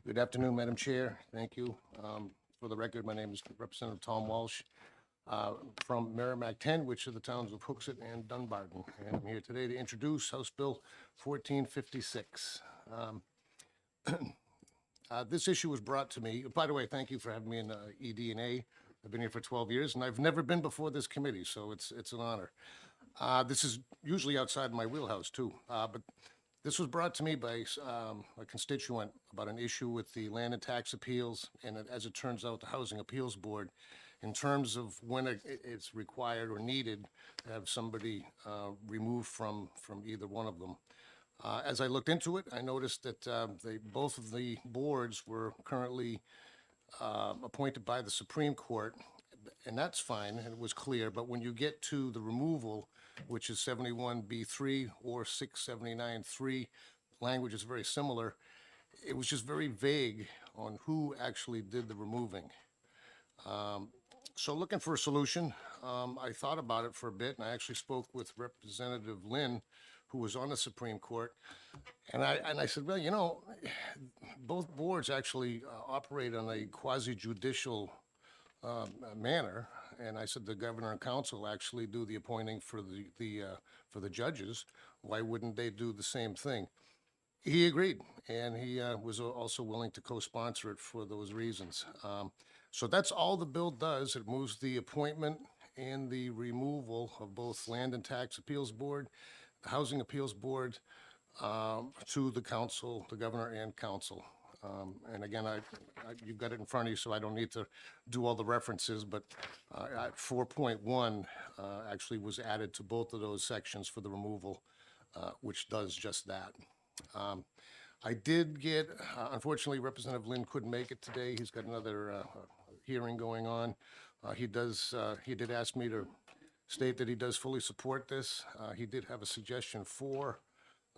Good afternoon, Madam Chair. Thank you. For the record, my name is Representative Tom Walsh from Merrimack 10, which are the towns of Hooksett and Dunbarton. And I'm here today to introduce House Bill 1456. This issue was brought to me. By the way, thank you for having me in EDNA. I've been here for 12 years, and I've never been before this committee, so it's an honor. This is usually outside my wheelhouse, too. But this was brought to me by a constituent about an issue with the land and tax appeals, and as it turns out, the Housing Appeals Board, in terms of when it's required or needed to have somebody removed from either one of them. As I looked into it, I noticed that both of the boards were currently appointed by the Supreme Court, and that's fine, and it was clear. But when you get to the removal, which is 71B3 or 679.3, language is very similar. It was just very vague on who actually did the removing. So looking for a solution, I thought about it for a bit, and I actually spoke with Representative Lynn, who was on the Supreme Court, and I said, well, you know, both boards actually operate on a quasi-judicial manner, and I said the governor and council actually do the appointing for the judges. Why wouldn't they do the same thing? He agreed, and he was also willing to co-sponsor it for those reasons. So that's all the bill does. It moves the appointment and the removal of both Land and Tax Appeals Board, the Housing Appeals Board, to the council, the governor and council. And again, you've got it in front of you, so I don't need to do all the references, but 4.1 actually was added to both of those sections for the removal, which does just that. I did get, unfortunately, Representative Lynn couldn't make it today. He's got another hearing going on. He did ask me to state that he does fully support this. He did have a suggestion for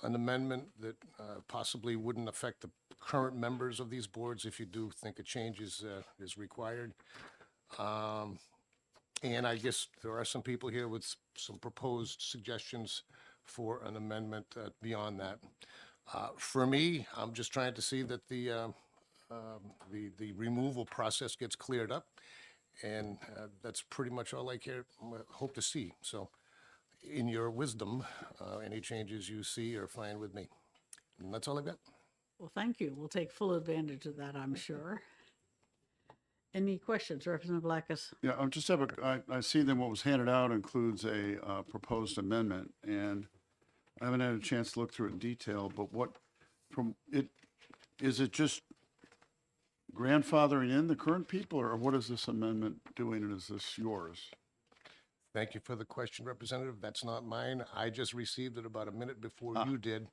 an amendment that possibly wouldn't affect the current members of these boards if you do think a change is required. And I guess there are some people here with some proposed suggestions for an amendment beyond that. For me, I'm just trying to see that the removal process gets cleared up, and that's pretty much all I hope to see. So, in your wisdom, any changes you see are fine with me. And that's all I've got. Well, thank you. We'll take full advantage of that, I'm sure. Any questions, Representative Blackus? Yeah, I just have I see that what was handed out includes a proposed amendment, and I haven't had a chance to look through it in detail, but is it just grandfathering in the current people, or what is this amendment doing, and is this yours? Thank you for the question, Representative. That's not mine. I just received it about a minute before you did,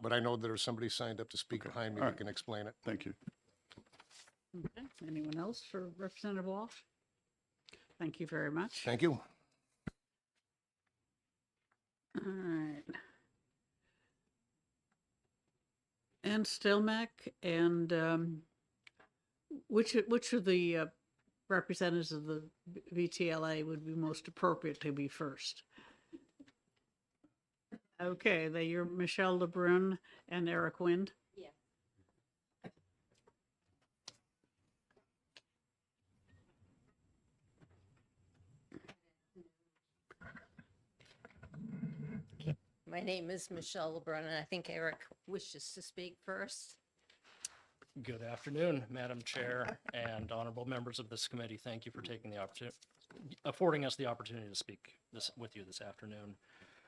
but I know there's somebody signed up to speak behind me that can explain it. Thank you. Okay. Anyone else for Representative Walsh? Thank you very much. Thank you. All right. And Stelmach, and which of the representatives of the VTLA would be most appropriate to be first? Okay, you're Michelle LeBrun and Eric Wind. Yeah. My name is Michelle LeBrun, and I think Eric wishes to speak first. Good afternoon, Madam Chair and honorable members of this committee. Thank you for taking the opportunity, affording us the opportunity to speak with you this afternoon.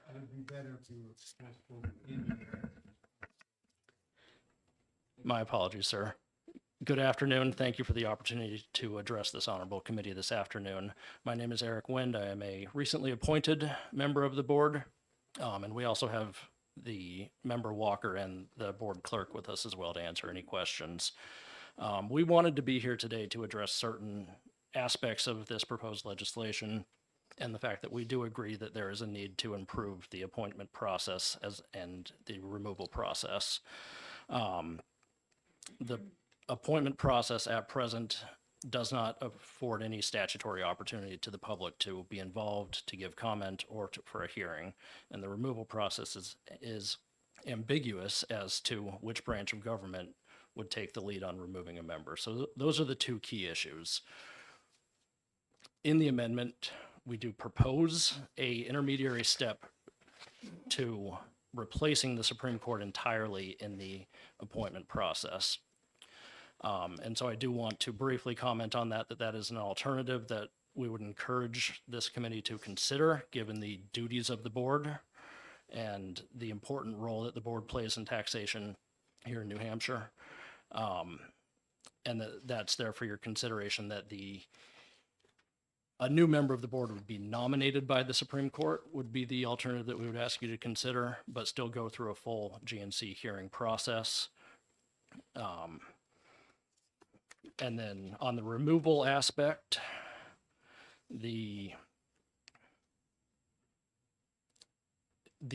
It would be better if you were My apologies, sir. Good afternoon. Thank you for the opportunity to address this honorable committee this afternoon. My name is Eric Wind. I am a recently appointed member of the board, and we also have the member Walker and the board clerk with us as well to answer any questions. We wanted to be here today to address certain aspects of this proposed legislation and the fact that we do agree that there is a need to improve the appointment process and the removal process. The appointment process at present does not afford any statutory opportunity to the public to be involved, to give comment, or for a hearing. And the removal process is ambiguous as to which branch of government would take the lead on removing a member. So those are the two key issues. In the amendment, we do propose a intermediary step to replacing the Supreme Court entirely in the appointment process. And so I do want to briefly comment on that is an alternative that we would encourage this committee to consider, given the duties of the board and the important role that the board plays in taxation here in New Hampshire. And that's there for your consideration, that a new member of the board would be nominated by the Supreme Court would be the alternative that we would ask you to consider, but still go through a full GNC hearing process. And then on the removal aspect, the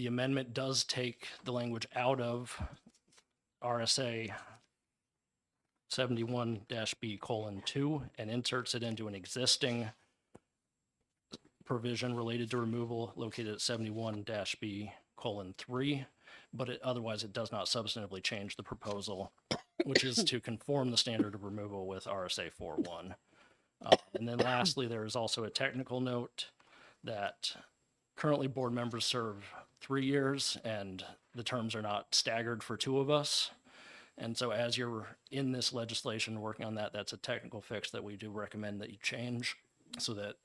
amendment does take the language out of RSA 71-B:2 and inserts it into an existing provision related to removal located at 71-B:3, but otherwise it does not substantively change the proposal, which is to conform the standard of removal with RSA 4.1. And then lastly, there is also a technical note that currently board members serve 3 years and the terms are not staggered for 2 of us. And so as you're in this legislation working on that, that's a technical fix that we do recommend that you change so that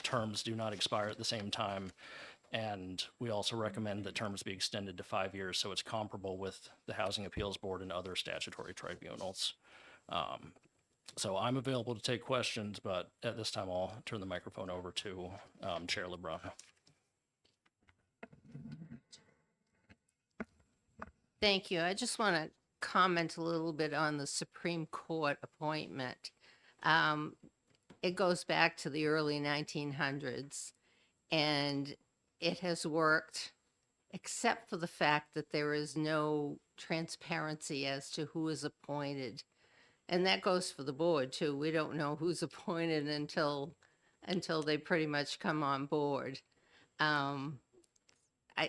terms do not expire at the same time. And we also recommend that terms be extended to 5 years so it's comparable with the Housing Appeals Board and other statutory tribunals. So I'm available to take questions, but at this time I'll turn the microphone over to Chair LeBrun. Thank you. I just want to comment a little bit on the Supreme Court appointment. It goes back to the early 1900s, and it has worked, except for the fact that there is no transparency as to who is appointed. And that goes for the board too. We don't know who's appointed until they pretty much come on board.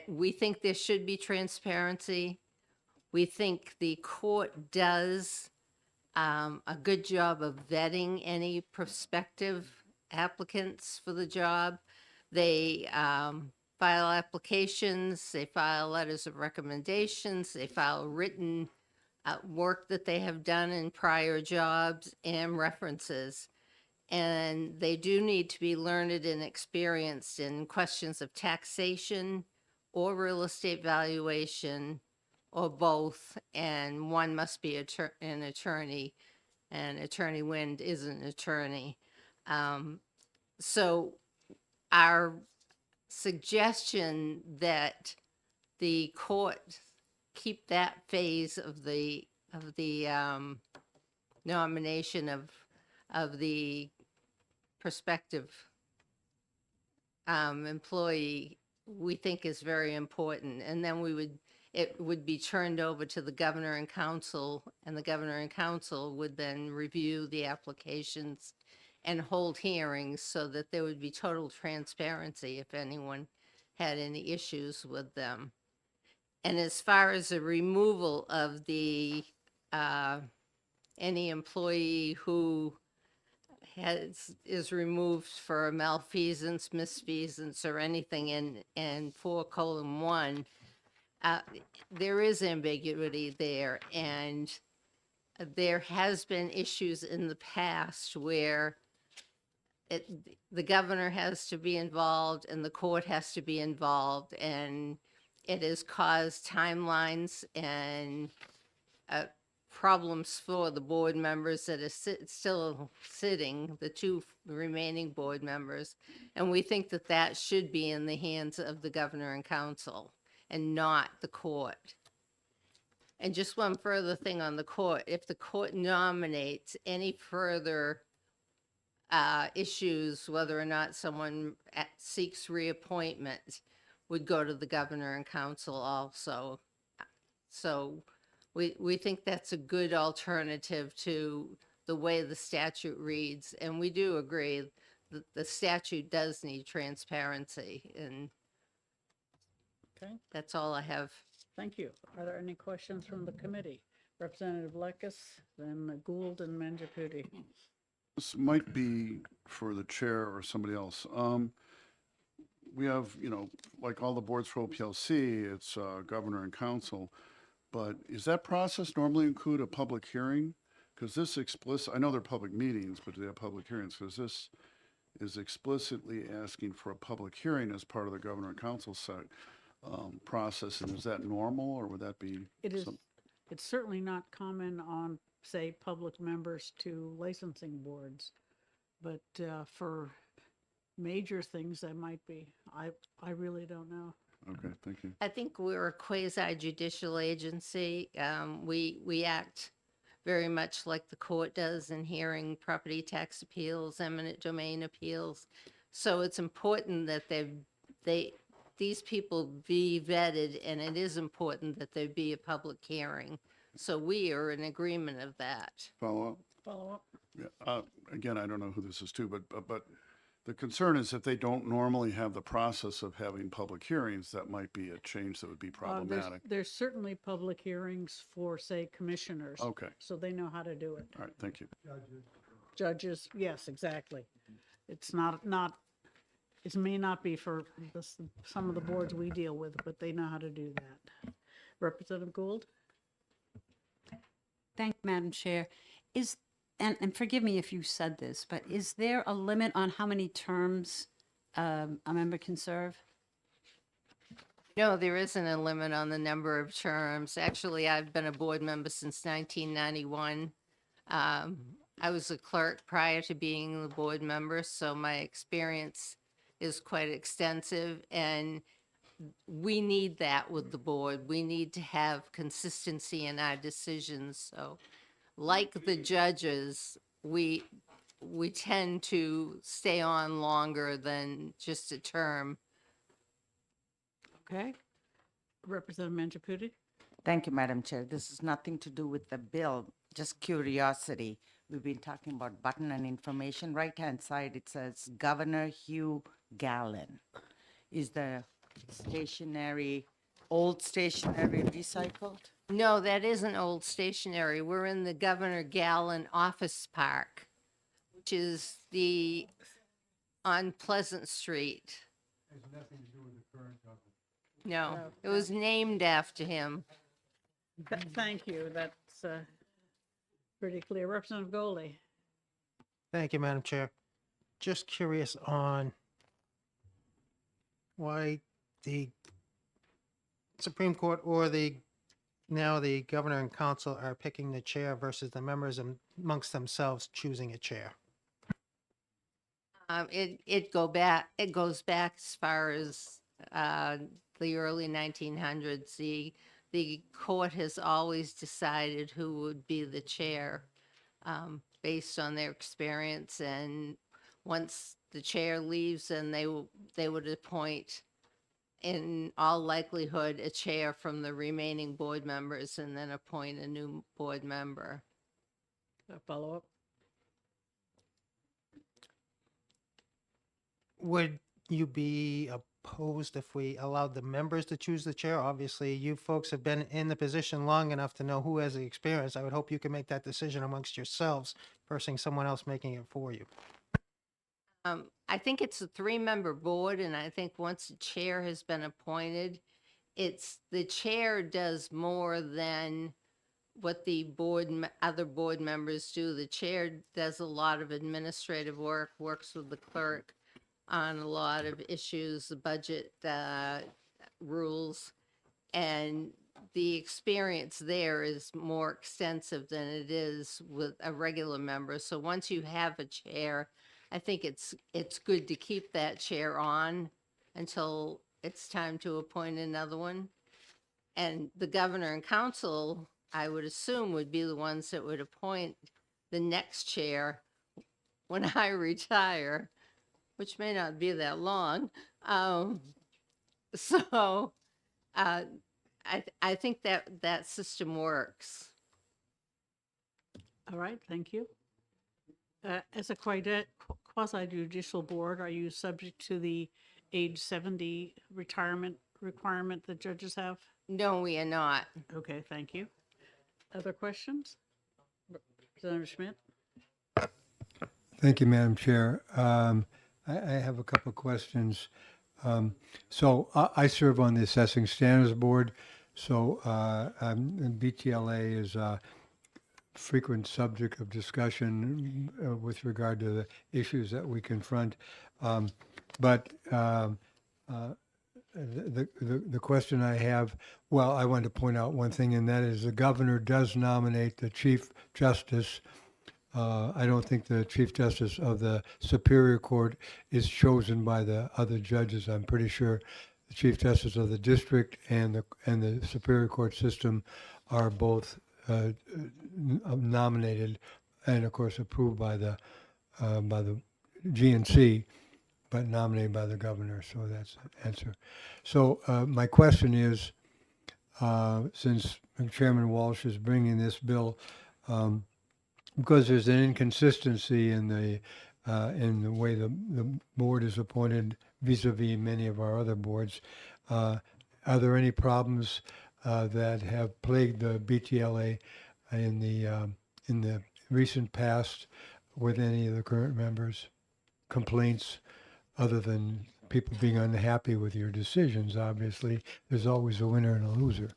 We think there should be transparency. We think the court does a good job of vetting any prospective applicants for the job. They file applications, they file letters of recommendations, they file written work that they have done in prior jobs and references. And they do need to be learned and experienced in questions of taxation or real estate valuation or both. And one must be an attorney, and Attorney Wind is an attorney. So our suggestion that the court keep that phase of the nomination of the prospective employee, we think is very important. And then it would be turned over to the governor and council, and the governor and council would then review the applications and hold hearings so that there would be total transparency if anyone had any issues with them. And as far as the removal of the any employee who is removed for malfeasance, misfeasance, or anything in 4:1, there is ambiguity there, and there has been issues in the past where the governor has to be involved and the court has to be involved, and it has caused timelines and problems for the board members that are still sitting, the 2 remaining board members. And we think that that should be in the hands of the governor and council and not the court. And just one further thing on the court, if the court nominates any further issues, whether or not someone seeks reappointment, would go to the governor and council also. So we think that's a good alternative to the way the statute reads. And we do agree that the statute does need transparency, and Okay, that's all I have. thank you. Are there any questions from the committee? Representative Lekis, then Gould and Manjaputi. This might be for the chair or somebody else. We have, you know, like all the boards for OPLC, it's governor and council. But is that process normally include a public hearing? Because this explicit, I know they're public meetings, but do they have public hearings? Because this is explicitly asking for a public hearing as part of the governor and council process. And is that normal, or would that be? It is, it's certainly not common on, say, public members to licensing boards. But for major things, that might be. I really don't know. Okay, thank you. I think we're a quasi judicial agency. We act very much like the court does in hearing property tax appeals, eminent domain appeals. So it's important that these people be vetted, and it is important that there be a public hearing. So we are in agreement of that. Follow up? Follow up? Yeah. Again, I don't know who this is to, but the concern is if they don't normally have the process of having public hearings, that might be a change that would be problematic. There's certainly public hearings for, say, commissioners. Okay. So they know how to do it. All right, thank you. Judges, yes, exactly. It's not, it may not be for some of the boards we deal with, but they know how to do that. Representative Gould? Thank you, Madam Chair. And forgive me if you said this, but is there a limit on how many terms a member can serve? No, there isn't a limit on the number of terms. Actually, I've been a board member since 1991. I was a clerk prior to being the board member, so my experience is quite extensive, and we need that with the board. We need to have consistency in our decisions. So like the judges, we tend to stay on longer than just a term. Okay. Representative Manjaputi? Thank you, Madam Chair. This is nothing to do with the bill, just curiosity. We've been talking about button and information. Right-hand side, it says Governor Hugh Gallen. Is the old stationery recycled? No, that isn't old stationery. We're in the Governor Gallen Office Park, which is on Pleasant Street. Has nothing to do with the current government. No, it was named after him. Thank you. That's pretty clear. Representative Goldie? Thank you, Madam Chair. Just curious on why the Supreme Court or now the governor and council are picking the chair versus the members amongst themselves choosing a chair. It goes back as far as the early 1900s. The court has always decided who would be the chair based on their experience, and once the chair leaves, then they would appoint, in all likelihood, a chair from the remaining board members, and then appoint a new board member. Follow up? Would you be opposed if we allowed the members to choose the chair? Obviously, you folks have been in the position long enough to know who has the experience. I would hope you can make that decision amongst yourselves versus someone else making it for you. I think it's a 3-member board, and I think once the chair has been appointed, the chair does more than what the other board members do. The chair does a lot of administrative work, works with the clerk on a lot of issues, the budget rules, and the experience there is more extensive than it is with a regular member. So once you have a chair, I think it's good to keep that chair on until it's time to appoint another one. And the governor and council, I would assume, would be the ones that would appoint the next chair when I retire, which may not be that long. So I think that system works. All right, thank you. As a quasi judicial board, are you subject to the age 70 retirement requirement that judges have? No, we are not. Okay, thank you. Other questions? Representative Schmidt? Thank you, Madam Chair. I have a couple of questions. So I serve on the Assessing Standards Board. So BTLA is a frequent subject of discussion with regard to the issues that we confront. But the question I have, well, I want to point out one thing, and that is the governor does nominate the Chief Justice. I don't think the Chief Justice of the Superior Court is chosen by the other judges. I'm pretty sure the Chief Justice of the District and the Superior Court system are both nominated and, of course, approved by the GNC, but nominated by the governor. So that's the answer. So my question is, since Chairman Walsh is bringing this bill, because there's an inconsistency in the way the board is appointed vis-a-vis many of our other boards, are there any problems that have plagued the BTLA in the recent past with any of the current members? Complaints, other than people being unhappy with your decisions? Obviously, there's always a winner and a loser.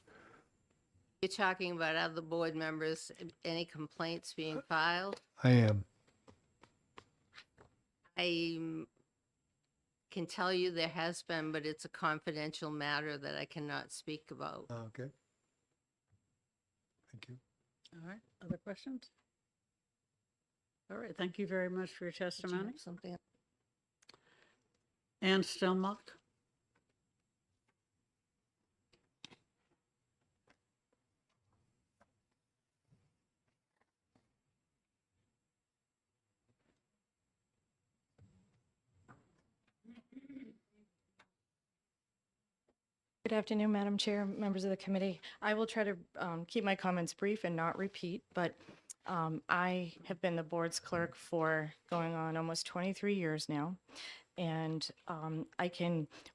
You're talking about other board members, any complaints being filed? I am. I can tell you there has been, but it's a confidential matter that I cannot speak about. Okay. Thank you. All right, other questions? All right, thank you very much for your Did you have testimony. something? Ann Stelmach? Good afternoon, Madam Chair, members of the committee. I will try to keep my comments brief and not repeat, but I have been the board's clerk for going on almost 23 years now. And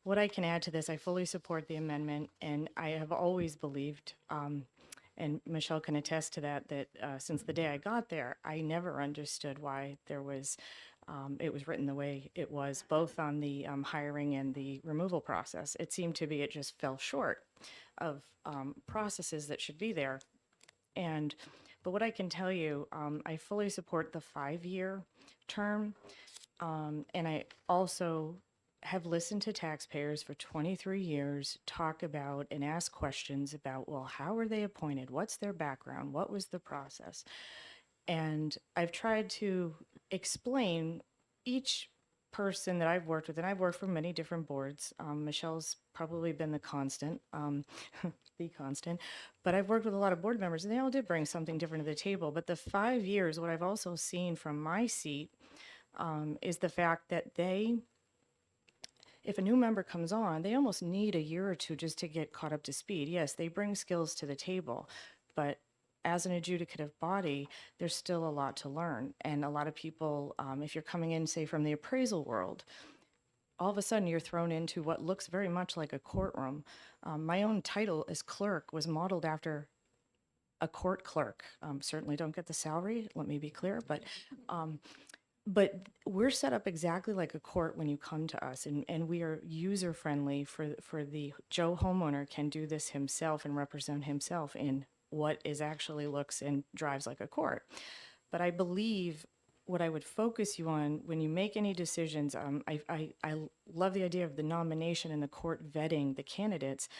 what I can add to this, I fully support the amendment, and I have always believed, and Michelle can attest to that, that since the day I got there, I never understood why it was written the way it was, both on the hiring and the removal process. It seemed to be, it just fell short of processes that should be there. But what I can tell you, I fully support the 5-year term. And I also have listened to taxpayers for 23 years talk about and ask questions about, well, how were they appointed? What's their background? What was the process? And I've tried to explain each person that I've worked with, and I've worked for many different boards. Michelle's probably been the constant, but I've worked with a lot of board members, and they all did bring something different to the table. But the 5 years, what I've also seen from my seat is the fact that if a new member comes on, they almost need a year or two just to get caught up to speed. Yes, they bring skills to the table, but as an adjudicative body, there's still a lot to learn. And a lot of people, if you're coming in, say, from the appraisal world, all of a sudden you're thrown into what looks very much like a courtroom. My own title as clerk was modeled after a court clerk. Certainly don't get the salary, let me be clear, but we're set up exactly like a court when you come to us, and we are user friendly for the Joe homeowner can do this himself and represent himself in what is actually looks and drives like a court. But I believe what I would focus you on when you make any decisions, I love the idea of the nomination and the court vetting the candidates,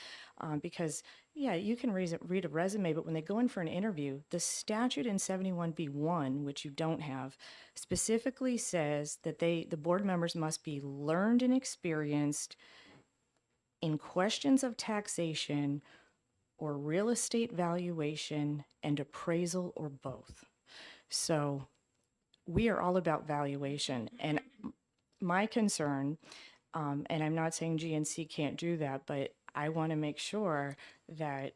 because yeah, you can read a resume, but when they go in for an interview, the statute in 71B1, which you don't have, specifically says that the board members must be learned and experienced in questions of taxation or real estate valuation and appraisal or both. So we are all about valuation, and my concern, and I'm not saying GNC can't do that, but I want to make sure that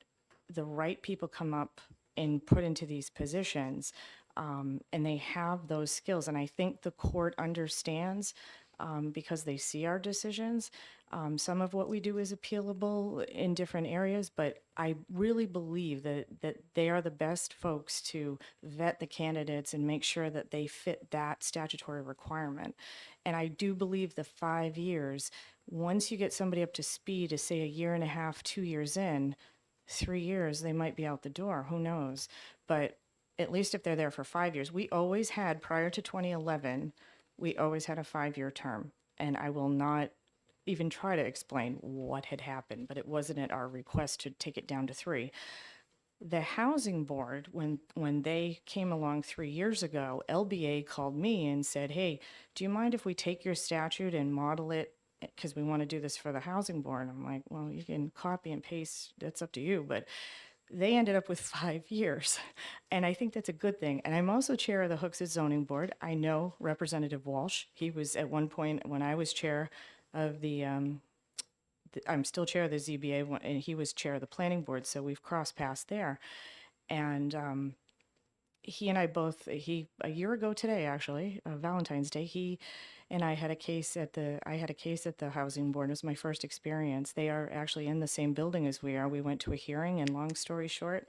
the right people come up and put into these positions. And they have those skills. And I think the court understands because they see our decisions. Some of what we do is appealable in different areas, but I really believe that they are the best folks to vet the candidates and make sure that they fit that statutory requirement. And I do believe the 5 years, once you get somebody up to speed to say a year and a half, 2 years in, 3 years, they might be out the door. Who knows? But at least if they're there for 5 years, we always had, prior to 2011, we always had a 5-year term. And I will not even try to explain what had happened, but it wasn't at our request to take it down to 3. The housing board, when they came along 3 years ago, LBA called me and said, hey, do you mind if we take your statute and model it? Because we want to do this for the housing board. I'm like, well, you can copy and paste. That's up to you. But they ended up with 5 years. And I think that's a good thing. And I'm also chair of the Hooksett Zoning Board. I know Representative Walsh. He was at one point, when I was chair of I'm still chair of the ZBA, and he was chair of the planning board, so we've crossed paths there. And he and I both, a year ago today, actually, Valentine's Day, he and I had a case at the housing board. It was my first experience. They are actually in the same building as we are. We went to a hearing, and long story short,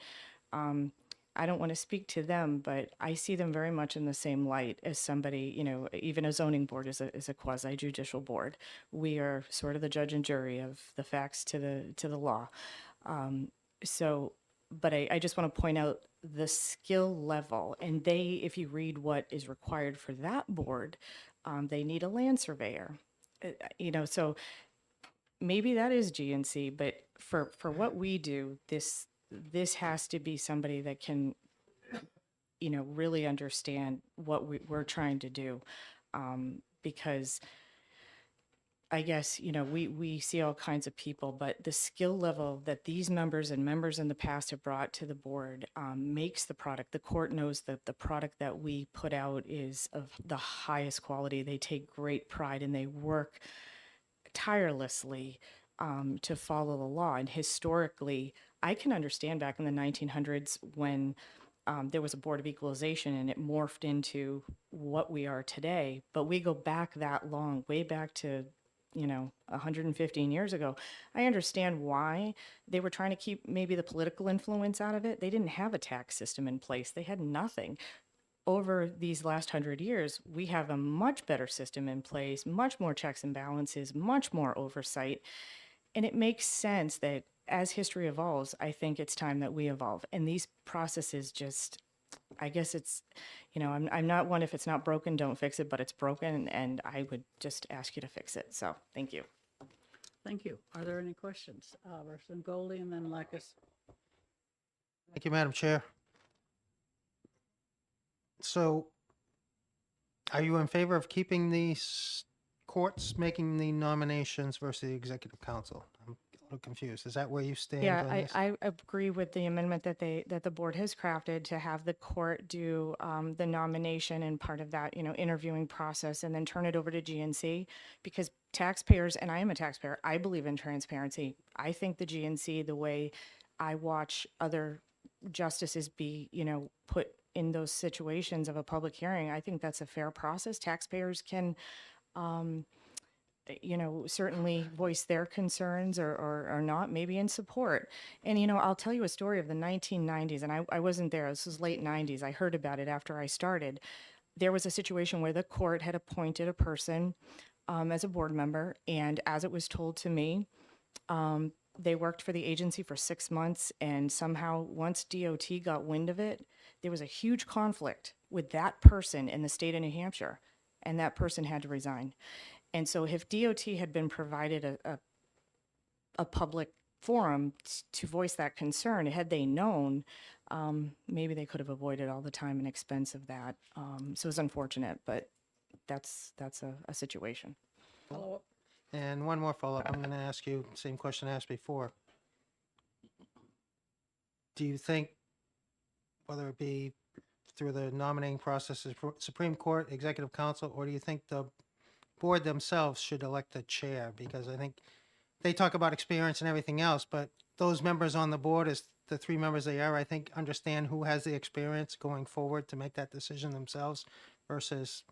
I don't want to speak to them, but I see them very much in the same light as somebody, even a zoning board is a quasi judicial board. We are sort of the judge and jury of the facts to the law. But I just want to point out the skill level, and if you read what is required for that board, they need a land surveyor. So maybe that is GNC, but for what we do, this has to be somebody that can, really understand what we're trying to do. Because I guess, we see all kinds of people, but the skill level that these members and members in the past have brought to the board makes the product. The court knows that the product that we put out is of the highest quality. They take great pride and they work tirelessly to follow the law. And historically, I can understand back in the 1900s when there was a Board of Equalization and it morphed into what we are today. But we go back that long, way back to 115 years ago. I understand why they were trying to keep maybe the political influence out of it. They didn't have a tax system in place. They had nothing. Over these last 100 years, we have a much better system in place, much more checks and balances, much more oversight. And it makes sense that as history evolves, I think it's time that we evolve. And these processes just, I guess it's, I'm not one, if it's not broken, don't fix it, but it's broken, and I would just ask you to fix it. So thank you. Thank you. Are there any questions? Representative Goldie and then Lekis. Thank you, Madam Chair. So are you in favor of keeping these courts making the nominations versus the executive council? I'm a little confused. Is that where you stand on Yeah, this? I agree with the amendment that the board has crafted to have the court do the nomination and part of that, interviewing process, and then turn it over to GNC, because taxpayers, and I am a taxpayer, I believe in transparency. I think the GNC, the way I watch other justices be, put in those situations of a public hearing, I think that's a fair process. Taxpayers can certainly voice their concerns or not, maybe in support. And, I'll tell you a story of the 1990s, and I wasn't there. This was late 90s. I heard about it after I started. There was a situation where the court had appointed a person as a board member, and as it was told to me, they worked for the agency for 6 months, and somehow once DOT got wind of it, there was a huge conflict with that person in the state of New Hampshire, and that person had to resign. And so if DOT had been provided a public forum to voice that concern, had they known, maybe they could have avoided all the time and expense of that. So it's unfortunate, but that's a situation. Follow up. And one more follow-up. I'm going to ask you the same question I asked before. Do you think, whether it be through the nominating process of Supreme Court, Executive Council, or do you think the board themselves should elect a chair? Because I think they talk about experience and everything else, but those members on the board, as the three members they are, I think, understand who has the experience going forward to make that decision themselves versus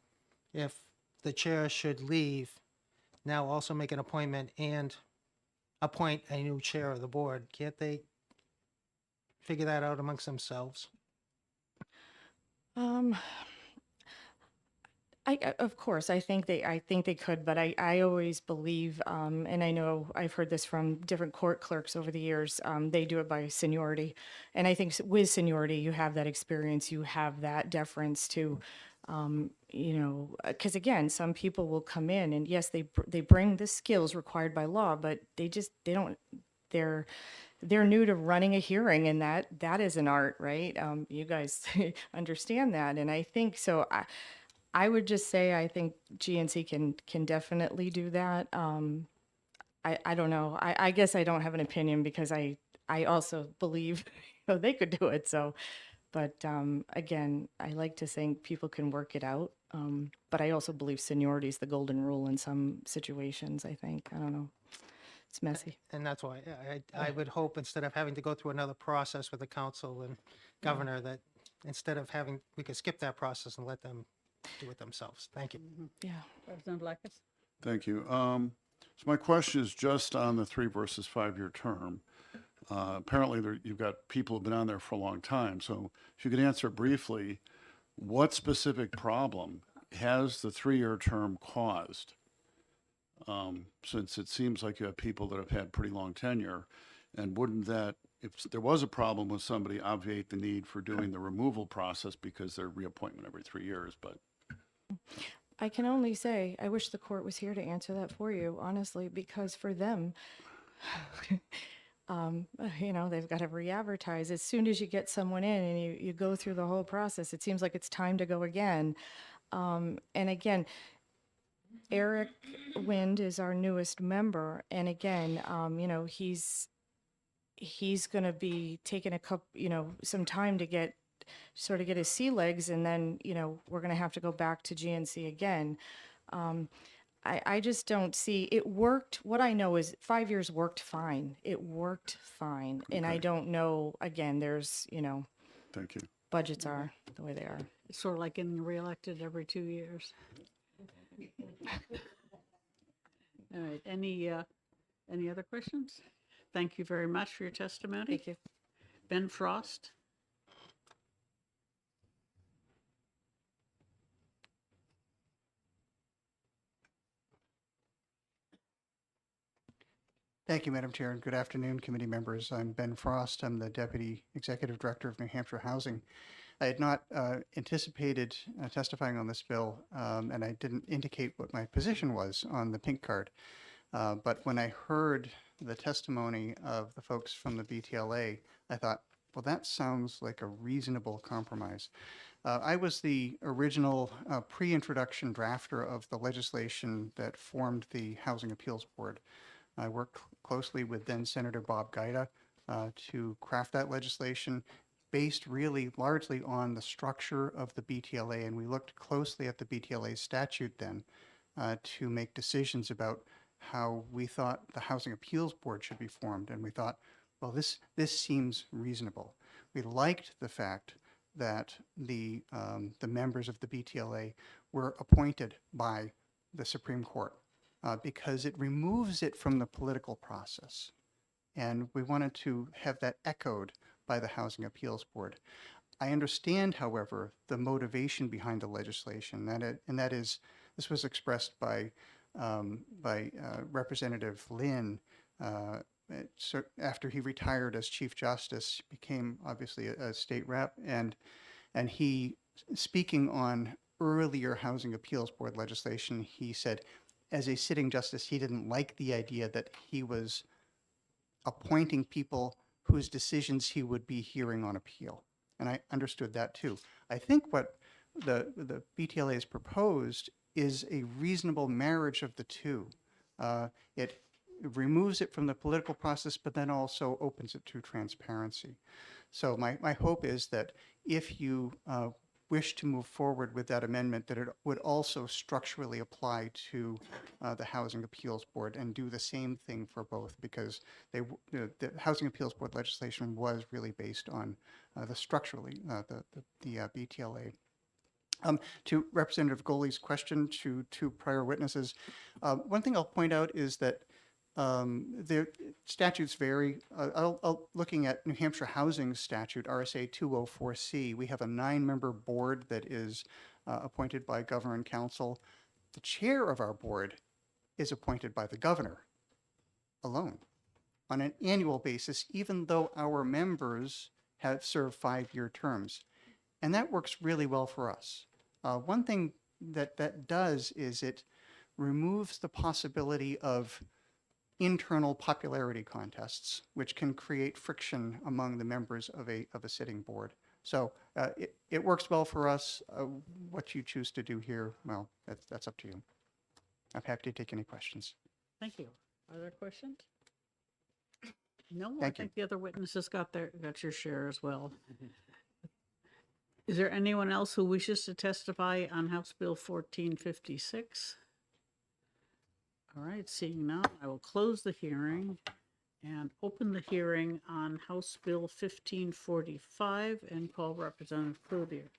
if the chair should leave, now also make an appointment and appoint a new chair of the board. Can't they figure that out amongst themselves? Of course, I think they could, but I always believe, and I know I've heard this from different court clerks over the years, they do it by seniority. And I think with seniority, you have that experience, you have that deference to, because again, some people will come in and yes, they bring the skills required by law, but they're new to running a hearing, and that is an art, right? You guys understand that, and I think so. I would just say I think GNC can definitely do that. I don't know. I guess I don't have an opinion because I also believe they could do it. So, but again, I like to think people can work it out. But I also believe seniority is the golden rule in some situations. I think I don't know. It's messy. And that's why I would hope instead of having to go through another process with the council and governor, that instead of we could skip that process and let them do it themselves. Thank you. Yeah. President Blackus? Thank you. So my question is just on the 3 versus 5 year term. Apparently you've got people who've been on there for a long time. So if you could answer briefly, what specific problem has the 3-year term caused? Since it seems like you have people that have had pretty long tenure, and wouldn't that, if there was a problem with somebody, obviate the need for doing the removal process because they're reappointment every 3 years, but. I can only say I wish the court was here to answer that for you, honestly, because for them, they've got to re-advertise. As soon as you get someone in and you go through the whole process, it seems like it's time to go again. And again, Eric Wind is our newest member, and again, he's going to be taking some time to get his sea legs, and then we're going to have to go back to GNC again. I just don't see it worked. What I know is 5 years worked fine. It worked fine, and I don't know. Again, there's Thank you. budgets are the way they are. It's sort of like getting reelected every 2 years. All right, any other questions? Thank you very much for your testimony. Thank you. Ben Frost? Thank you, Madam Chair, and good afternoon, committee members. I'm Ben Frost. I'm the Deputy Executive Director of New Hampshire Housing. I had not anticipated testifying on this bill, and I didn't indicate what my position was on the pink card. But when I heard the testimony of the folks from the BTLA, I thought, well, that sounds like a reasonable compromise. I was the original pre-introduction drafter of the legislation that formed the Housing Appeals Board. I worked closely with then Senator Bob Guida to craft that legislation based really largely on the structure of the BTLA, and we looked closely at the BTLA statute then to make decisions about how we thought the Housing Appeals Board should be formed, and we thought, well, this seems reasonable. We liked the fact that the members of the BTLA were appointed by the Supreme Court because it removes it from the political process, and we wanted to have that echoed by the Housing Appeals Board. I understand, however, the motivation behind the legislation, and that is, this was expressed by Representative Lynn after he retired as Chief Justice, became obviously a state rep, and he, speaking on earlier Housing Appeals Board legislation, he said, as a sitting justice, he didn't like the idea that he was appointing people whose decisions he would be hearing on appeal. And I understood that too. I think what the BTLA has proposed is a reasonable marriage of the two. It removes it from the political process, but then also opens it to transparency. So my hope is that if you wish to move forward with that amendment, that it would also structurally apply to the Housing Appeals Board and do the same thing for both, because the Housing Appeals Board legislation was really based on the BTLA. To Representative Goley's question to two prior witnesses, one thing I'll point out is that the statutes vary. Looking at New Hampshire Housing Statute, RSA 204C, we have a 9-member board that is appointed by governor and council. The chair of our board is appointed by the governor alone on an annual basis, even though our members have served 5-year terms. And that works really well for us. One thing that does is it removes the possibility of internal popularity contests, which can create friction among the members of a sitting board. So it works well for us. What you choose to do here, well, that's up to you. I'm happy to take any questions. Thank you. Are there questions? No, I Thank you. think the other witnesses got your share as well. Is there anyone else who wishes to testify on House Bill 1456? All right, seeing none, I will close the hearing and open the hearing on House Bill 1545 and call Representative Cloutier.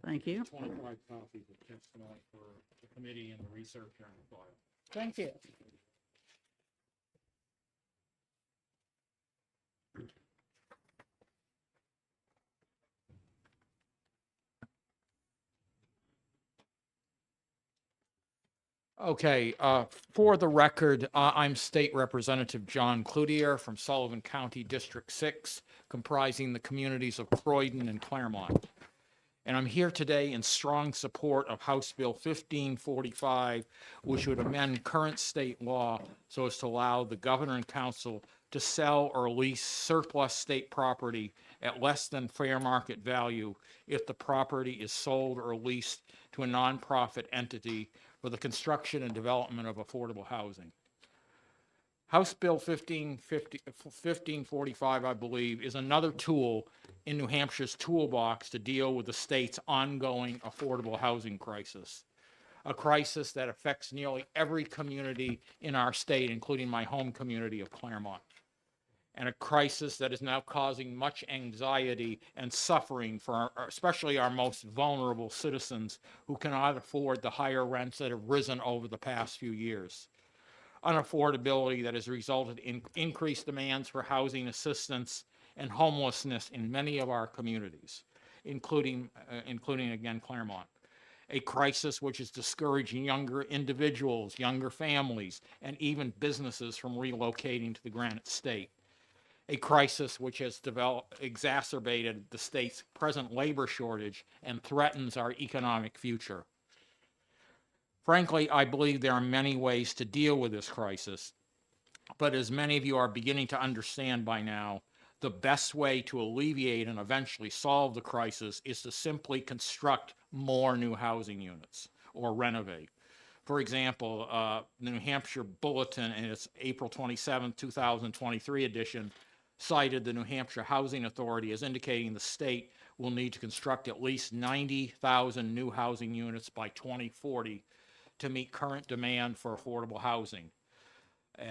Thank you. 25 copies of testimony for the committee and the research on the file. Thank you. Okay, for the record, I'm State Representative John Cloutier from Sullivan County District 6, comprising the communities of Croydon and Claremont. And I'm here today in strong support of House Bill 1545, which would amend current state law so as to allow the governor and council to sell or lease surplus state property at less than fair market value if the property is sold or leased to a nonprofit entity for the construction and development of affordable housing. House Bill 1545, I believe, is another tool in New Hampshire's toolbox to deal with the state's ongoing affordable housing crisis, a crisis that affects nearly every community in our state, including my home community of Claremont, and a crisis that is now causing much anxiety and suffering for especially our most vulnerable citizens who cannot afford the higher rents that have risen over the past few years. Unaffordability that has resulted in increased demands for housing assistance and homelessness in many of our communities, including again, Claremont. A crisis which is discouraging younger individuals, younger families, and even businesses from relocating to the Granite State. A crisis which has exacerbated the state's present labor shortage and threatens our economic future. Frankly, I believe there are many ways to deal with this crisis, but as many of you are beginning to understand by now, the best way to alleviate and eventually solve the crisis is to simply construct more new housing units or renovate. For example, the New Hampshire Bulletin in its April 27, 2023 edition cited the New Hampshire Housing Authority as indicating the state will need to construct at least 90,000 new housing units by 2040 to meet current demand for affordable housing.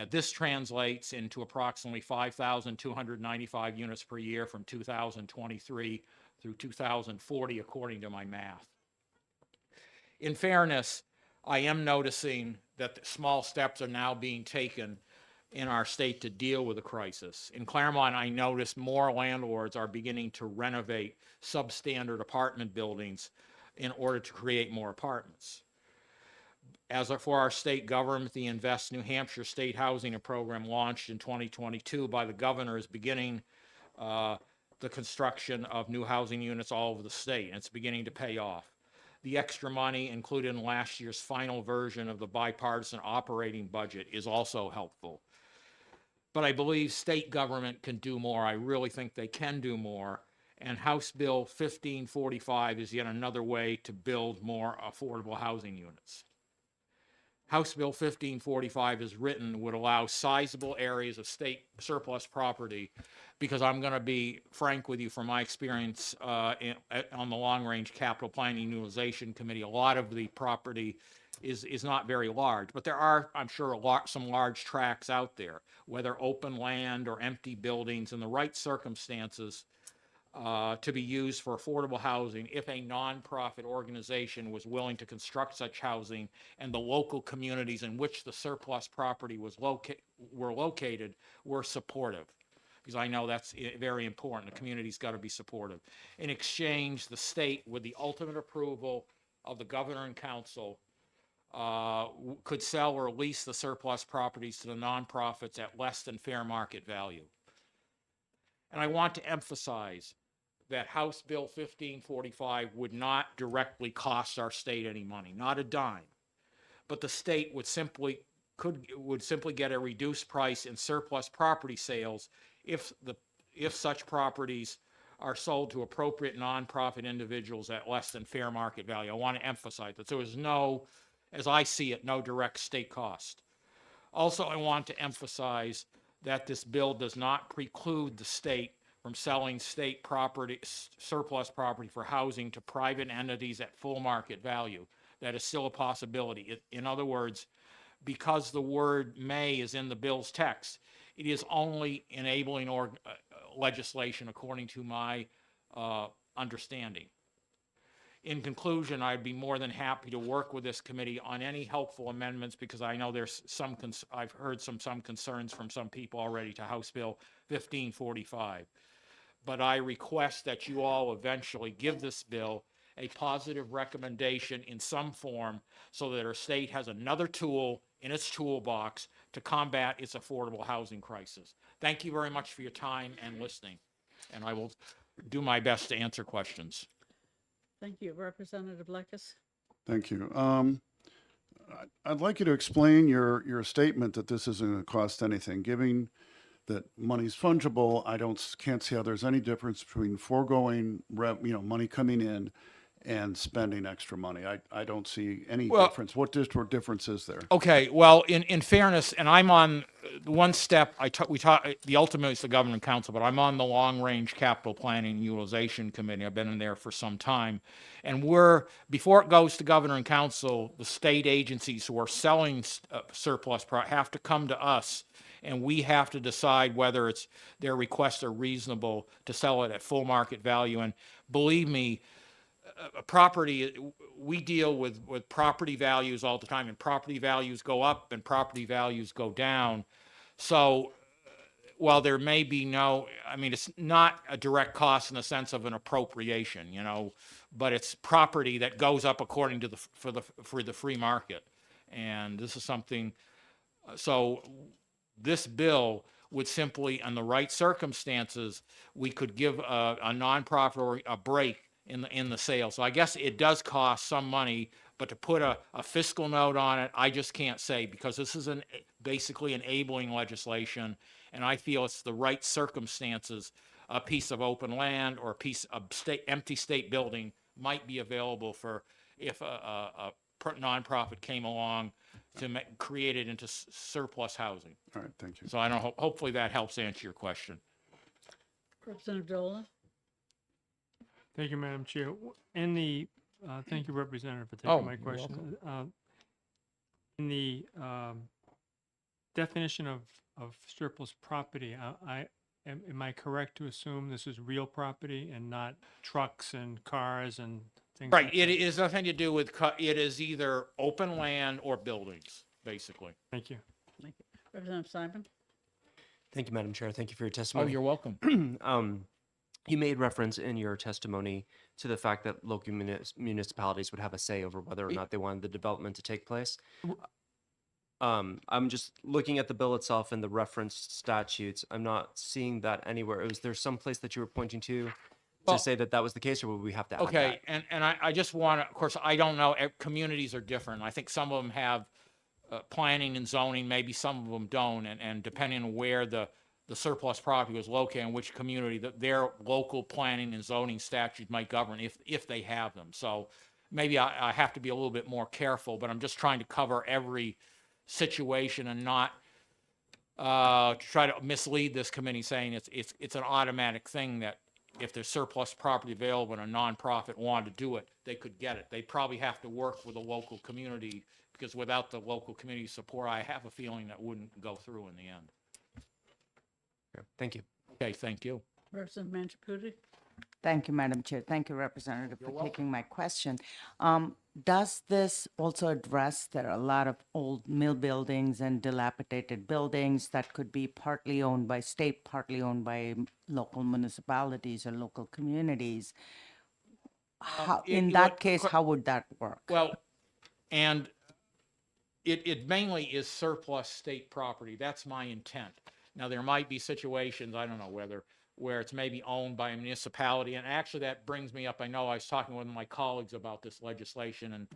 This translates into approximately 5,295 units per year from 2023 through 2040, according to my math. In fairness, I am noticing that small steps are now being taken in our state to deal with the crisis. In Claremont, I noticed more landlords are beginning to renovate substandard apartment buildings in order to create more apartments. As for our state government, the Invest New Hampshire State Housing Program launched in 2022 by the governor is beginning the construction of new housing units all over the state, and it's beginning to pay off. The extra money included in last year's final version of the bipartisan operating budget is also helpful. But I believe state government can do more. I really think they can do more. And House Bill 1545 is yet another way to build more affordable housing units. House Bill 1545 is written would allow sizable areas of state surplus property, because I'm going to be frank with you from my experience on the Long Range Capital Planning Utilization Committee, a lot of the property is not very large, but there are, I'm sure, some large tracts out there, whether open land or empty buildings in the right circumstances to be used for affordable housing if a nonprofit organization was willing to construct such housing and the local communities in which the surplus property were located were supportive. Because I know that's very important. The community's got to be supportive. In exchange, the state, with the ultimate approval of the governor and council, could sell or lease the surplus properties to the nonprofits at less than fair market value. And I want to emphasize that House Bill 1545 would not directly cost our state any money, not a dime. But the state would simply get a reduced price in surplus property sales if such properties are sold to appropriate nonprofit individuals at less than fair market value. I want to emphasize that there is no, as I see it, no direct state cost. Also, I want to emphasize that this bill does not preclude the state from selling state property, surplus property for housing to private entities at full market value. That is still a possibility. In other words, because the word may is in the bill's text, it is only enabling legislation according to my understanding. In conclusion, I'd be more than happy to work with this committee on any helpful amendments, because I know there's some, I've heard some concerns from some people already to House Bill 1545. But I request that you all eventually give this bill a positive recommendation in some form so that our state has another tool in its toolbox to combat its affordable housing crisis. Thank you very much for your time and listening, and I will do my best to answer questions. Thank you. Representative Lekis? Thank you. I'd like you to explain your statement that this isn't going to cost anything. Given that money's fungible, can't see how there's any difference between foregoing money coming in and spending extra money. I don't see any difference. What difference is there? Okay, well, in fairness, and I'm on one step, the ultimate is the Government Council, but I'm on the Long Range Capital Planning Utilization Committee. I've been in there for some time. And before it goes to Governor and Council, the state agencies who are selling surplus have to come to us, and we have to decide whether their requests are reasonable to sell it at full market value. And believe me, property, we deal with property values all the time, and property values go up and property values go down. So while there may be it's not a direct cost in the sense of an appropriation, but it's property that goes up according to for the free market. And this is something, so this bill would simply, in the right circumstances, we could give a nonprofit or a break in the sale. So I guess it does cost some money, but to put a fiscal note on it, I just can't say, because this is basically enabling legislation, and I feel it's the right circumstances. A piece of open land or a piece of empty state building might be available if a nonprofit came along to create it into surplus housing. All right, thank you. So hopefully that helps answer your question. Representative Dola? Thank you, Madam Chair. Thank you, Representative, for taking my you're question. In the definition of surplus property, am I correct to assume this is real property and not trucks and cars and things? Right. Like It that? is nothing to do with, it is either open land or buildings, basically. Thank you. Thank you. Representative Simon? Thank you, Madam Chair. Thank you for your testimony. Oh, you're welcome. You made reference in your testimony to the fact that local municipalities would have a say over whether or not they wanted the development to take place. I'm just looking at the bill itself and the referenced statutes. I'm not seeing that anywhere. Was there some place that you were pointing to say that was the case, or would we have to add Okay, that? and I just want to, of course, I don't know, communities are different. I think some of them have planning and zoning, maybe some of them don't, and depending on where the the surplus property was located in which community that their local planning and zoning statutes might govern if they have them. So maybe I have to be a little bit more careful, but I'm just trying to cover every situation and not try to mislead this committee saying it's an automatic thing that if there's surplus property available and a nonprofit wanted to do it, they could get it. They probably have to work with a local community, because without the local community support, I have a feeling that wouldn't go through in the end. Thank you. Okay, thank you. Representative Manchaputi? Thank you, Madam Chair. Thank you, Representative, You're for welcome. taking my question. Does this also address, there are a lot of old mill buildings and dilapidated buildings that could be partly owned by state, partly owned by local municipalities or local communities? In that case, how would that work? Well, and it mainly is surplus state property. That's my intent. Now, there might be situations, I don't know where it's maybe owned by a municipality. And actually that brings me up, I know I was talking with my colleagues about this legislation, and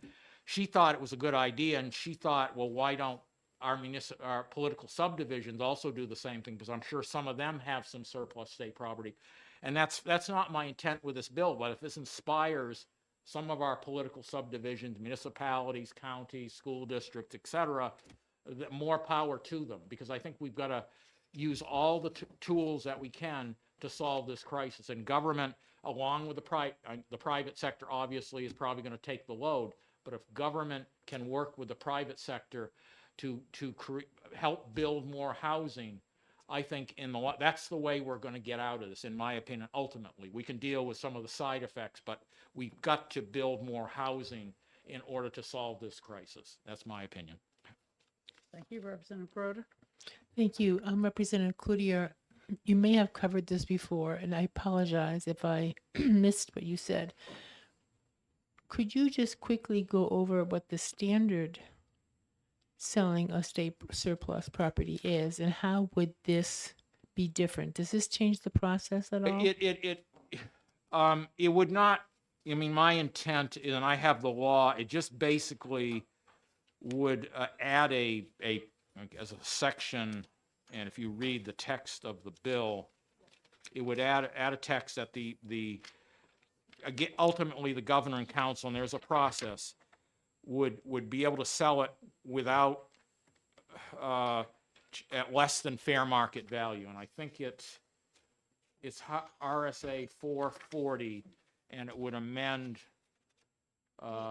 she thought it was a good idea. And she thought, well, why don't our political subdivisions also do the same thing? Because I'm sure some of them have some surplus state property. And that's not my intent with this bill. But if this inspires some of our political subdivisions, municipalities, counties, school districts, et cetera, more power to them, because I think we've got to use all the tools that we can to solve this crisis. And government, along with the private sector, obviously is probably going to take the load. But if government can work with the private sector to help build more housing, I think that's the way we're going to get out of this, in my opinion. Ultimately, we can deal with some of the side effects, but we've got to build more housing in order to solve this crisis. That's my opinion. Thank you, Representative Broder. Thank you. Representative Cloutier, you may have covered this before, and I apologize if I missed what you said. Could you just quickly go over what the standard selling a state surplus property is, and how would this be different? Does this change the process at all? It would not. I mean, my intent, and I have the law, it just basically would add as a section, and if you read the text of the bill, it would add a text that ultimately the governor and council, and there's a process, would be able to sell it without at less than fair market value. And I think it's RSA 440, and it would amend.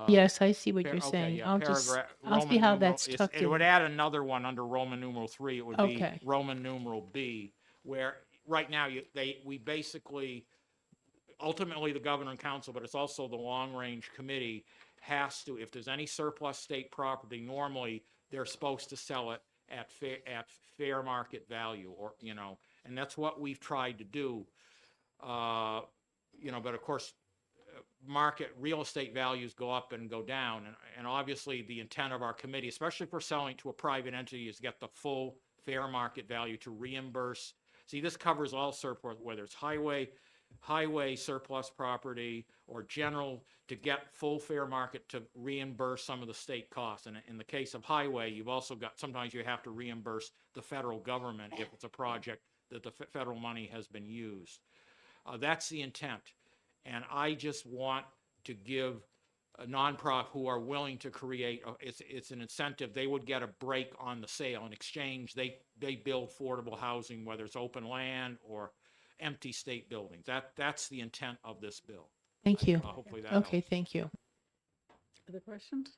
Yes, I see what you're Okay, saying. yeah, I'll Roman see how numeral- that's tucked It in. would add another one under Roman numeral 3. It would be Okay. Roman numeral B, where right now we basically, ultimately the governor and council, but it's also the long range committee has to, if there's any surplus state property, normally they're supposed to sell it at fair market value, or and that's what we've tried to do. But of course, market real estate values go up and go down, and obviously the intent of our committee, especially for selling to a private entity, is to get the full fair market value to reimburse. See, this covers all surplus, whether it's highway surplus property or general, to get full fair market to reimburse some of the state costs. And in the case of highway, you've also got, sometimes you have to reimburse the federal government if it's a project that the federal money has been used. That's the intent. And I just want to give a nonprofit who are willing to create, it's an incentive, they would get a break on the sale. In exchange, they build affordable housing, whether it's open land or empty state buildings. That's the intent of this bill. Thank you. Hopefully that Okay, helps. thank you. Other questions?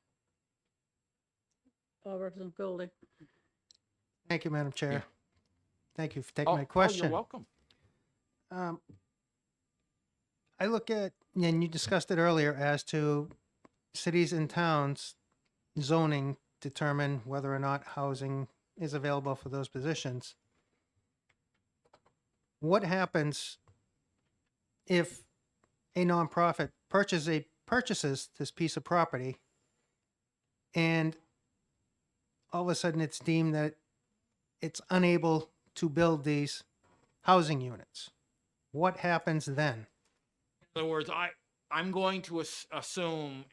Representative Goldie. Thank you, Madam Chair. Yeah. Thank you for taking my Oh, question. you're welcome. I look at, and you discussed it earlier, as to cities and towns zoning determine whether or not housing is available for those positions. What happens if a nonprofit purchases this piece of property and all of a sudden it's deemed that it's unable to build these housing units? What happens then? In other words, I'm going to assume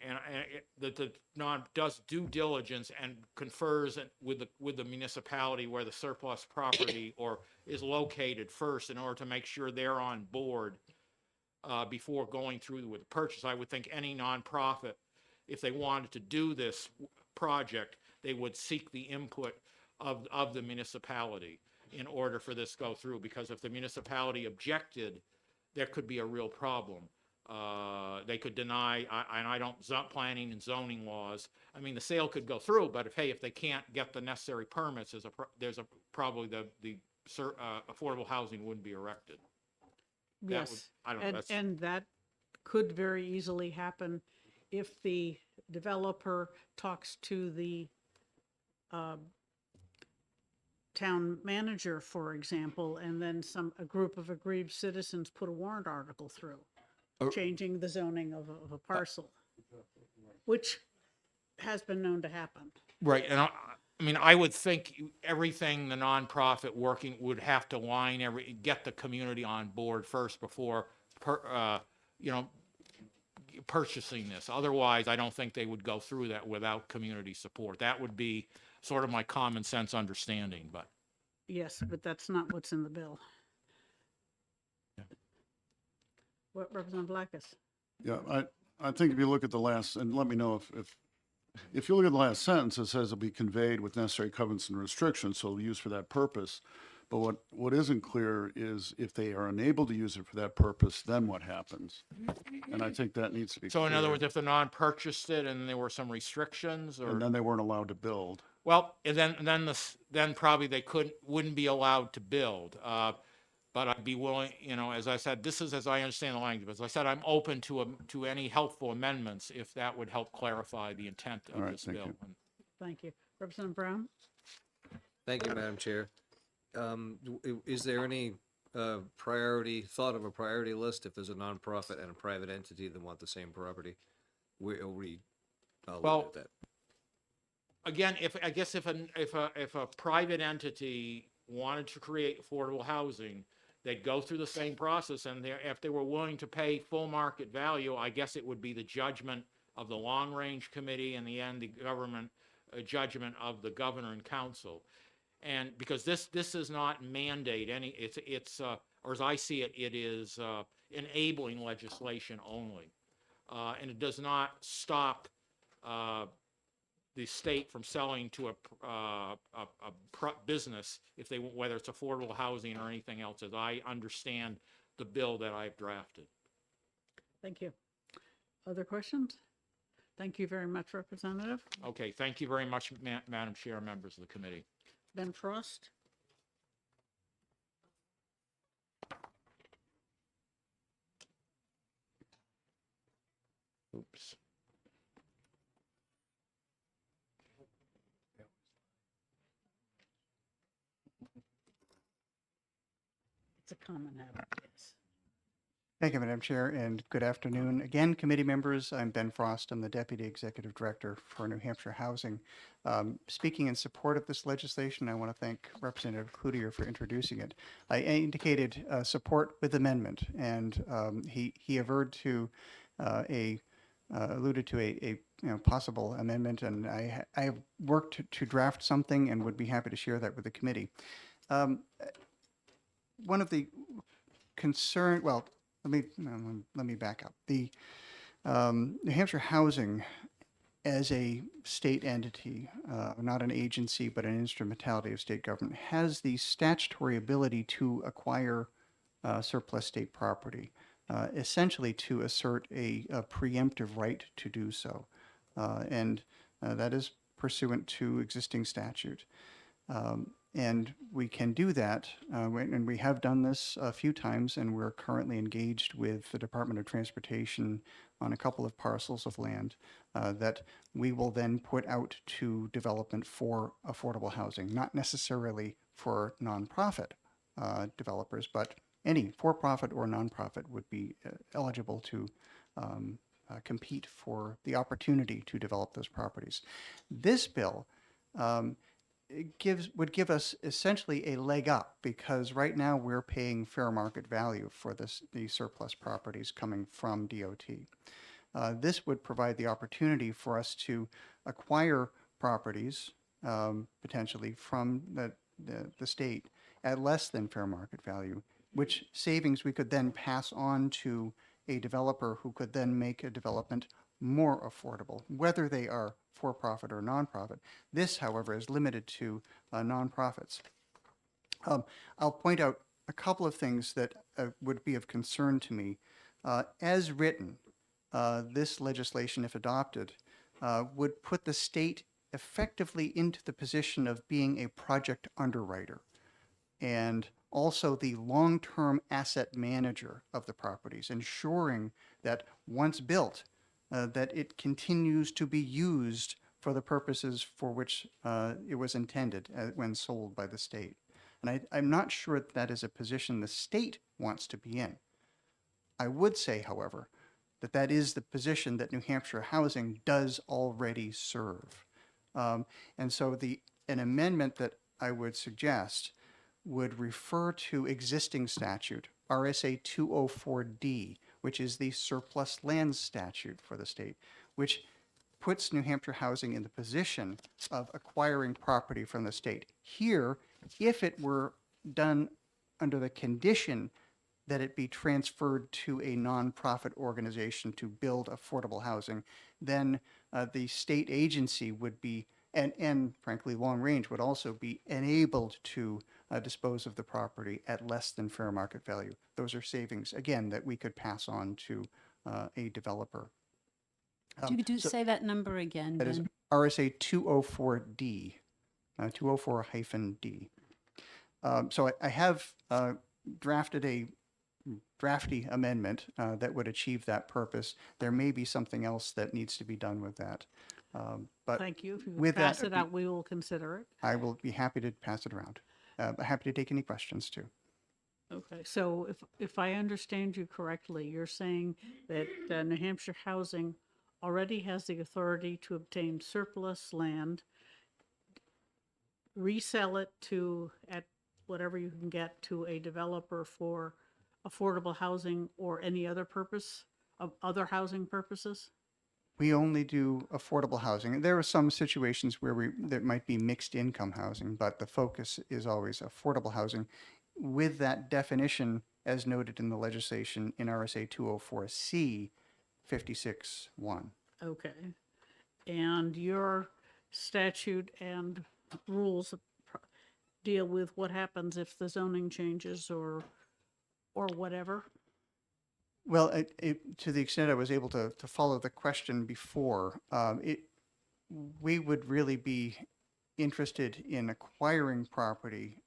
that the non does due diligence and confers with the municipality where the surplus property or is located first in order to make sure they're on board before going through with the purchase. I would think any nonprofit, if they wanted to do this project, they would seek the input of the municipality in order for this to go through, because if the municipality objected, there could be a real problem. They could deny, and I don't, planning and zoning laws. I mean, the sale could go through, but if they can't get the necessary permits, probably the affordable housing wouldn't be erected. Yes, I don't know. That's, and that could very easily happen if the developer talks to the town manager, for example, and then a group of aggrieved citizens put a warrant article through, changing the zoning of a parcel, which has been known to happen. right, and I mean, I would think everything the nonprofit working would have to get the community on board first before, purchasing this. Otherwise, I don't think they would go through that without community support. That would be sort of my common sense understanding, but. Yes, but that's not what's in the bill. What, Representative Blackus? Yeah, I think if you look at the last, and let me know if you look at the last sentence, it says it'll be conveyed with necessary covenants and restrictions, so used for that purpose. But what isn't clear is if they are unable to use it for that purpose, then what happens? And I think that needs to be So in clear. other words, if the non purchased it and there were some restrictions or. And then they weren't allowed to build. Well, and then probably they wouldn't be allowed to build. But I'd be willing, as I said, this is as I understand the language. As I said, I'm open to any helpful amendments if that would help clarify the intent of this bill. Thank you. Representative Brown? Thank you, Madam Chair. Is there any thought of a priority list if there's a nonprofit and a private entity that want the same property? I'll leave it at that. Again, if a private entity wanted to create affordable housing, they'd go through the same process, and if they were willing to pay full market value, I guess it would be the judgment of the long range committee and the end the government judgment of the governor and council. And because this does not mandate any, it's or as I see it, it is enabling legislation only, and it does not stop the state from selling to a business whether it's affordable housing or anything else, as I understand the bill that I've drafted. Thank you. Other questions? Thank you very much, Representative. Okay, thank you very much, Madam Chair, members of the committee. Ben Frost? Oops. It's a common habit, yes. Thank you, Madam Chair, and good afternoon. Again, committee members, I'm Ben Frost. I'm the Deputy Executive Director for New Hampshire Housing. Speaking in support of this legislation, I want to thank Representative Cloutier for introducing it. I indicated support with amendment, and he alluded to a possible amendment, and I have worked to draft something and would be happy to share that with the committee. One of the concern, well, let me back up. The New Hampshire Housing, as a state entity, not an agency but an instrumentality of state government, has the statutory ability to acquire surplus state property, essentially to assert a preemptive right to do so, and that is pursuant to existing statute. And we can do that, and we have done this a few times, and we're currently engaged with the Department of Transportation on a couple of parcels of land that we will then put out to development for affordable housing, not necessarily for nonprofit developers, but any for-profit or nonprofit would be eligible to compete for the opportunity to develop those properties. This bill would give us essentially a leg up, because right now we're paying fair market value for the surplus properties coming from DOT. This would provide the opportunity for us to acquire properties potentially from the state at less than fair market value, which savings we could then pass on to a developer who could then make a development more affordable, whether they are for-profit or nonprofit. This, however, is limited to nonprofits. I'll point out a couple of things that would be of concern to me. As written, this legislation, if adopted, would put the state effectively into the position of being a project underwriter and also the long-term asset manager of the properties, ensuring that once built, that it continues to be used for the purposes for which it was intended when sold by the state. And I'm not sure that is a position the state wants to be in. I would say, however, that that is the position that New Hampshire Housing does already serve. And so an amendment that I would suggest would refer to existing statute, RSA 204D, which is the surplus land statute for the state, which puts New Hampshire Housing in the position of acquiring property from the state. Here, if it were done under the condition that it be transferred to a nonprofit organization to build affordable housing, then the state agency would be, and frankly, Long Range would also be enabled to dispose of the property at less than fair market value. Those are savings, again, that we could pass on to a developer. Could you say that number again, That is Ben? RSA 204D, 204-D. So I have drafted a drafty amendment that would achieve that purpose. There may be something else that needs to be done with that. But Thank you. If you with would pass that, it out, we will consider it. I will be happy to pass it around. Happy to take any questions too. Okay, so if I understand you correctly, you're saying that New Hampshire Housing already has the authority to obtain surplus land, resell it at whatever you can get to a developer for affordable housing or any other purpose of other housing purposes? We only do affordable housing. There are some situations where there might be mixed income housing, but the focus is always affordable housing with that definition as noted in the legislation in RSA 204C 56(1). Okay. And your statute and rules deal with what happens if the zoning changes or whatever? Well, to the extent I was able to follow the question before, we would really be interested in acquiring property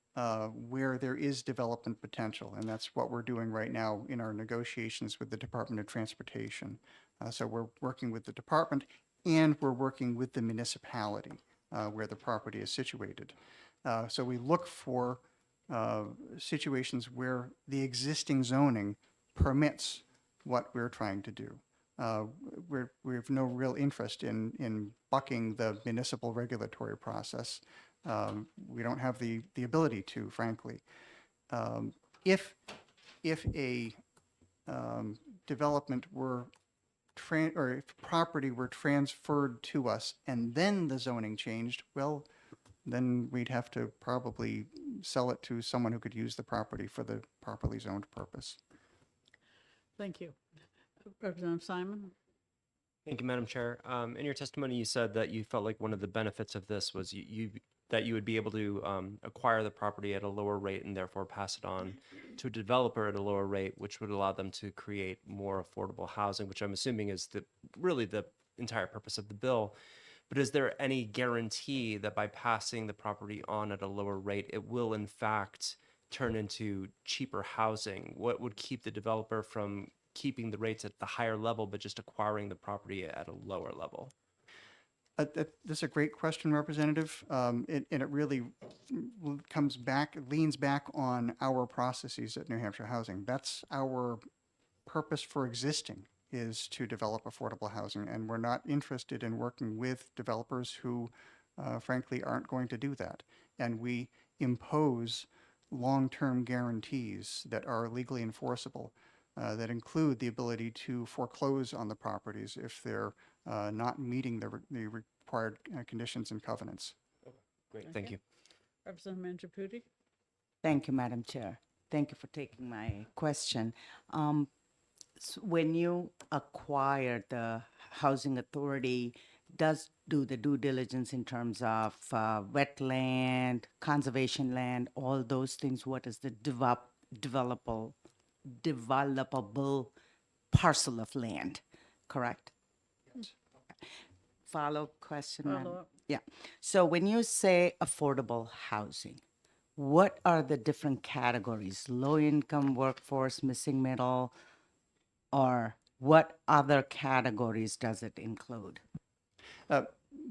where there is development potential, and that's what we're doing right now in our negotiations with the Department of Transportation. So we're working with the department and we're working with the municipality where the property is situated. So we look for situations where the existing zoning permits what we're trying to do. We have no real interest in bucking the municipal regulatory process. We don't have the ability to, frankly. If a development were or if property were transferred to us and then the zoning changed, well, then we'd have to probably sell it to someone who could use the property for the properly zoned purpose. Thank you. Representative Simon? Thank you, Madam Chair. In your testimony, you said that you felt like one of the benefits of this was that you would be able to acquire the property at a lower rate and therefore pass it on to a developer at a lower rate, which would allow them to create more affordable housing, which I'm assuming is really the entire purpose of the bill. But is there any guarantee that by passing the property on at a lower rate, it will in fact turn into cheaper housing? What would keep the developer from keeping the rates at the higher level, but just acquiring the property at a lower level? That's a great question, Representative. And it really leans back on our processes at New Hampshire Housing. That's our purpose for existing, is to develop affordable housing. And we're not interested in working with developers who, frankly, aren't going to do that. And we impose long-term guarantees that are legally enforceable. that include the ability to foreclose on the properties if they're not meeting the required conditions and covenants. Great, thank Okay. you. Representative Mangiapudi? Thank you, Madam Chair. Thank you for taking my question. When you acquire the housing authority, does do the due diligence in terms of wetland, conservation land, all those things? What is the developable parcel of land? Correct. Follow-up question, ma'am? Follow-up. Yeah. So when you say affordable housing, what are the different categories? Low income, workforce, missing middle, or what other categories does it include?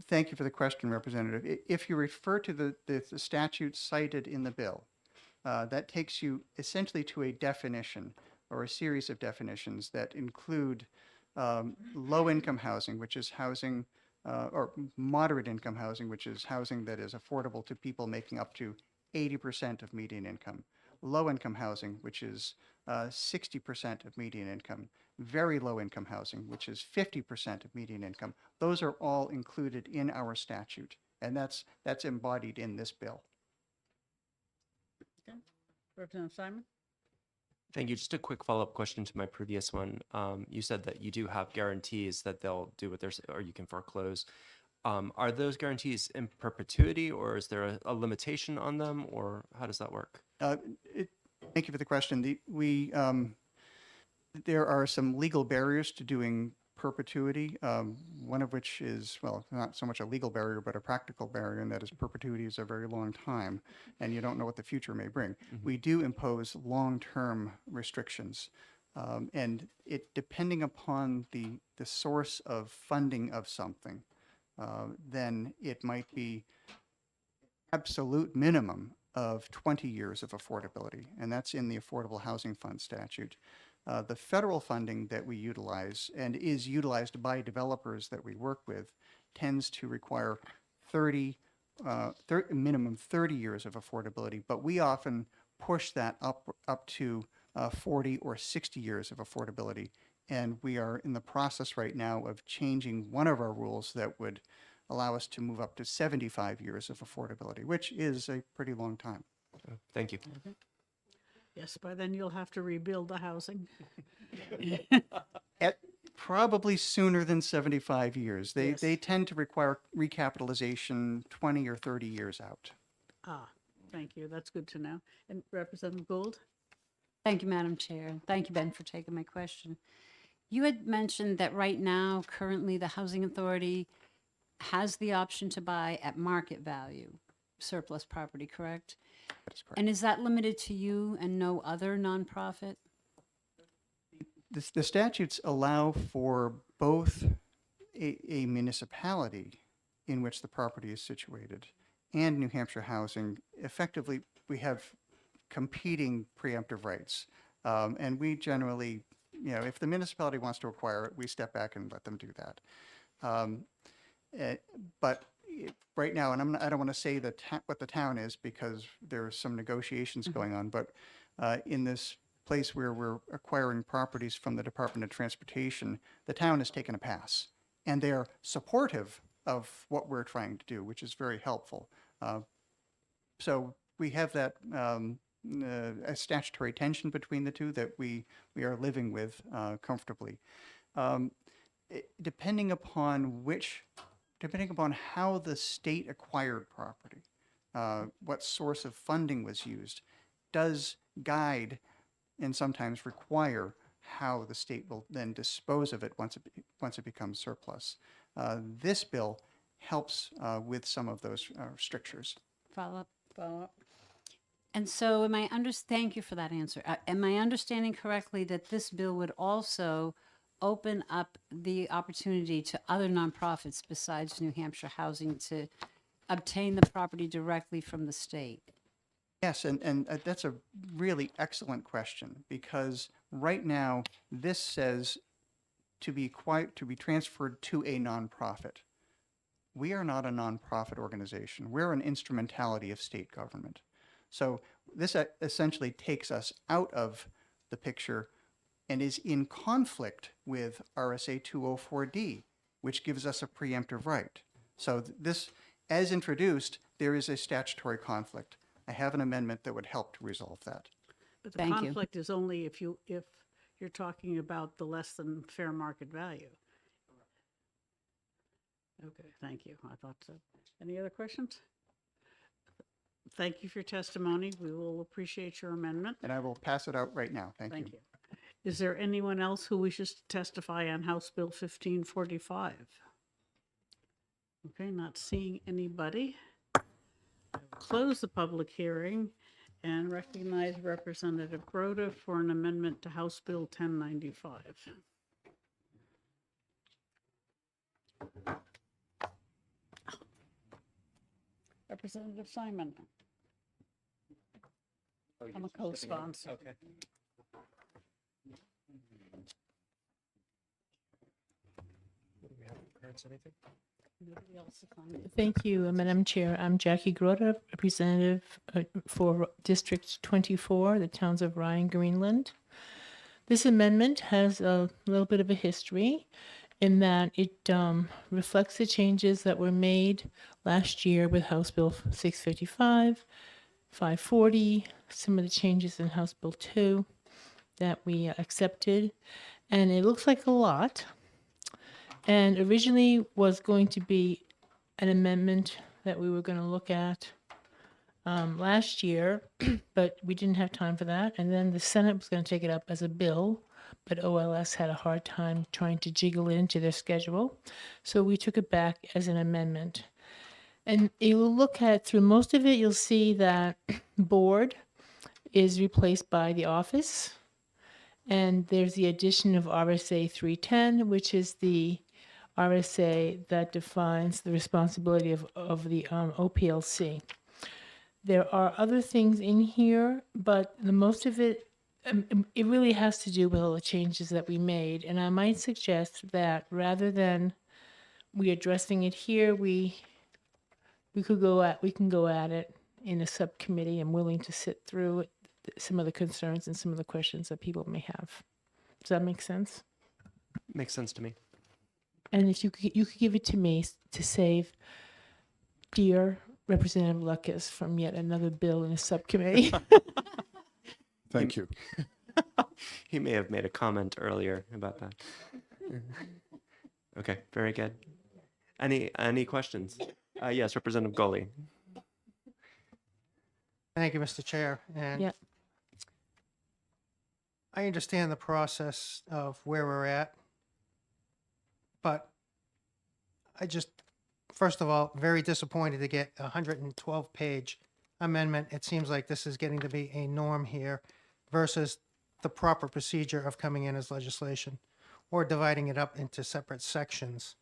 Thank you for the question, Representative. If you refer to the statute cited in the bill, that takes you essentially to a definition or a series of definitions that include low-income housing, which is housing, or moderate-income housing, which is housing that is affordable to people making up to 80% of median income. Low-income housing, which is 60% of median income. Very low-income housing, which is 50% of median income. Those are all included in our statute, and that's embodied in this bill. Okay. Representative Simon? Thank you. Just a quick follow-up question to my previous one. You said that you do have guarantees that they'll do what or you can foreclose. Are those guarantees in perpetuity, or is there a limitation on them, or how does that work? Thank you for the question. There are some legal barriers to doing perpetuity, one of which is, well, not so much a legal barrier, but a practical barrier, and that is perpetuity is a very long time, and you don't know what the future may bring. We do impose long-term restrictions, and depending upon the source of funding of something, then it might be absolute minimum of 20 years of affordability, and that's in the Affordable Housing Fund statute. The federal funding that we utilize and is utilized by developers that we work with tends to require minimum 30 years of affordability, but we often push that up to 40 or 60 years of affordability. And we are in the process right now of changing one of our rules that would allow us to move up to 75 years of affordability, which is a pretty long time. Thank you. Okay. Yes, by then you'll have to rebuild the housing. Probably sooner than 75 years. They tend to require recapitalization 20 or 30 years out. Ah, thank you. That's good to know. And Representative Gould? Thank you, Madam Chair. Thank you, Ben, for taking my question. You had mentioned that right now, currently, the Housing Authority has the option to buy at market value surplus property, correct? That is correct. And is that limited to you and no other nonprofit? The statutes allow for both a municipality in which the property is situated and New Hampshire Housing. Effectively, we have competing preemptive rights. And we generally, if the municipality wants to acquire it, we step back and let them do that. But right now, and I don't want to say what the town is because there's some negotiations going on, but in this place where we're acquiring properties from the Department of Transportation, the town has taken a pass, and they're supportive of what we're trying to do, which is very helpful. So we have that a statutory tension between the two that we are living with comfortably. Depending upon how the state acquired property, what source of funding was used, does guide and sometimes require how the state will then dispose of it once it becomes surplus. This bill helps with some of those strictures. Follow up? Follow-up. And so thank you for that answer. Am I understanding correctly that this bill would also open up the opportunity to other nonprofits besides New Hampshire Housing to obtain the property directly from the state? Yes, and that's a really excellent question because right now this says to be transferred to a nonprofit. We are not a nonprofit organization. We're an instrumentality of state government. So this essentially takes us out of the picture and is in conflict with RSA 204D, which gives us a preemptive right. So this, as introduced, there is a statutory conflict. I have an amendment that would help to resolve that. But the Thank you. conflict is only if you're talking about the less than fair market value. Okay, thank you. I thought so. Any other questions? Thank you for your testimony. We will appreciate your amendment. And I will pass it out right now. Thank you. Thank you. Is there anyone else who wishes to testify on House Bill 1545? Okay, not seeing anybody. I will close the public hearing and recognize Representative Grota for an amendment to House Bill 1095. Representative Simon. I'm a co-sponsor. Okay. Nobody else is on it. Thank you, Madam Chair. I'm Jackie Grota, representative for District 24, the towns of Rye and Greenland. This amendment has a little bit of a history in that it reflects the changes that were made last year with House Bill 655, 540, some of the changes in House Bill 2 that we accepted, and it looks like a lot. And originally was going to be an amendment that we were going to look at last year, but we didn't have time for that. And then the Senate was going to take it up as a bill, but OLS had a hard time trying to jiggle it into their schedule. So we took it back as an amendment. And you'll look at, through most of it, you'll see that board is replaced by the office. And there's the addition of RSA 310, which is the RSA that defines the responsibility of the OPLC. There are other things in here, but the most of it, it really has to do with all the changes that we made. And I might suggest that rather than we addressing it here, we can go at it in a subcommittee. I'm willing to sit through some of the concerns and some of the questions that people may have. Does that make sense? Makes sense to me. And if you could give it to me to save dear Representative Lucas from yet another bill in a subcommittee. Thank you. He may have made a comment earlier about that. Okay, very good. Any questions? Yes, Representative Goley. Thank you, Mr. Chair. And Yeah. I understand the process of where we're at, but I just, first of all, very disappointed to get a 112-page amendment. It seems like this is getting to be a norm here versus the proper procedure of coming in as legislation or dividing it up into separate sections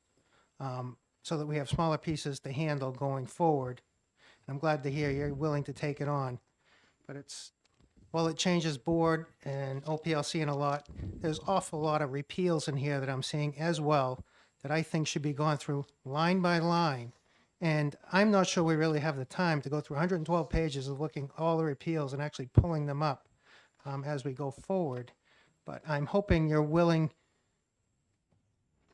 so that we have smaller pieces to handle going forward. And I'm glad to hear you're willing to take it on. But it's, while it changes board and OPLC and a lot, there's awful lot of repeals in here that I'm seeing as well that I think should be gone through line by line. And I'm not sure we really have the time to go through 112 pages of looking at all the repeals and actually pulling them up as we go forward. But I'm hoping you're willing,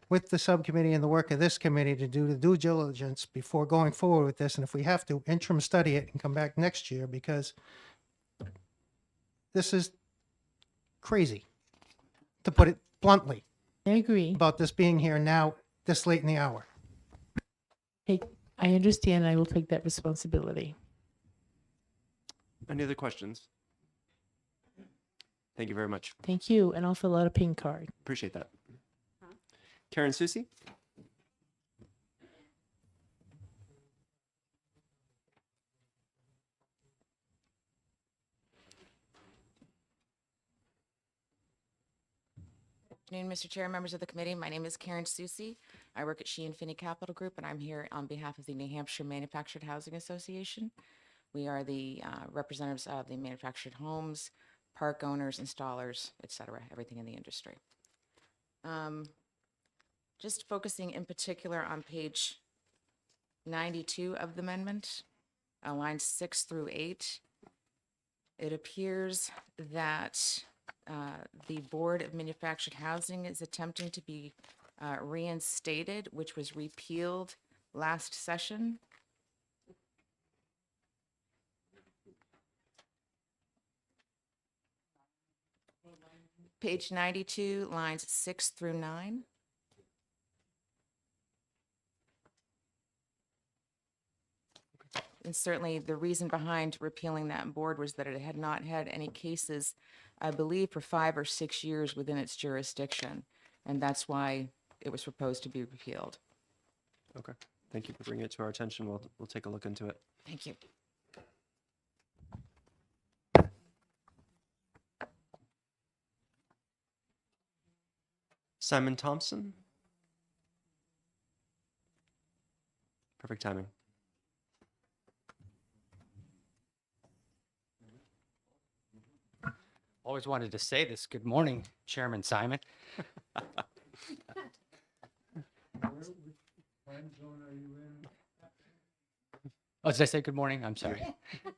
with the subcommittee and the work of this committee, to do the due diligence before going forward with this. And if we have to, interim study it and come back next year, because this is crazy, to put it bluntly. I agree. About this being here now, this late in the hour. Hey, I understand. I will take that responsibility. Any other questions? Thank you very much. Thank you. And I'll fill out a pink card. Appreciate that. Karen Susi? Good afternoon, Mr. Chair, members of the committee. My name is Karen Susi. I work at Sheehan Finney Capital Group, and I'm here on behalf of the New Hampshire Manufactured Housing Association. We are the representatives of the manufactured homes, park owners, installers, et cetera, everything in the industry. Just focusing in particular on page 92 of the amendment, lines 6 through 8, it appears that the Board of Manufactured Housing is attempting to be reinstated, which was repealed last session. Page 92, lines 6 through 9. And certainly the reason behind repealing that board was that it had not had any cases, I believe, for 5 or 6 years within its jurisdiction. And that's why it was proposed to be repealed. Okay. Thank you for bringing it to our attention. We'll take a look into it. Thank you. Simon Thompson. Perfect timing. Always wanted to say this. Good morning, Chairman Simon. Oh, did I say good morning? I'm sorry.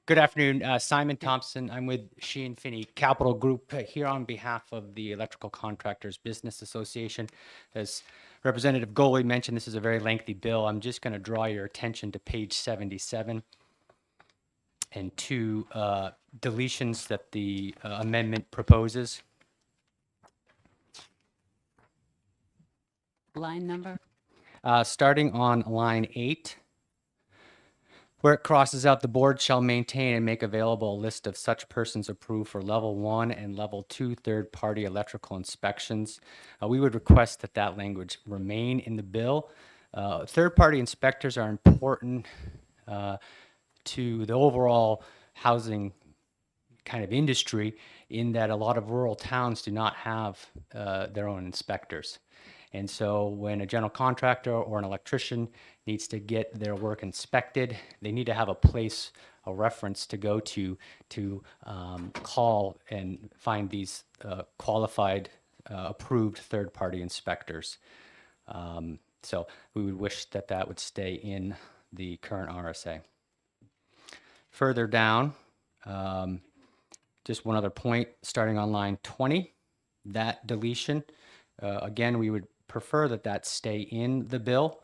Good afternoon, Simon Thompson. I'm with Sheehan Finney Capital Group here on behalf of the Electrical Contractors Business Association. As Representative Goley mentioned, this is a very lengthy bill. I'm just going to draw your attention to page 77 and two deletions that the amendment proposes. Line number? Starting on line 8, where it crosses out, the board shall maintain and make available a list of such persons approved for level 1 and level 2 third-party electrical inspections. We would request that that language remain in the bill. Third-party inspectors are important to the overall housing kind of industry, in that a lot of rural towns do not have their own inspectors. And so when a general contractor or an electrician needs to get their work inspected, they need to have a place, a reference to go to call and find these qualified, approved third-party inspectors. So we would wish that that would stay in the current RSA. Further down, just one other point, starting on line 20, that deletion, again, we would prefer that that stay in the bill.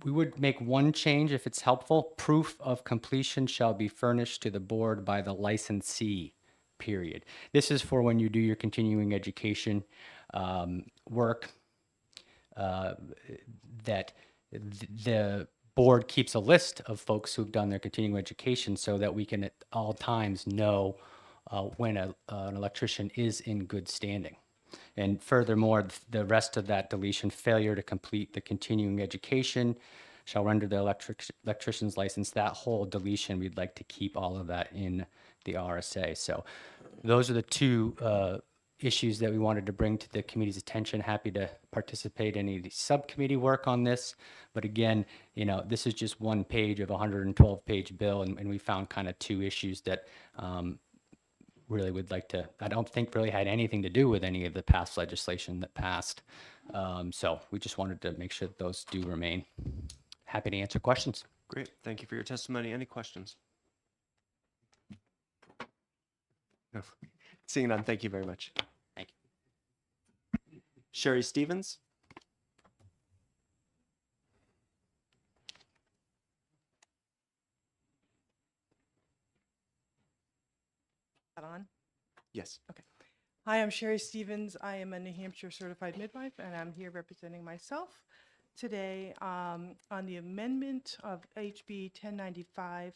We would make one change if it's helpful. Proof of completion shall be furnished to the board by the licensee, period. This is for when you do your continuing education work, that the board keeps a list of folks who've done their continuing education so that we can at all times know when an electrician is in good standing. And furthermore, the rest of that deletion, failure to complete the continuing education shall render the electrician's license, that whole deletion, we'd like to keep all of that in the RSA. So those are the two issues that we wanted to bring to the committee's attention. Happy to participate in any of the subcommittee work on this. But again, you know, this is just one page of a 112-page bill, and we found kind of two issues that really would like to, I don't think really had anything to do with any of the past legislation that passed. So we just wanted to make sure that those do remain. Happy to answer questions. Great. Thank you for your testimony. Any questions? No. Seeing none, thank you very much. Thank you. Sherry Stevens. That on? Yes. Okay. Hi, I'm Sherry Stevens. I am a New Hampshire certified midwife, and I'm here representing myself today on the amendment of HB 1095.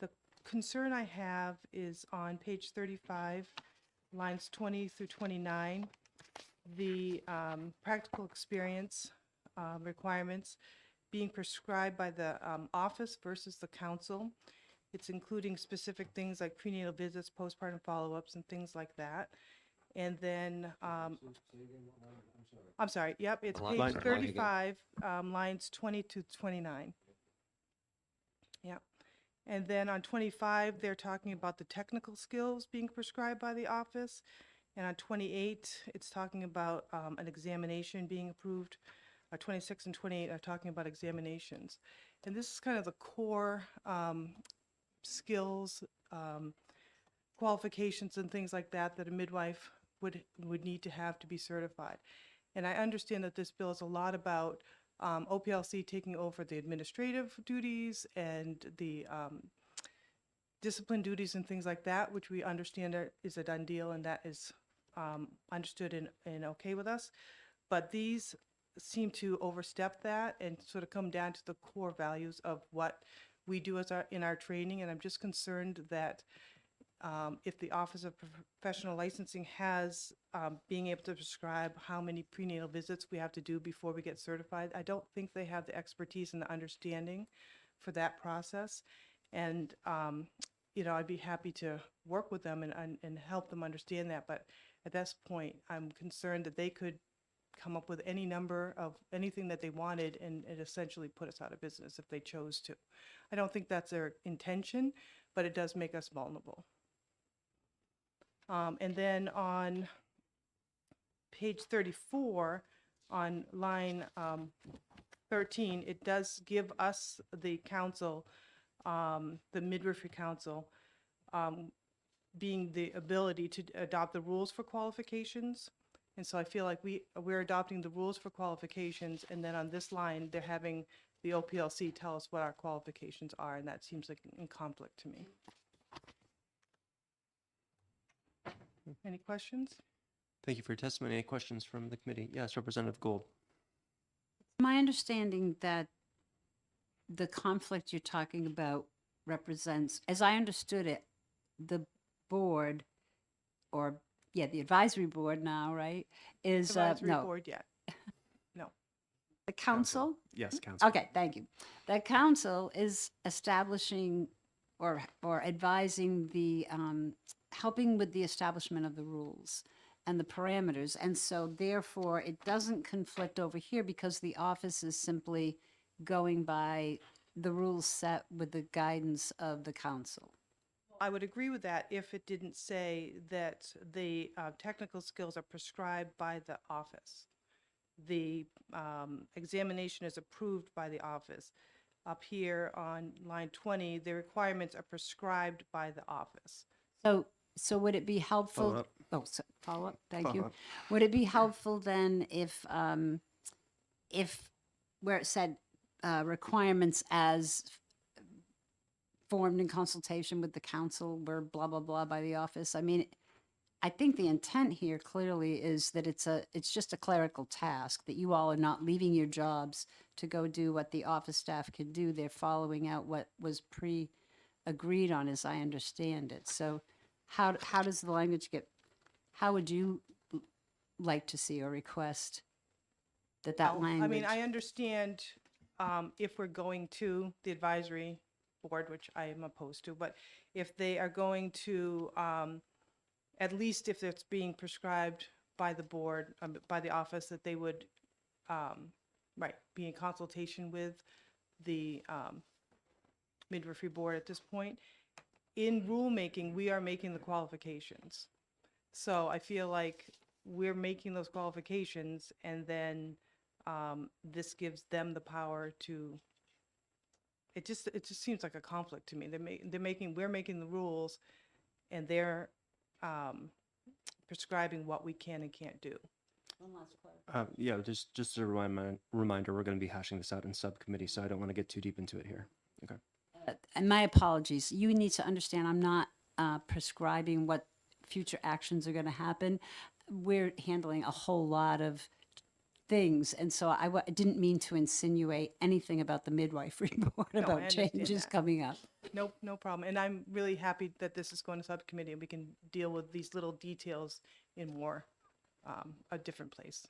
The concern I have is on page 35, lines 20 through 29, the practical experience requirements being prescribed by the office versus the council. It's including specific things like prenatal visits, postpartum follow-ups, and things like that. And then, I'm sorry, yep, it's page 35, lines 20 to 29. Yeah. And then on 25, they're talking about the technical skills being prescribed by the office. And on 28, it's talking about an examination being approved. 26 and 28 are talking about examinations. And this is kind of the core skills qualifications and things like that that a midwife would need to have to be certified. And I understand that this bill is a lot about OPLC taking over the administrative duties and the discipline duties and things like that, which we understand is a done deal, and that is understood and okay with us. But these seem to overstep that and sort of come down to the core values of what we do in our training. And I'm just concerned that if the Office of Professional Licensing has being able to prescribe how many prenatal visits we have to do before we get certified, I don't think they have the expertise and the understanding for that process. And I'd be happy to work with them and help them understand that. But at this point, I'm concerned that they could come up with any number of anything that they wanted and essentially put us out of business if they chose to. I don't think that's their intention, but it does make us vulnerable. And then on page 34, on line 13, it does give us, the council, the midwifery council, being the ability to adopt the rules for qualifications. And so I feel like we're adopting the rules for qualifications, and then on this line, they're having the OPLC tell us what our qualifications are, and that seems like in conflict to me. Any questions? Thank you for your testimony. Any questions from the committee? Yes, Representative Gould. My understanding that the conflict you're talking about represents, as I understood it, the board, or the advisory board now, right? Is Advisory no, board yet? No. the council. Yes, Council. Okay, thank you. The council is establishing or advising the helping with the establishment of the rules and the parameters, and so therefore it doesn't conflict over here because the office is simply going by the rules set with the guidance of the council. I would agree with that if it didn't say that the technical skills are prescribed by the office. The examination is approved by the office. Up here on line 20, the requirements are prescribed by the office. So would it be helpful? Follow up. Oh, so follow up. Thank Follow you. up. Would it be helpful then if where it said requirements as formed in consultation with the council were blah blah blah by the office? I mean, I think the intent here clearly is that it's just a clerical task, that you all are not leaving your jobs to go do what the office staff can do. They're following out what was pre-agreed on, as I understand it. So how does the language get, how would you like to see or request that Well, language? I mean, I understand if we're going to the advisory board, which I am opposed to, but if they are going to, at least if it's being prescribed by the board, by the office, that they would, be in consultation with the midwifery board at this point. In rulemaking, we are making the qualifications. So I feel like we're making those qualifications, and then this gives them the power to. It just seems like a conflict to me. We're making the rules, and they're prescribing what we can and can't do. One last question. Just a reminder, we're going to be hashing this out in subcommittee, so I don't want to get too deep into it here. Okay. And my apologies. You need to understand I'm not prescribing what future actions are going to happen. We're handling a whole lot of things, and so I didn't mean to insinuate anything about the midwifery board No, I about understand changes that. coming up. No problem. And I'm really happy that this is going to subcommittee and we can deal with these little details in more a different place.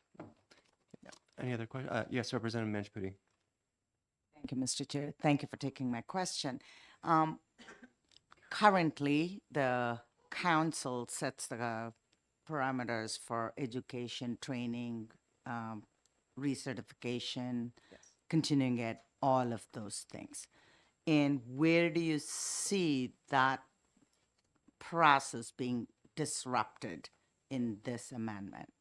Any other questions? Yes, Representative Manchpudi. Thank you, Mr. Chair. Thank you for taking my question. Currently, the council sets the parameters for education, training, recertification, continuing ed, all of those things. And where do you see that process being disrupted in this amendment?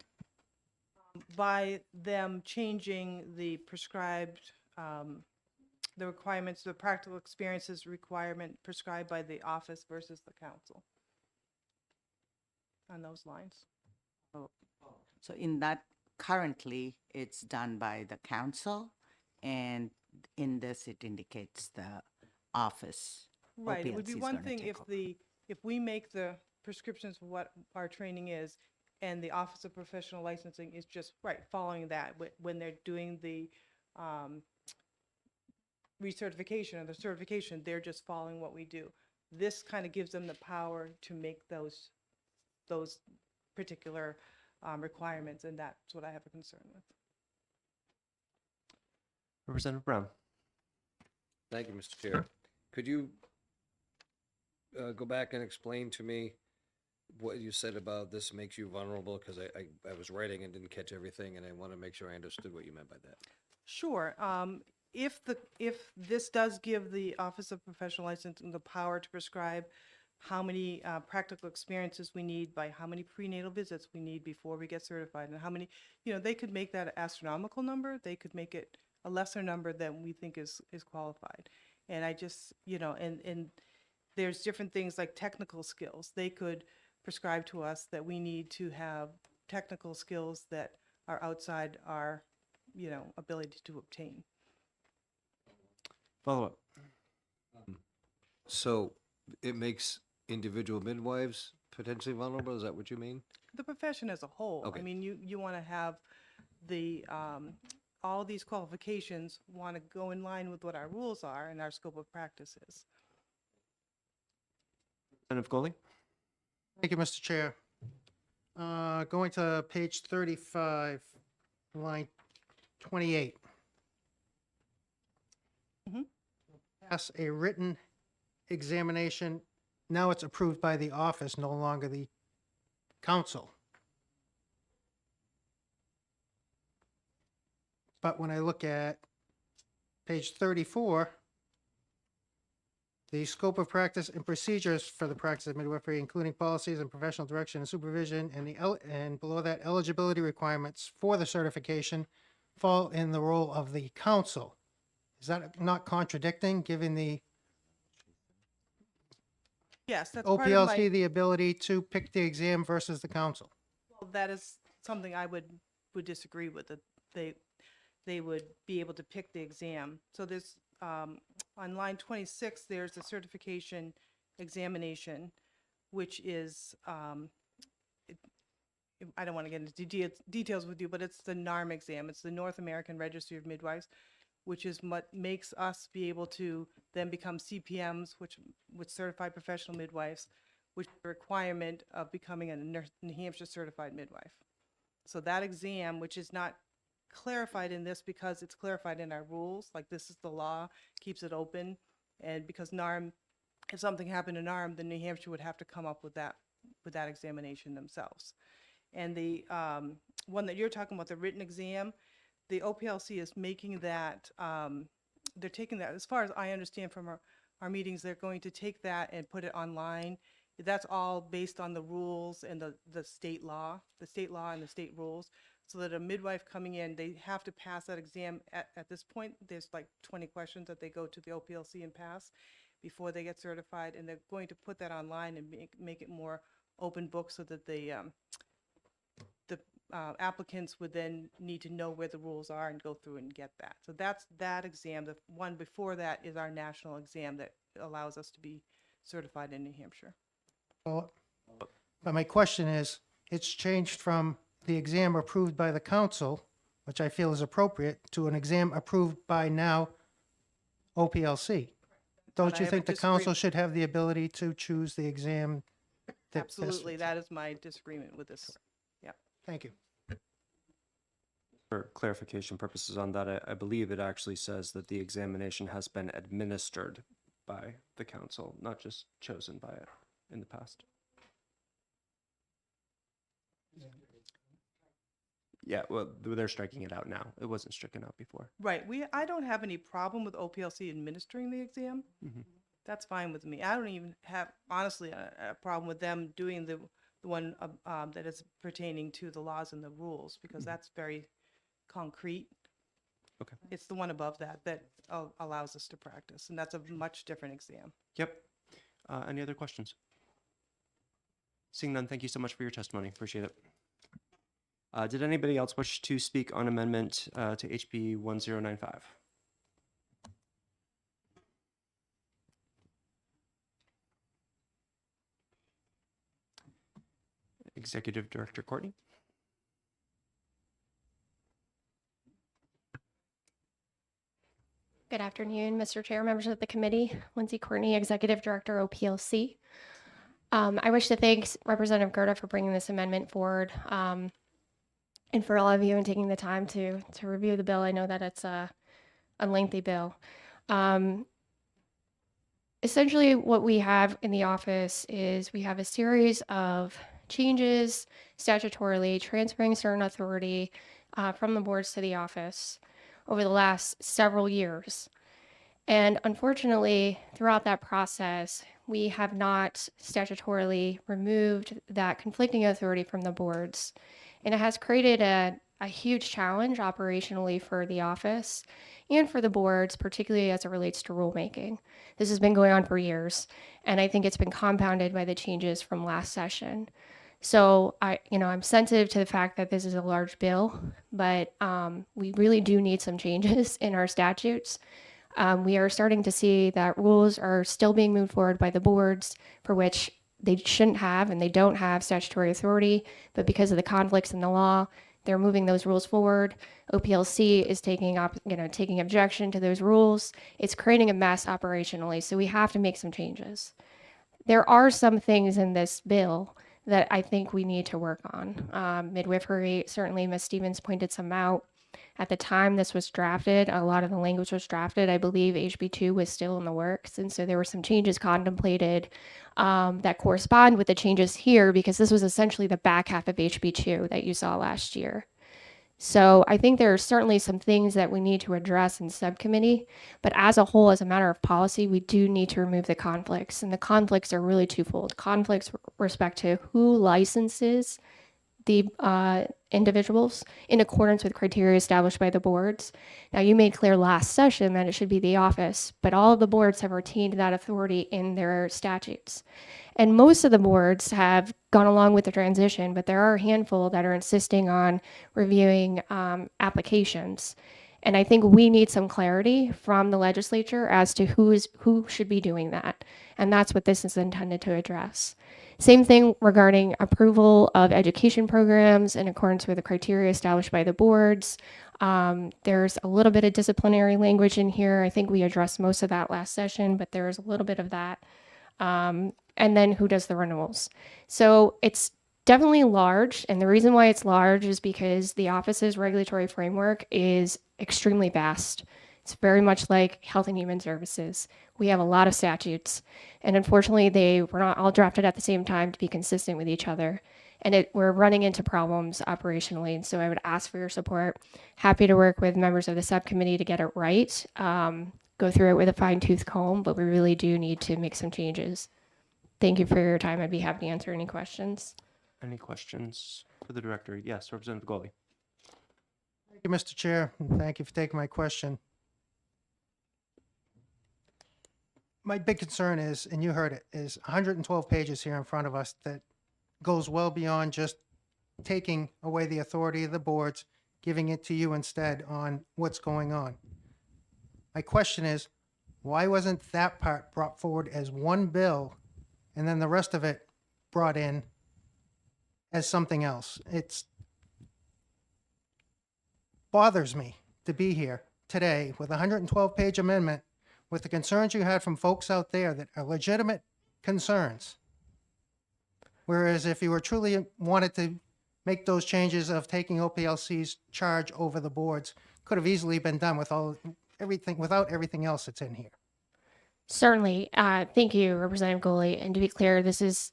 By them changing the prescribed, the requirements, the practical experiences requirement prescribed by the office versus the council. on those lines. Oh, so in that, currently, it's done by the council, and in this, it indicates the office. Right, it would be OPLC is one gonna thing take if over. if we make the prescriptions for what our training is, and the Office of Professional Licensing is just, right, following that when they're doing the recertification or the certification, they're just following what we do. This kind of gives them the power to make those particular requirements, and that's what I have a concern with. Representative Brown. Thank you, Mr. Chair. Could you go back and explain to me what you said about this makes you vulnerable? Because I was writing and didn't catch everything, and I want to make sure I understood what you meant by that. Sure. If this does give the Office of Professional Licensing the power to prescribe how many practical experiences we need by how many prenatal visits we need before we get certified, and how many, they could make that an astronomical number. They could make it a lesser number than we think is qualified. And I just, and there's different things like technical skills. They could prescribe to us that we need to have technical skills that are outside our, ability to obtain. Follow up. So it makes individual midwives potentially vulnerable? Is that what you mean? The profession as a whole. Okay. I mean, you want to have the, all these qualifications want to go in line with what our rules are and our scope of practice is. Representative Goley. Thank you, Mr. Chair. Going to page 35, line 28. Pass a written examination. Now it's approved by the office, no longer the council. But when I look at page 34, the scope of practice and procedures for the practice of midwifery, including policies and professional direction and supervision, and below that, eligibility requirements for the certification fall in the role of the council. Is that not contradicting, giving the Yes, that's part of my. OPLC the ability to pick the exam versus the council? Well, that is something I would disagree with, that they would be able to pick the exam. So there's, on line 26, there's a certification examination, which is, I don't want to get into details with you, but it's the NARM exam. It's the North American Registry of Midwives, which is what makes us be able to then become CPMs, which certified professional midwives, which is a requirement of becoming a New Hampshire certified midwife. So that exam, which is not clarified in this because it's clarified in our rules, like this is the law, keeps it open. And because NARM, if something happened in NARM, then New Hampshire would have to come up with that examination themselves. And the one that you're talking about, the written exam, the OPLC is making that, they're taking that, as far as I understand from our meetings, they're going to take that and put it online. That's all based on the rules and the state law and the state rules, so that a midwife coming in, they have to pass that exam. At this point, there's like 20 questions that they go to the OPLC and pass before they get certified, and they're going to put that online and make it more open book, so that the applicants would then need to know where the rules are and go through and get that. So that's that exam. The one before that is our national exam that allows us to be certified in New Hampshire. Well, but my question is, it's changed from the exam approved by the council, which I feel is appropriate, to an exam approved by now OPLC. Don't I you have a think the council disagreement. should have the ability to choose the exam that best Absolutely, fits? that is my disagreement with this. Yeah. Thank you. For clarification purposes on that, I believe it actually says that the examination has been administered by the council, not just chosen by it in the past. Yeah, well, they're striking it out now. It wasn't stricken out before. Right. I don't have any problem with OPLC administering the exam. Mhm. That's fine with me. I don't even have, honestly, a problem with them doing the one that is pertaining to the laws and the rules, because that's very concrete. Okay. It's the one above that allows us to practice, and that's a much different exam. Yep. Any other questions? Seeing none, thank you so much for your testimony. Appreciate it. Did anybody else wish to speak on amendment to HB 1095? Executive Director Courtney. Good afternoon, Mr. Chair, members of the committee. Lindsay Courtney, Executive Director, OPLC. I wish to thank Representative Gerda for bringing this amendment forward, and for all of you and taking the time to review the bill. I know that it's a lengthy bill. Essentially, what we have in the office is we have a series of changes statutorily transferring certain authority from the boards to the office over the last several years. And unfortunately, throughout that process, we have not statutorily removed that conflicting authority from the boards. And it has created a huge challenge operationally for the office and for the boards, particularly as it relates to rulemaking. This has been going on for years, and I think it's been compounded by the changes from last session. So I'm sensitive to the fact that this is a large bill, but we really do need some changes in our statutes. We are starting to see that rules are still being moved forward by the boards for which they shouldn't have and they don't have statutory authority, but because of the conflicts in the law, they're moving those rules forward. OPLC is taking objection to those rules. It's creating a mess operationally, so we have to make some changes. There are some things in this bill that I think we need to work on. Midwifery, certainly Ms. Stevens pointed some out. At the time this was drafted, a lot of the language was drafted. I believe HB2 was still in the works, and so there were some changes contemplated that correspond with the changes here, because this was essentially the back half of HB2 that you saw last year. So I think there are certainly some things that we need to address in subcommittee, but as a whole, as a matter of policy, we do need to remove the conflicts, and the conflicts are really twofold. Conflicts with respect to who licenses the individuals in accordance with criteria established by the boards. Now, you made clear last session that it should be the office, but all of the boards have retained that authority in their statutes. And most of the boards have gone along with the transition, but there are a handful that are insisting on reviewing applications. And I think we need some clarity from the legislature as to who should be doing that. And that's what this is intended to address. Same thing regarding approval of education programs in accordance with the criteria established by the boards. There's a little bit of disciplinary language in here. I think we addressed most of that last session, but there's a little bit of that. And then who does the renewals? So it's definitely large. And the reason why it's large is because the office's regulatory framework is extremely vast. It's very much like Health and Human Services. We have a lot of statutes, and unfortunately they were not all drafted at the same time to be consistent with each other. And we're running into problems operationally, and so I would ask for your support. Happy to work with members of the subcommittee to get it right, go through it with a fine-tooth comb, but we really do need to make some changes. Thank you for your time. I'd be happy to answer any questions. Any questions for the director? Yes, Representative Goley. Thank you, Mr. Chair, and thank you for taking my question. My big concern is, and you heard it, is 112 pages here in front of us that goes well beyond just taking away the authority of the boards, giving it to you instead on what's going on. My question is, why wasn't that part brought forward as one bill and then the rest of it brought in as something else? It bothers me to be here today with a 112-page amendment with the concerns you had from folks out there that are legitimate concerns. Whereas if you were truly wanted to make those changes of taking OPLC's charge over the boards, could have easily been done with without everything else that's in here. Certainly. Thank you, Representative Goley. And to be clear, this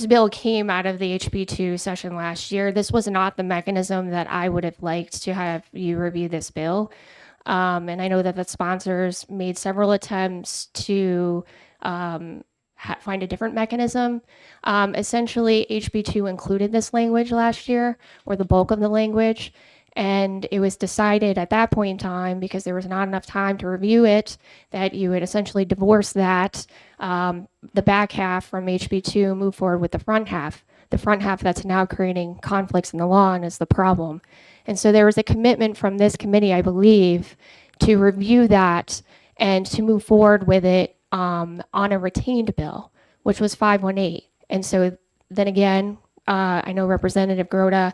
bill came out of the HB2 session last year. This was not the mechanism that I would have liked to have you review this bill. And I know that the sponsors made several attempts to find a different mechanism. Essentially, HB2 included this language last year, or the bulk of the language. And it was decided at that point in time, because there was not enough time to review it, that you would essentially divorce that, the back half from HB2, move forward with the front half. The front half that's now creating conflicts in the law and is the problem. And so there was a commitment from this committee, I believe, to review that and to move forward with it on a retained bill, which was 518. And so then again, I know Representative Grota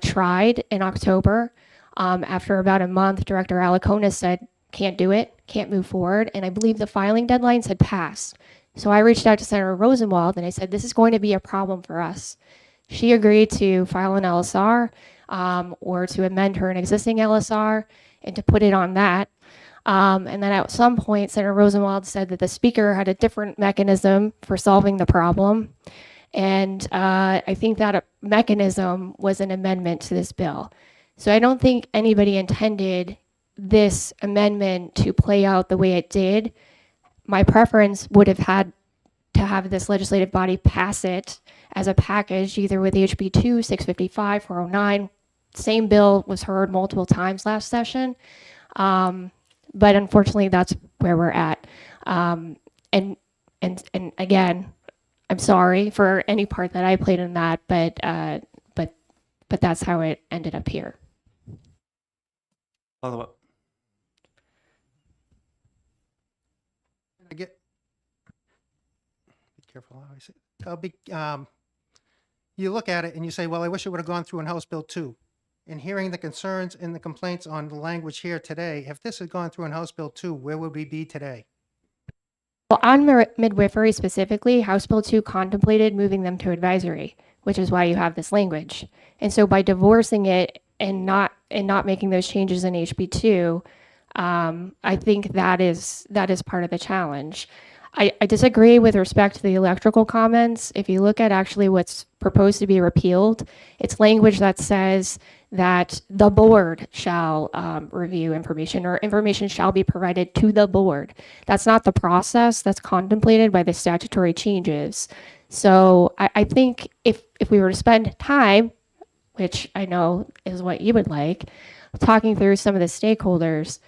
tried in October. After about a month, Director Alacona said, can't do it, can't move forward. And I believe the filing deadlines had passed. So I reached out to Senator Rosenwald and I said, this is going to be a problem for us. She agreed to file an LSR or to amend her an existing LSR and to put it on that. And then at some point, Senator Rosenwald said that the speaker had a different mechanism for solving the problem. And I think that mechanism was an amendment to this bill. So I don't think anybody intended this amendment to play out the way it did. My preference would have had to have this legislative body pass it as a package, either with HB2, 655, 409. Same bill was heard multiple times last session. But unfortunately, that's where we're at. And again, I'm sorry for any part that I played in that, but that's how it ended up here. Follow up. I get, be careful how I say it. You look at it and you say, well, I wish it would have gone through in House Bill 2. In hearing the concerns and the complaints on the language here today, if this had gone through in House Bill 2, where would we be today? Well, on midwifery specifically, House Bill 2 contemplated moving them to advisory, which is why you have this language. And so by divorcing it and not making those changes in HB 2, I think that is part of the challenge. I disagree with respect to the electrical comments. If you look at actually what's proposed to be repealed, it's language that says that the board shall review information, or information shall be provided to the board. That's not the process that's contemplated by the statutory changes. So I think if we were to spend time, which I know is what you would like, talking through some of the stakeholders,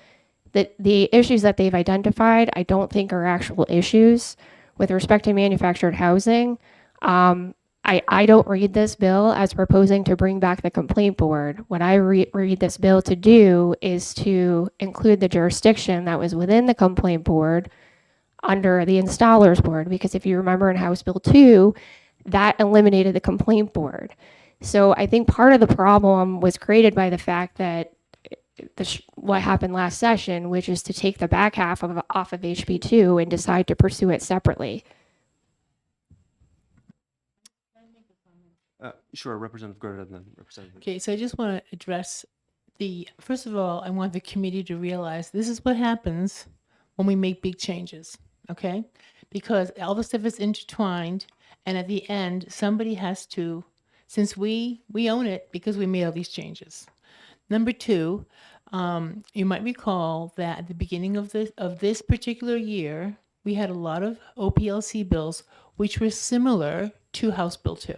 that the issues that they've identified, I don't think are actual issues. With respect to manufactured housing, I don't read this bill as proposing to bring back the complaint board. What I read this bill to do is to include the jurisdiction that was within the complaint board under the installers board, because if you remember in House Bill 2, that eliminated the complaint board. So I think part of the problem was created by the fact that what happened last session, which is to take the back half off of HB2 and decide to pursue it separately. Sure, Representative Grota and then Representative. Okay, so I just want to address first of all, I want the committee to realize this is what happens when we make big changes, okay? Because all the stuff is intertwined, and at the end, somebody has to, since we own it because we made all these changes. Number two, you might recall that at the beginning of this particular year, we had a lot of OPLC bills which were similar to House Bill 2.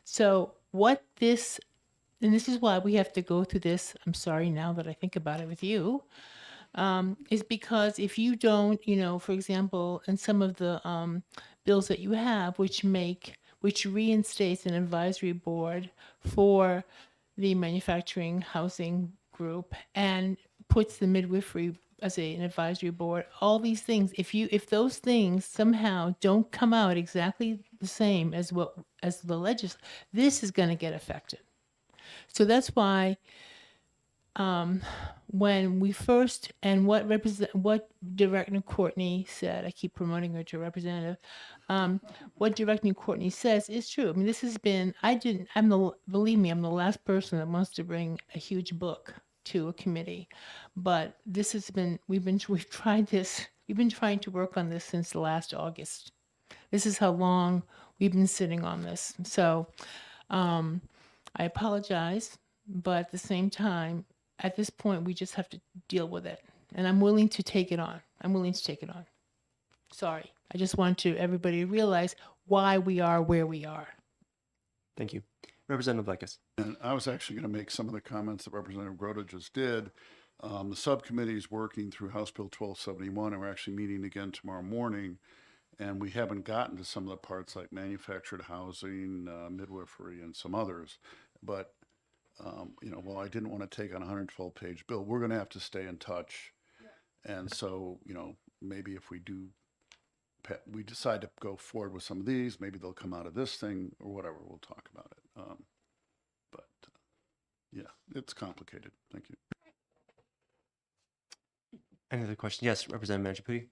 So what this, and this is why we have to go through this, I'm sorry now that I think about it with you, is because if you don't, for example, in some of the bills that you have, which reinstates an advisory board for the manufacturing housing group and puts the midwifery as an advisory board, all these things, if those things somehow don't come out exactly the same as the legislature, this is going to get affected. So that's why when we first, and what Director Courtney said, I keep promoting her to representative, what Director Courtney says is true. I mean, this has been, believe me, I'm the last person that wants to bring a huge book to a committee, but this has been, we've tried this, we've been trying to work on this since the last August. This is how long we've been sitting on this. So I apologize, but at the same time, at this point, we just have to deal with it. And I'm willing to take it on. Sorry. I just want everybody to realize why we are where we are. Thank you. Representative Blakis. And I was actually going to make some of the comments that Representative Grota just did. The subcommittee is working through House Bill 1271, and we're actually meeting again tomorrow morning. And we haven't gotten to some of the parts like manufactured housing, midwifery, and some others. But, while I didn't want to take on a 112-page bill, we're going to have to stay in touch. And so, maybe if we decide to go forward with some of these, maybe they'll come out of this thing or whatever. We'll talk about it. Yeah, it's complicated. Thank you. Any other questions? Yes, Representative Mangiapudi.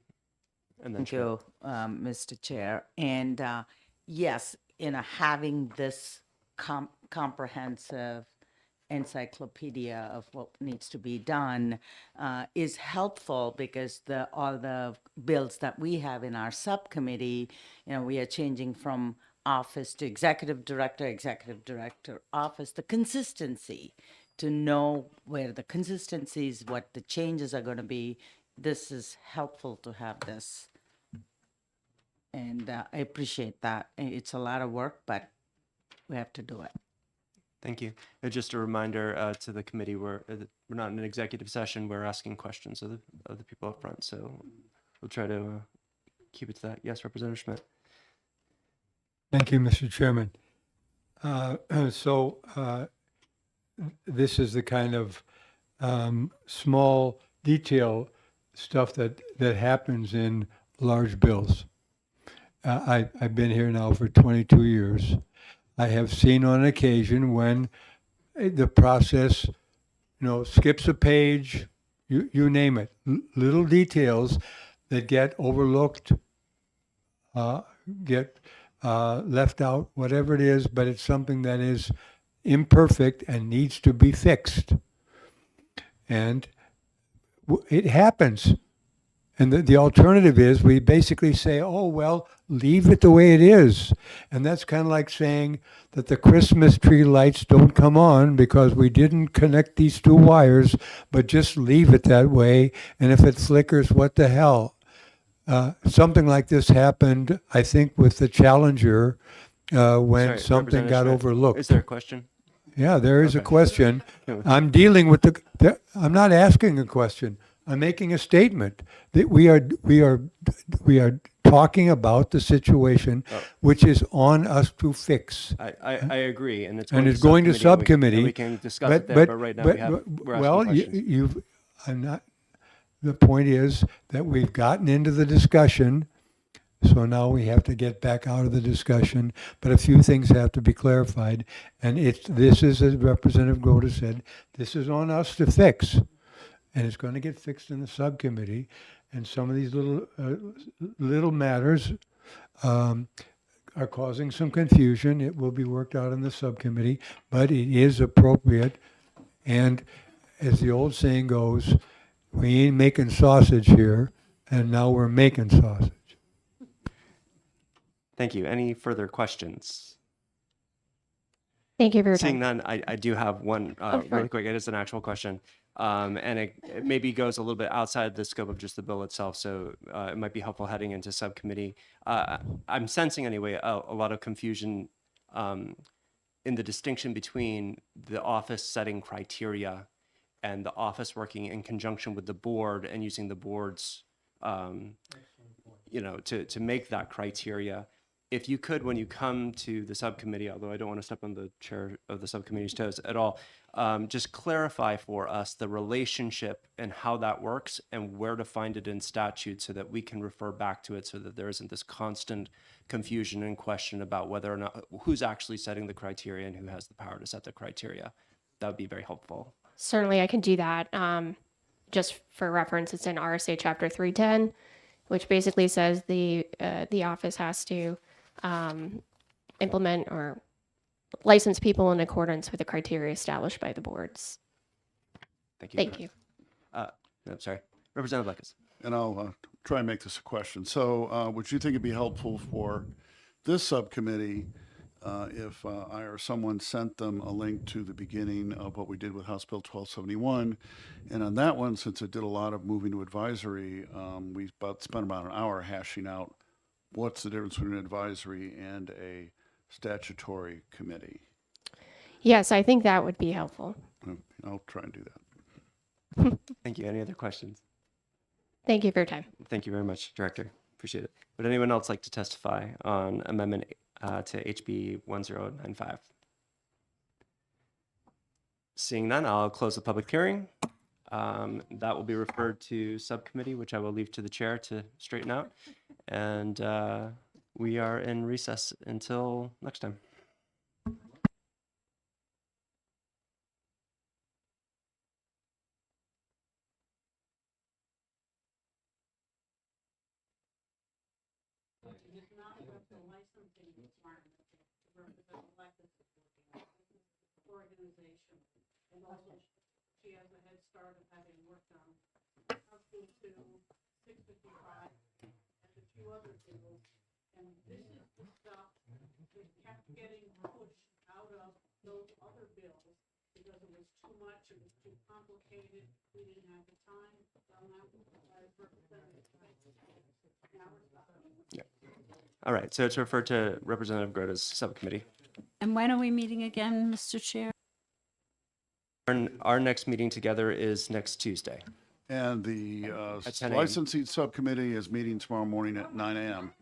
And then Thank you, Mr. Chair. And yes, having this comprehensive encyclopedia of what needs to be done is helpful because all the bills that we have in our subcommittee, we are changing from office to executive director office, the consistency, to know where the consistency is, what the changes are going to be. This is helpful to have this. And I appreciate that. It's a lot of work, but we have to do it. Thank you. Just a reminder to the committee, we're not in an executive session. We're asking questions of the people up front. So we'll try to keep it to that. Yes, Representative Schmidt. Thank you, Mr. Chairman. This is the kind of small detail stuff that happens in large bills. I've been here now for 22 years. I have seen on occasion when the process, skips a page, you name it, little details that get overlooked, get left out, whatever it is, but it's something that is imperfect and needs to be fixed. And it happens. And the alternative is we basically say, oh, well, leave it the way it is. And that's kind of like saying that the Christmas tree lights don't come on because we didn't connect these two wires, but just leave it that way. And if it flickers, what the hell? Something like this happened, I think, with the Challenger when Sorry, something Representative got Schmidt, overlooked. Is there a question? Yeah, there is a Okay. question. I'm dealing with I'm not asking a question. I'm making a statement that we are talking about the situation which is on us to fix. I agree, and it's Going to subcommittee, subcommittee. and we can discuss it there, but right now we're asking questions. I'm not. The point is that we've gotten into the discussion, so now we have to get back out of the discussion. But a few things have to be clarified, and this is, as Representative Grota said, this is on us to fix, and it's going to get fixed in the subcommittee. And some of these little matters are causing some confusion. It will be worked out in the subcommittee, but it is appropriate. And as the old saying goes, we ain't making sausage here, and now we're making sausage. Thank you. Any further questions? Thank you for your Seeing time. none, I do have one sure. really quick. It is an actual question. And it maybe goes a little bit outside the scope of just the bill itself. So it might be helpful heading into subcommittee. I'm sensing anyway, a lot of confusion in the distinction between the office setting criteria and the office working in conjunction with the board and using the board's, to make that criteria. If you could, when you come to the subcommittee, although I don't want to step on the chair of the subcommittee's toes at all, just clarify for us the relationship and how that works and where to find it in statute so that we can refer back to it so that there isn't this constant confusion and question about whether or not who's actually setting the criteria and who has the power to set the criteria. That would be very helpful. Certainly, I can do that. Just for reference, it's in RSA Chapter 310, which basically says the office has to implement or license people in accordance with the criteria established by the boards. Thank you. Thank you. I'm sorry. Representative Blakis. And I'll try and make this a question. So would you think it'd be helpful for this subcommittee if I or someone sent them a link to the beginning of what we did with House Bill 1271? And on that one, since it did a lot of moving to advisory, we spent about an hour hashing out what's the difference between an advisory and a statutory committee. Yes, I think that would be helpful. I'll try and do that. Thank you. Any other questions? Thank you for your time. Thank you very much, Director. Appreciate it. Would anyone else like to testify on amendment to HB 1095? Seeing none, I'll close the public hearing. That will be referred to subcommittee, which I will leave to the chair to straighten out. And we are in recess until next time. Organization, and also she has a head start of having worked on House Bill 2, 655, and a few other bills. And this is the stuff that kept getting pushed out of those other bills because it was too much, it was too complicated, we didn't have the time. All right, so it's referred to Representative Grota's subcommittee. And when are we meeting again, Mr. Chair? Our next meeting together is next Tuesday. And the At 10 a.m. licensing subcommittee is meeting tomorrow morning at 9 a.m.